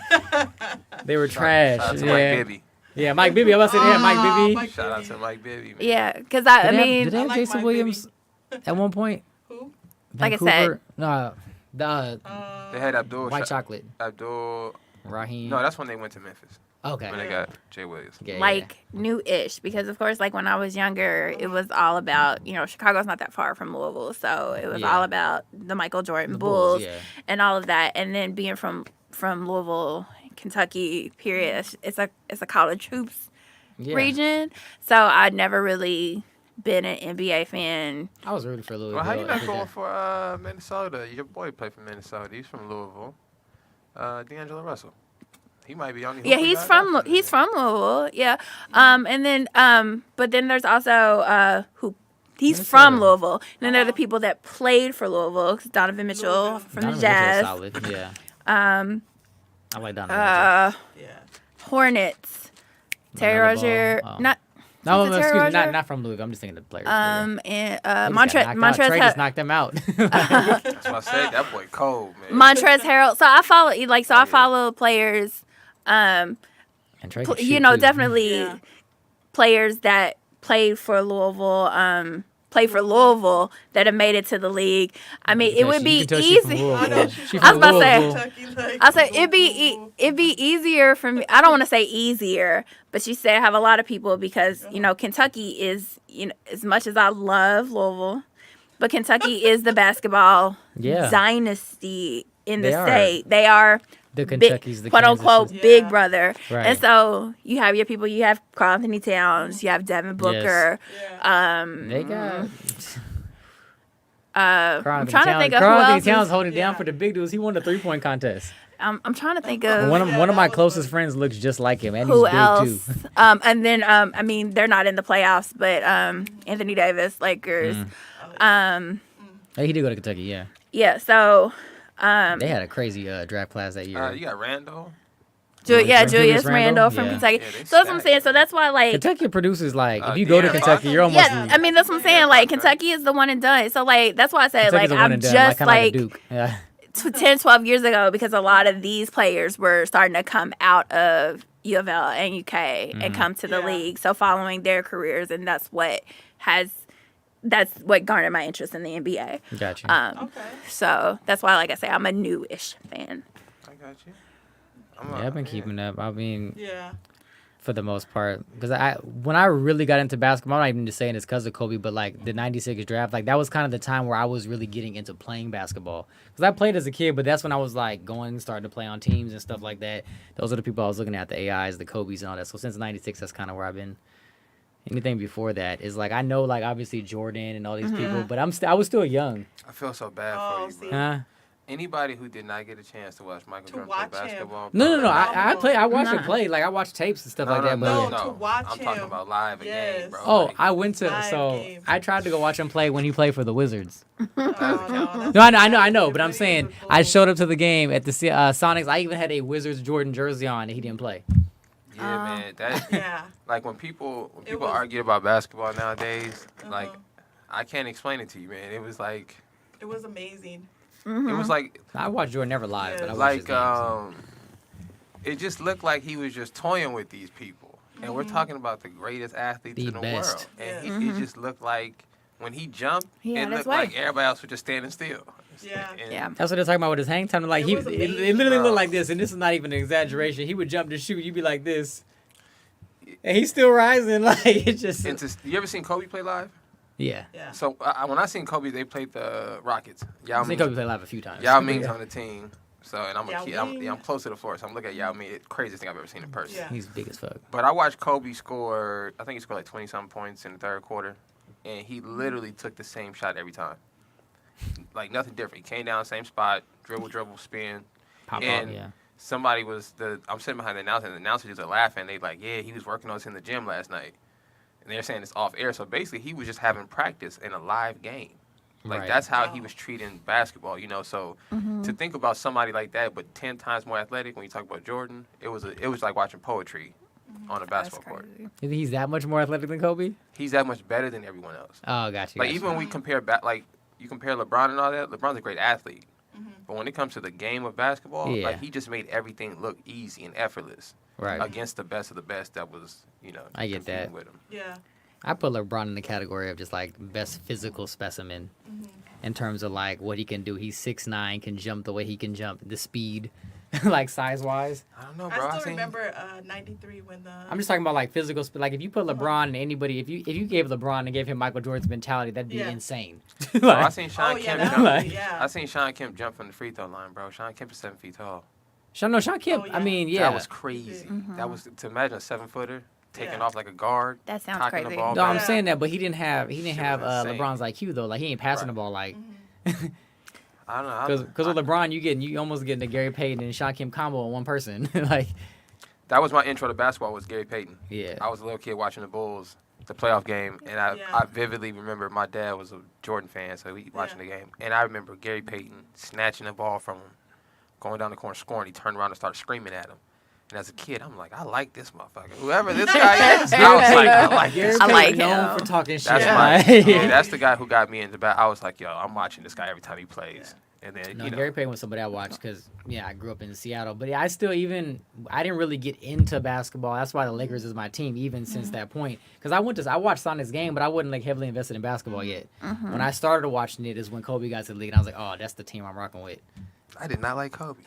they were trash. Shout out to yeah. Mike Bibby. Yeah, Mike Bibby. I was about to say, yeah, Mike Oh, Bibby. Mike Shout out Bibby. to Mike Bibby, man. yeah, because I mean, did they have like Jason Mike Williams at one point? Who? Like I said- Vancouver? No, the They had Abdul. white chocolate. Abdul. Raheem. No, that's when they went to Memphis. Okay. When they got Jay Williams. Yeah, like new-ish, because of course, like when I was younger, it was all about Chicago's not that far from Louisville, so it was Yeah. all about the Michael Jordan The Bulls, yeah. and all of that, and then being from Louisville, Kentucky, period. It's a college hoops Yeah. region, so I'd never really been an NBA fan. I was rooting for Louisville. Well, how you not every going day. for Minnesota? Your boy played for Minnesota. He's from Louisville. D'Angelo Russell. He might be on the. Yeah, he's from Louisville. Yeah, and then but then there's also he's Minnesota. from Louisville. And then there are the people that played for Louisville. 'Cause Donovan Mitchell from Donovan the Mitchell's Jazz. solid. Yeah. I like Donovan Yeah. Hornets. Terry Lamelo Rozier, Ball. Oh. not No, Is it excuse Terry me, Rozier? not from Louisville. I'm just thinking of the players. and He just got Montrezl knocked out. Trey Harrell. just knocked them out. That's why I said that boy cold, man. Montrezl Harrell. So I follow I follow players. And Trey can shoot, you know, too. definitely Yeah. players that played for Louisville, that have made it to the league. I mean, it Yeah, would you be can tell she from easy. I know Louisville. she's She from I was about to say- Louisville. Kentucky, like, I said Louisville. it'd be easier for me. I don't want to say easier, but she said I have a lot of people because you know Kentucky is, you know, as much as I love Louisville, but Kentucky is the basketball Yeah. dynasty in They the are. state. They are The Kentucky's the quote Kansas unquote is. big Yeah. brother. Right. And so you have your people. You have Karl Anthony Towns. You have Devin Booker. Yeah. They got. I'm trying to think of who Karl else. Anthony Towns Is, holding down Yeah. for the big dudes. He won the 3-point contest. I'm trying to think of One of Yeah, my that was closest funny. friends looks just like him, and who he's big else. too. And then I mean they're not in the playoffs, but Anthony Davis, Lakers. Hey, he did go to Kentucky, yeah. Yeah. So They had a crazy draft class that year. You got Randall. Julius Randle? Randle from Yeah. Kentucky. Yeah, they So that's what I'm stacked. saying. So that's why like. Kentucky produces like if you go to yeah, Kentucky, Parker. you're almost Yeah, I mean that's what I'm saying. Like Kentucky is the one and done. So like that's why I said Kentucky's like a one I'm and done, just kinda like a Duke. Yeah. 10, 12 years ago because a lot of these players were starting to come out of U of L and UK and come to the Yeah. league. So following their careers, and that's what garnered my interest in the NBA. Gotcha. Okay. So that's why, like I say, I'm a new-ish fan. I got you. Yeah, I've been keeping up. I mean, Yeah. for the most part, because when I really got into basketball, I'm not even just saying it's because of Kobe, but like the '96 draft, like that was kind of the time where I was really getting into playing basketball. Because I played as a kid, but that's when I was like starting to play on teams and stuff like that. Those are the people I was looking at, the AIs, the Kobe's, and all that. So since '96, that's kind of where I've been. Anything before that is like I know like obviously Jordan and all these people, but I was still young. I feel so bad Oh, for you, see. bro. Huh? Anybody who did not get a chance to watch Michael To Jordan watch play him. basketball. No. bro, I watched Nah. it play. Like I watched tapes and stuff No, like no, that. no, But to watch I'm talking him. about live again, Yes. bro. oh, Like, I went to Live game. I tried to go watch him play when he played for the Wizards. Oh, no, No, I know, but I'm Videos saying with I Bulls. showed up to the game at the Sonics. I even had a Wizards Jordan jersey on, and he didn't play. yeah, man. That Yeah. like when people It was- argue about basketball nowadays, like Uh-huh. I can't explain it to you, man. It was like It was amazing. it was like I watched Jordan never live, but I watched his like games. it just looked like he was just toying with these people, and we're talking about the greatest athletes The in the best. world, and it just looked like when he jumped, He it had his looked way. like everybody else was just standing still. Yeah. And Yeah. That's what they're talking about with his hang time. Like It he, was it amazing, literally bro. looked like this, and this is not even an exaggeration. He would jump to shoot, you'd be like this, and he's still rising. Like it's just And you ever seen Kobe play live? yeah. Yeah. So when I seen Kobe, they played the Rockets. Yao I've seen Ming's, Kobe play live a few times. Yao Ming's on the team. So and I'm a Yao kid. Ming. I'm close to the floor. So I'm looking at Yao Ming. It's the craziest thing I've ever seen in person. Yeah. He's big as fuck. But I watched Kobe score. I think he scored like 20-something points in the third quarter, and he literally took the same shot every time. Like nothing different. He came down same spot, dribble, spin. Pop And up, yeah. Somebody I'm sitting behind the announcer, and the announcers are laughing. They like, yeah, he was working on us in the gym last night, and they're saying it's off air. So basically, he was just having practice in a live game. Like Right. that's how he Wow. was treating basketball, you know. So to think about somebody like that, but 10 times more athletic. When you talk about Jordan, it was like watching poetry on a basketball court. You think he's that much more athletic than Kobe? He's that much better than everyone else. Oh, gotcha. Like gotcha. even when we compare like you compare LeBron and all that, LeBron's a great athlete. But when it comes to the game of basketball, Yeah. like he just made everything look easy and effortless right. against the best of the best that was, you know, I get that. competing with him. Yeah. I put LeBron in the category of just like best physical specimen in terms of like what he can do. He's 6'9", can jump the way he can jump, the speed, like size wise. I don't know, I bro. still seen- remember '93 when the. I'm just talking about like physical. Like if you put LeBron and anybody, if you gave LeBron and gave him Michael Jordan's mentality, that'd be Yeah. insane. Bro, I like, seen Sean Oh yeah, Kemp that jump. would be, yeah. I seen Sean Kemp jump from the free throw line, bro. Sean Kemp is 7 feet tall. Sean Kemp. Oh, yeah. I mean, yeah. That was crazy. That was to imagine a 7-footer taking Yeah. off like a guard. That sounds cocking crazy. The ball No, I'm back. saying that, but he didn't have Shit was insane. LeBron's IQ though. Like he ain't passing Right. the ball like I don't know. because with LeBron you almost getting the Gary Payton and Sean Kemp combo in one person. Like That was my intro to basketball. Was Gary Payton. yeah. I was a little kid watching the Bulls, the playoff game, and I Yeah. vividly remember my dad was a Jordan fan, so we watching the game, and I remember Gary Payton snatching the ball from him, going down the corner, scoring. He turned around and started screaming at him. And as a kid, I'm like, I like this motherfucker. Whoever this guy is, I was like, I like Gary this. I Payton like known him. for talking shit. That's Yeah. my, Like, yeah, that's the guy who got me into bat. I was like, yo, I'm watching this guy every time he plays. And then No, Gary Payton was somebody I watched because I grew up in Seattle. But I still I didn't really get into basketball. That's why the Lakers is my team even since that point. Because I watched Sonic's game, but I wasn't like heavily invested in basketball yet. When I started watching it is when Kobe got to the league, and I was like, oh, that's the team I'm rocking with. I did not like Kobe.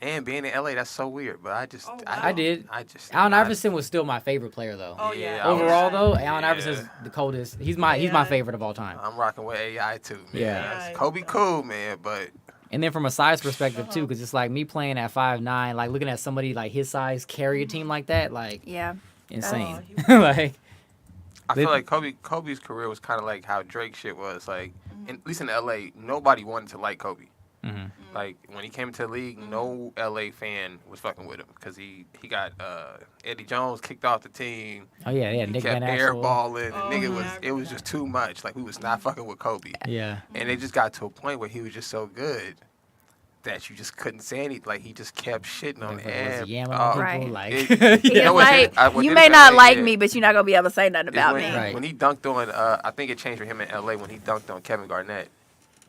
And being in LA, that's so weird. But I just, I did. just. Allen Iverson was still my favorite player though. Oh yeah. Overall though, Allen Iverson's the coldest. He's my favorite of all time. I'm rocking with AI too. Man. Yeah. Kobe cool, man, but. And then from a size perspective too, because it's like me playing at 5'9", like looking at somebody like his size carry a team like that, like insane. Like I feel like Kobe's career was kind of like how Drake shit was. Like, at least in LA, nobody wanted to like Kobe. Like when he came into the league, no LA fan was fucking with him because he got Eddie Jones kicked off the team. Oh yeah, He Nick kept Van Axel. airballing, and it was just too much. Like we was not fucking with Kobe. Yeah. And it just got to a point where he was just so good that you just couldn't say anything. Like he just kept shitting on him. Right. Like, you may not like me, but you're not gonna be able to say nothing about me. When he dunked on, I think it changed for him in LA when he dunked on Kevin Garnett.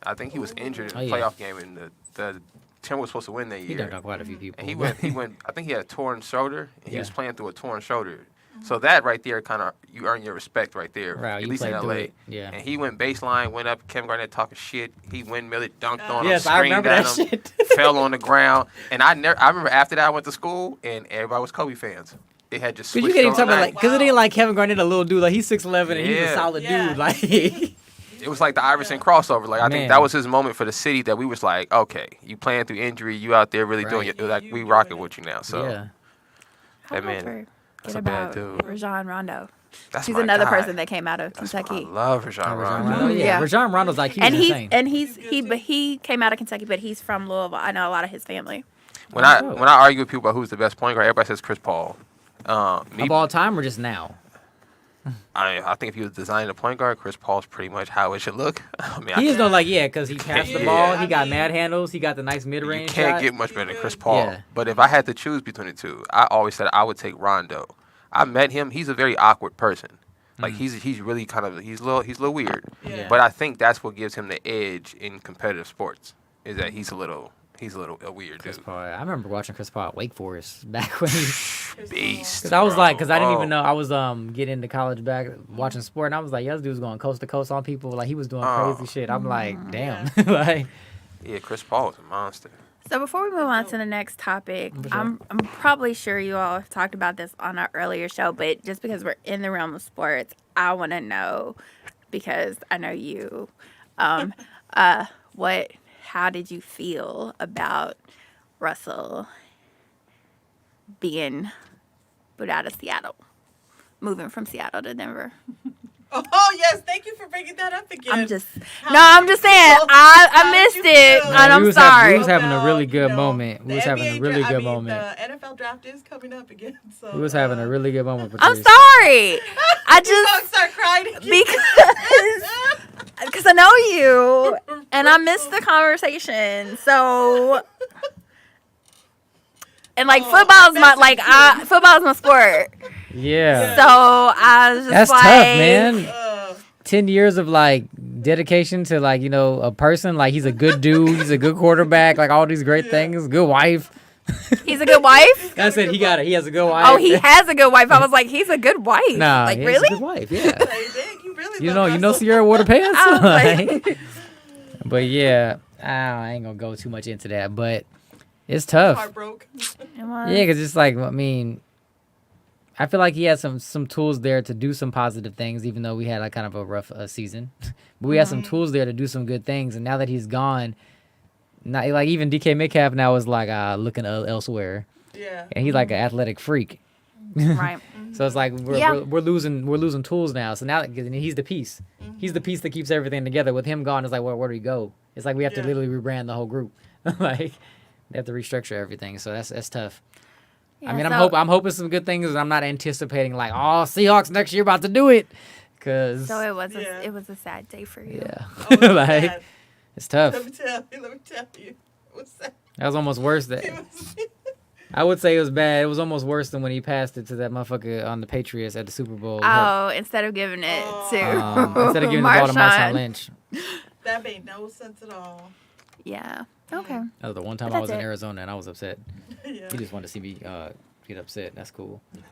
I think he was injured in the playoff game, and the Timberwolves was supposed to win that year. He dunked on quite a few people. And he went. I think he had a torn shoulder, and he was playing through a torn shoulder. So that right there, kind of, you earn your respect right there, right, at least in LA. Yeah. And he went baseline, went up, Kevin Garnett talking shit. He windmilled it, dunked on him, yes, I screamed remember at that him, shit. fell on the ground. And I remember after that I went to school, and everybody was Kobe fans. They had just switched you can't even on talk about because it ain't like Kevin Garnett, a little dude, like he's 6'11" and he's a solid dude, like. It was like the Iverson crossover. Like I think that was his moment for the city that we was like, okay, you playing through injury, you out there really doing it. Like we rocking with you now. So that man, that's a bad dude. Rajon Rondo. He's another person that came out of Kentucky. I love Rajon Rondo. Yeah, Rajon Rondo's like he came out of Kentucky, but he's from Louisville. I know a lot of his family. When I argue with people about who's the best point guard, everybody says Chris Paul. Of all time or just now? I think if he was designing a point guard, Chris Paul's pretty much how it should look. I mean, he is no because he passed the ball, he got mad handles, he got the nice mid range. You can't get much better than Chris Paul. Yeah. But if I had to choose between the two, I always said I would take Rondo. I met him; he's a very awkward person. Like he's really kind of he's a little weird. Yeah. But I think that's what gives him the edge in competitive sports is that he's a little a weird Chris dude. Paul, I remember watching Chris Paul at Wake Forest back when he beast. Because I was like, I didn't even know I was getting into college back watching sport, and I was like, this dude's going coast to coast on people, like he was doing crazy shit. I'm like, damn, like. Yeah, Chris Paul was a monster. So before we move on to the next topic, I'm probably sure you all have talked about this on our earlier show, but just because we're in the realm of sports, I want to know, because I know you, how did you feel about Russell being put out of Seattle, moving from Seattle to Denver? Oh yes, thank you for bringing that up again. I'm just saying, I missed it, and I'm sorry. We was having a really good moment. We was having a really good moment. The NFL draft is coming up again, so we was having a really good moment. I'm sorry. I just start crying because I know you, and I missed the conversation. So, and like football's my sport. Yeah. So I was just that's like, tough, man. 10 years of like dedication to like a person, like he's a good dude, he's a good quarterback, like all these great things, good wife. He's a good wife? I said he has a good wife. Oh, he has a good wife. I was like, he's a good wife. Nah, like he really? has a good wife, yeah. you know Sierra Water Pants? Like, but yeah, I ain't gonna go too much into that, but it's tough. Heartbroken. Yeah, because it's like, I mean, I feel like he had some tools there to do some positive things, even though we had like kind of a rough season. But we had some tools there to do some good things, and now that he's gone, not like even DK Metcalf now is like looking elsewhere. Yeah. And he's like an athletic freak. Right. So it's like we're losing tools now. So now he's the piece. He's the piece that keeps everything together. With him gone, it's like where do we go? It's like we have to literally rebrand the whole group. Like they have to restructure everything. So that's tough. Yeah, I mean, I'm hoping some good things, and I'm not anticipating like, Seahawks next year about to do it. So it was a sad day for you. Yeah. Oh, like it's tough. Let me tell you. It was sad. That was almost worse I would say it was bad. It was almost worse than when he passed it to that motherfucker on the Patriots at the Super Bowl. Oh, instead of giving it to instead of giving the ball to Marshawn Lynch. That made no sense at all. Yeah. Okay. That was the one time But I was in that's it. Arizona and I was upset. Yeah. He just wanted to see me get upset. That's cool. He's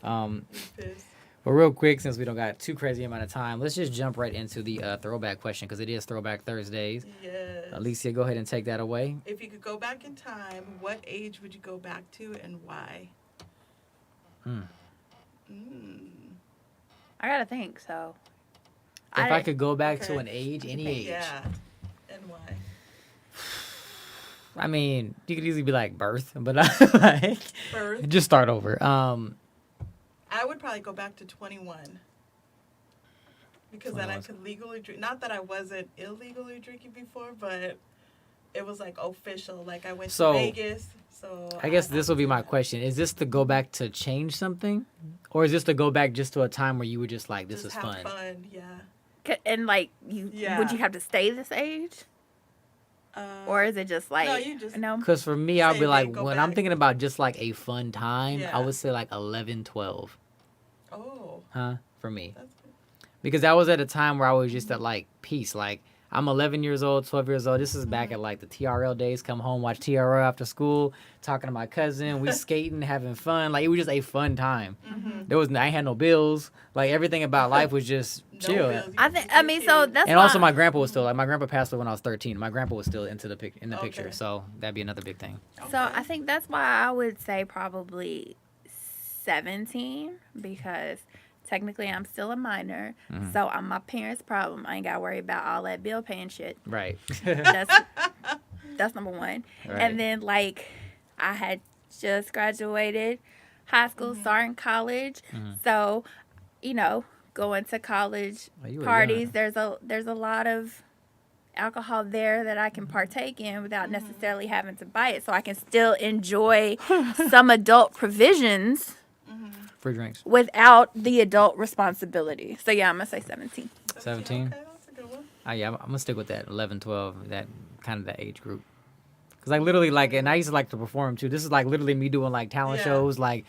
pissed. But real quick, since we don't got too crazy amount of time, let's just jump right into the throwback question because it is Throwback Thursdays. Yes. Alicia, go ahead and take that away. If you could go back in time, what age would you go back to and why? I gotta think. So. If I could go back to Okay. an age, any age. Yeah. And why? I mean, you could easily be like birth, but like, Birth. just start over. I would probably go back to 21. Because then I could legally drink. Not that I wasn't illegally drinking before, but it was like official. Like I went So, to Vegas. So I guess this will be my question: is this to go back to change something, or is this to go back just to a time where you were just like, "This just is have fun"? fun? Yeah. And like you, Yeah. would you have to stay this age, or is it just like no, you just no? Because for me, I'll Same be like, thing, go when I'm back. thinking about just like a fun time, I Yeah. would say like 11, 12. Oh, Huh? For me. that's good. Because that was at a time where I was just at like peace. Like I'm 11 years old, 12 years old. This is back at like the TRL days. Come home, watch TRL after school, talking to my cousin. We skating, having fun. Like it was just a fun time. There was I ain't had no bills. Like everything about life was just chill. bills, you I just think. be I a mean, kid. so that's And why, also my grandpa was still like my grandpa passed away when I was 13. My grandpa was still into the picture. Okay. So that'd be another big thing. So I think that's why I would say probably 17 because technically I'm still a minor, so I'm my parents' problem. I ain't got to worry about all that bill paying shit. Right. That's number one. Right. And then like I had just graduated high school, starting college, so going to college Oh, you were parties. young. There's a lot of alcohol there that I can partake in without necessarily having to buy it, so I can still enjoy some adult provisions Free drinks. without the adult responsibility. So yeah, I'm gonna say 17. 17? Okay, that's a good one. Yeah, I'm gonna stick with that 11, 12, that kind of that age group. Cause like literally like, and I used to like to perform too. This is like literally me doing like talent Yeah. shows, like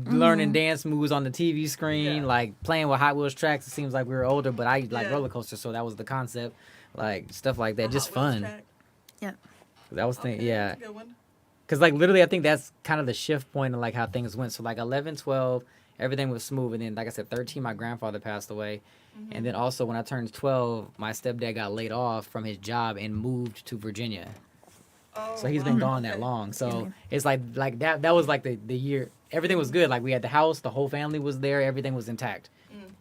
learning dance moves on the TV screen, Yeah. like playing with Hot Wheels tracks. It seems like we were older, but I like Yeah. roller coasters, so that was the concept, like stuff like that, A just Hot Wheels fun. track. That was thing, Okay, yeah. that's a good one. Cause like literally, I think that's kind of the shift point of like how things went. So like 11, 12, everything was smooth, and then like I said, 13, my grandfather passed away. And then also when I turned 12, my stepdad got laid off from his job and moved to Virginia. Oh, So he's been wow. gone that Okay. long. So it's like that was like the year. Everything was good. Like we had the house, the whole family was there, everything was intact.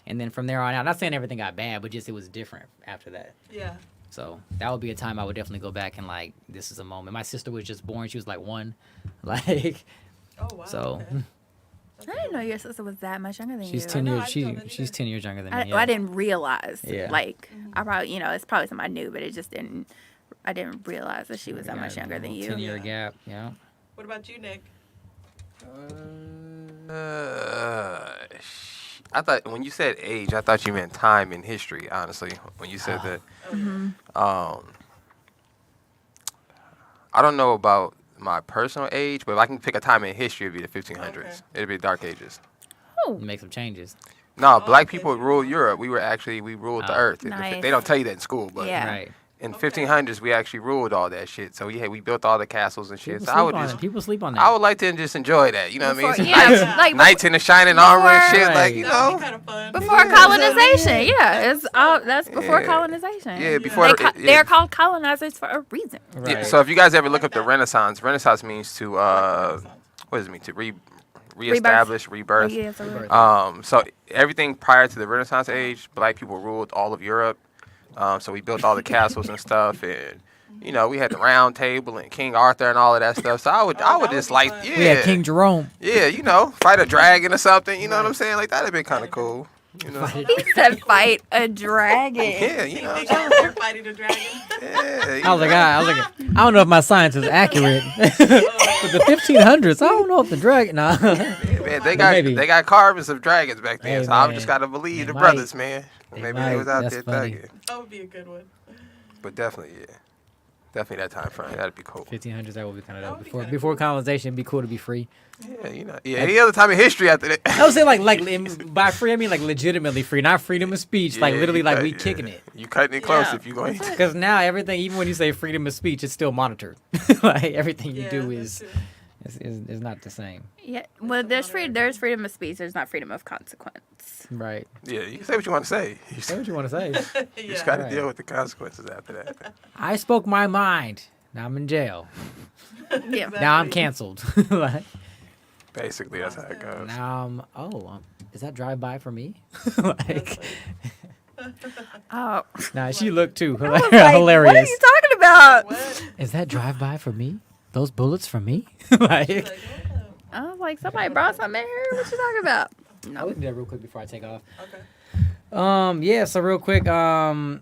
And then from there on out, not saying everything got bad, but just it was different after that. Yeah. So that would be a time I would definitely go back and like, this is a moment. My sister was just born. She was like 1. Like, Oh wow. so Okay. That's I a didn't good know one. your sister was that much younger than she's you. 10 know, years. I didn't know that She's either. 10 years younger than me. I, Yeah. I didn't realize. Yeah. Like I probably, it's probably something I knew, but it just didn't. I didn't realize that she was that We much got a younger than you. 10-year Yeah. gap. Yeah. What about you, Nick? I thought when you said age, I thought you meant time in history. Honestly, when you said that, I don't know about my personal age, but if I can pick a time in history, it'd be the 1500s. Okay. It'd be Dark Ages. Make some changes. No, black okay, people so you ruled were- Europe. We ruled the Oh. earth. Nice. They don't tell you that in school, but Yeah. Right. in Okay. 1500s we actually ruled all that shit. So we built all the castles and shit. People So I sleep would on just it. People sleep on that. I would like to just enjoy that. You know what I mean? Before- Some yeah, knights, like knights in the shining armor and shit. Right. Like you That would know. be kind of fun. Before colonization, yeah, it's all that's before Yeah. colonization. Yeah, before They're called colonizers for a reason. Right. Yeah, so if you guys ever look like up the that. Renaissance means to what does it mean, to reestablish, rebirth. Yeah, so Rebirth. So everything prior to the Renaissance age, black people ruled all of Europe. So we built all the castles and stuff, and we had the Round Table and King Arthur and all of that stuff. So I would that just would be like, fun. yeah, We had King Jerome. yeah, fight a dragon or something. You know what I'm saying? Like that'd been kind of cool. You know? he said fight a dragon. Yeah, you See, know. Nick out there fighting a dragon. Yeah, I was like, I don't know if my science is accurate. But the 1500s, I don't know if the dragon. Nah. man, they maybe. got carvings of dragons back then. Hey, so I man. just gotta believe They the might. brothers, man. They Maybe might. they was out That's there funny. thugging. That would be a good one. But definitely, yeah. Definitely that time frame. That'd be cool. 1500s, that would be kind That of would be before kinda before cool. colonization. It'd be cool to be free. Yeah, any other time in history after that. I would say by free I mean like legitimately free, not freedom of speech. Like Yeah, literally you like cut- we yeah. kicking it. You cutting it close Yeah. if you going. Because now everything, even when you say freedom of speech, it's still monitored. Like everything you Yeah, do that's is true. is not the same. Yeah. Well, there's freedom of speech. There's not freedom of consequence. Right. Yeah, you can say what you want to say. You Say what you want to say. just Yeah. got to Right. deal with the consequences after that. I spoke my mind. Now I'm in jail. Yeah. Now I'm Exactly. canceled. Like, Basically, that's how it goes. now is that drive by for me? That's Like, Oh. nah, she looked too. I was like, Hilarious. what are you talking about? What? Is that drive by for me? Those bullets for me? She's Like, like, oh, I was like, somebody brought something in here. What you talking about? I look at that real quick before I take off. okay. Yeah, so real quick, so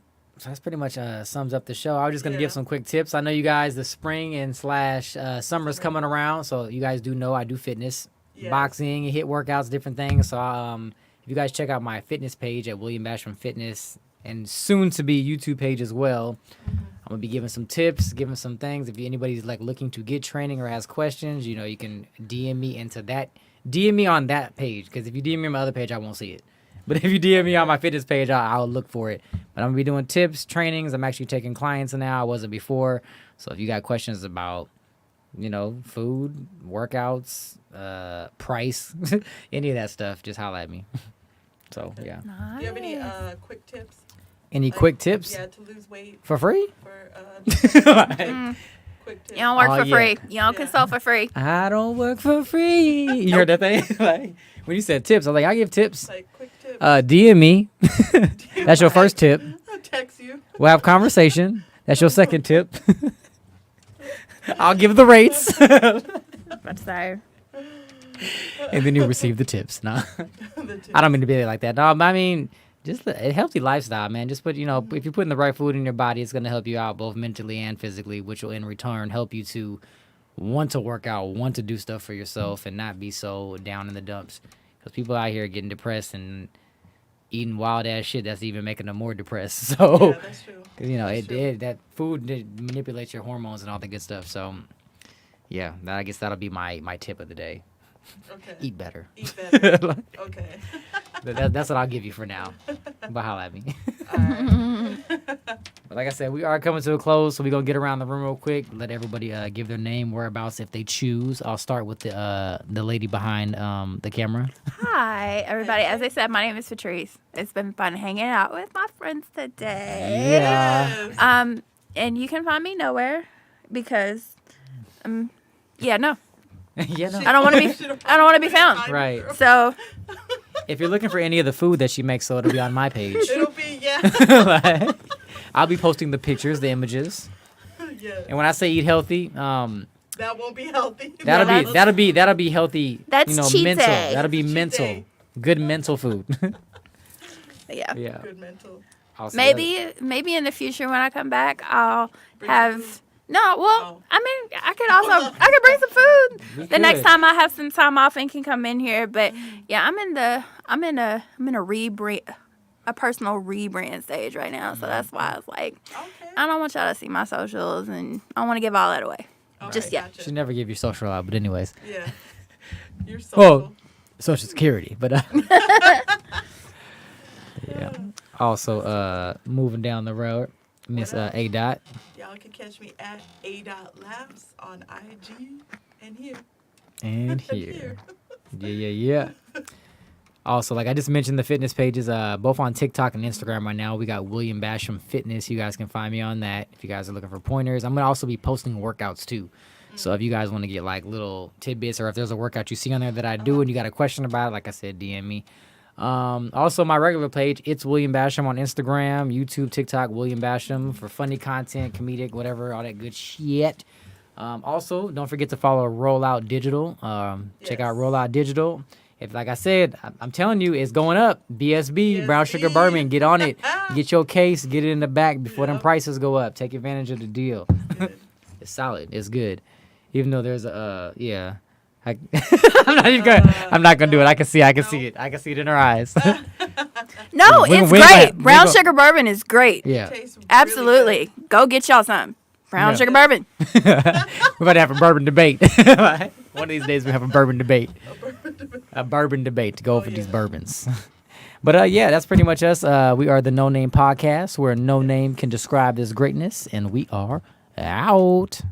that's pretty much sums up the show. I was just gonna give Yeah. some quick tips. I know you guys, the spring and slash summer's coming around, so you guys do know I do fitness, Yes. boxing, hit workouts, different things. So if you guys check out my fitness page at William Basham Fitness, and soon to be YouTube page as well, I'm gonna be giving some tips, giving some things. If anybody's like looking to get training or has questions, you know, you can DM me into that. DM me on that page, because if you DM me on my other page, I won't see it. But if you DM me on my fitness page, I'll look for it. But I'm gonna be doing tips, trainings. I'm actually taking clients now. I wasn't before. So if you got questions about, you know, food, workouts, price, any of that stuff, just holla at me. So yeah. Do you have any quick tips? Any Like, quick tips Yeah, to lose weight for free? for Like, quick tips. You don't work Oh, for yeah. free. You don't Yeah. consult for free. I don't work for free. You heard that thing? Like when you said tips, I was like, I give tips. Like quick tips. DM me. That's your first tip. I'll text you. We'll have conversation. That's your second tip. I'll give the rates. But so, And then you receive the tips. No, The tips. I don't mean to be like that. No, I mean, just a healthy lifestyle, man. Just put, you know, if you're putting the right food in your body, it's going to help you out both mentally and physically, which will in return help you to want to work out, want to do stuff for yourself, and not be so down in the dumps. Because people out here getting depressed and eating wild ass shit that's even making them more depressed. So, Yeah, that's true. 'cause, you know, That's true. that food manipulates your hormones and all the good stuff. So, yeah, I guess that'll be my tip of the day. Okay. Eat better. Eat better. Like, Okay. that's what I'll give you for now. But holla at me. All right. But like I said, we are coming to a close, so we're going to get around the room real quick. Let everybody give their name, whereabouts, if they choose. I'll start with the lady behind the camera. hi, everybody. As I said, my name is Patrice. It's been fun hanging out with my friends today. Yeah. Yes. And you can find me nowhere because, yeah, no. Yeah, no. I don't want to be. I don't want to be found. Right. So If you're looking for any of the food that she makes, so it'll be on my page. It'll be Like, I'll be posting the pictures, the images. yeah. And when I say eat healthy, That won't be healthy. that'll be healthy. That's you know, cheat mental. day. That'll be Cheat mental. day. Good mental food. yeah. Yeah. Good mental. I'll say Maybe in the future when I come back, I'll Bring some have. food. No, well, Oh. I mean, I could bring some food We the next could. time I have some time off and can come in here. But yeah, I'm in a rebrand, a personal rebrand stage right now. So that's why I was like, Okay. I don't want y'all to see my socials, and I don't want to give all that away. Just Alright, yet. gotcha. Should never give your social out, but anyways, Yeah. You're Oh. social. Social Security. But yeah. Also, moving down the road, Miss What up? A Dot. Y'all can catch me at a.labs on IG and here. And here. Yeah. Also, like I just mentioned, the fitness pages, both on TikTok and Instagram right now. We got William Basham Fitness. You guys can find me on that if you guys are looking for pointers. I'm gonna also be posting workouts too. So if you guys want to get like little tidbits, or if there's a workout you see on there that I do and you got a question about it, like I said, DM me. Also, my regular page, it's William Basham on Instagram, YouTube, TikTok, William Basham for funny content, comedic, whatever, all that good shit. Also, don't forget to follow ROLLOUT Digital. Check out Yes. ROLLOUT Digital. If, like I said, I'm telling you, it's going up. BSB, Brown Sugar BSB. Bourbon, get on it. Get your case, get it in the back before them Yep. prices go up. Take advantage of the deal. Good. It's solid. It's good. Even though there's a, yeah. I'm not gonna do it. I can see it. I can see it in her eyes. No, We- it's we great. ain't gonna- Brown sugar bourbon is great. Yeah. Tastes really Absolutely. Go get y'all some. Brown Yeah. sugar bourbon. We're about to have a bourbon debate. One of these days we have a bourbon debate. A bourbon debate to go over these bourbons. But yeah, that's pretty much us. We are the No Name Podcast, where no name can describe this greatness, and we are out.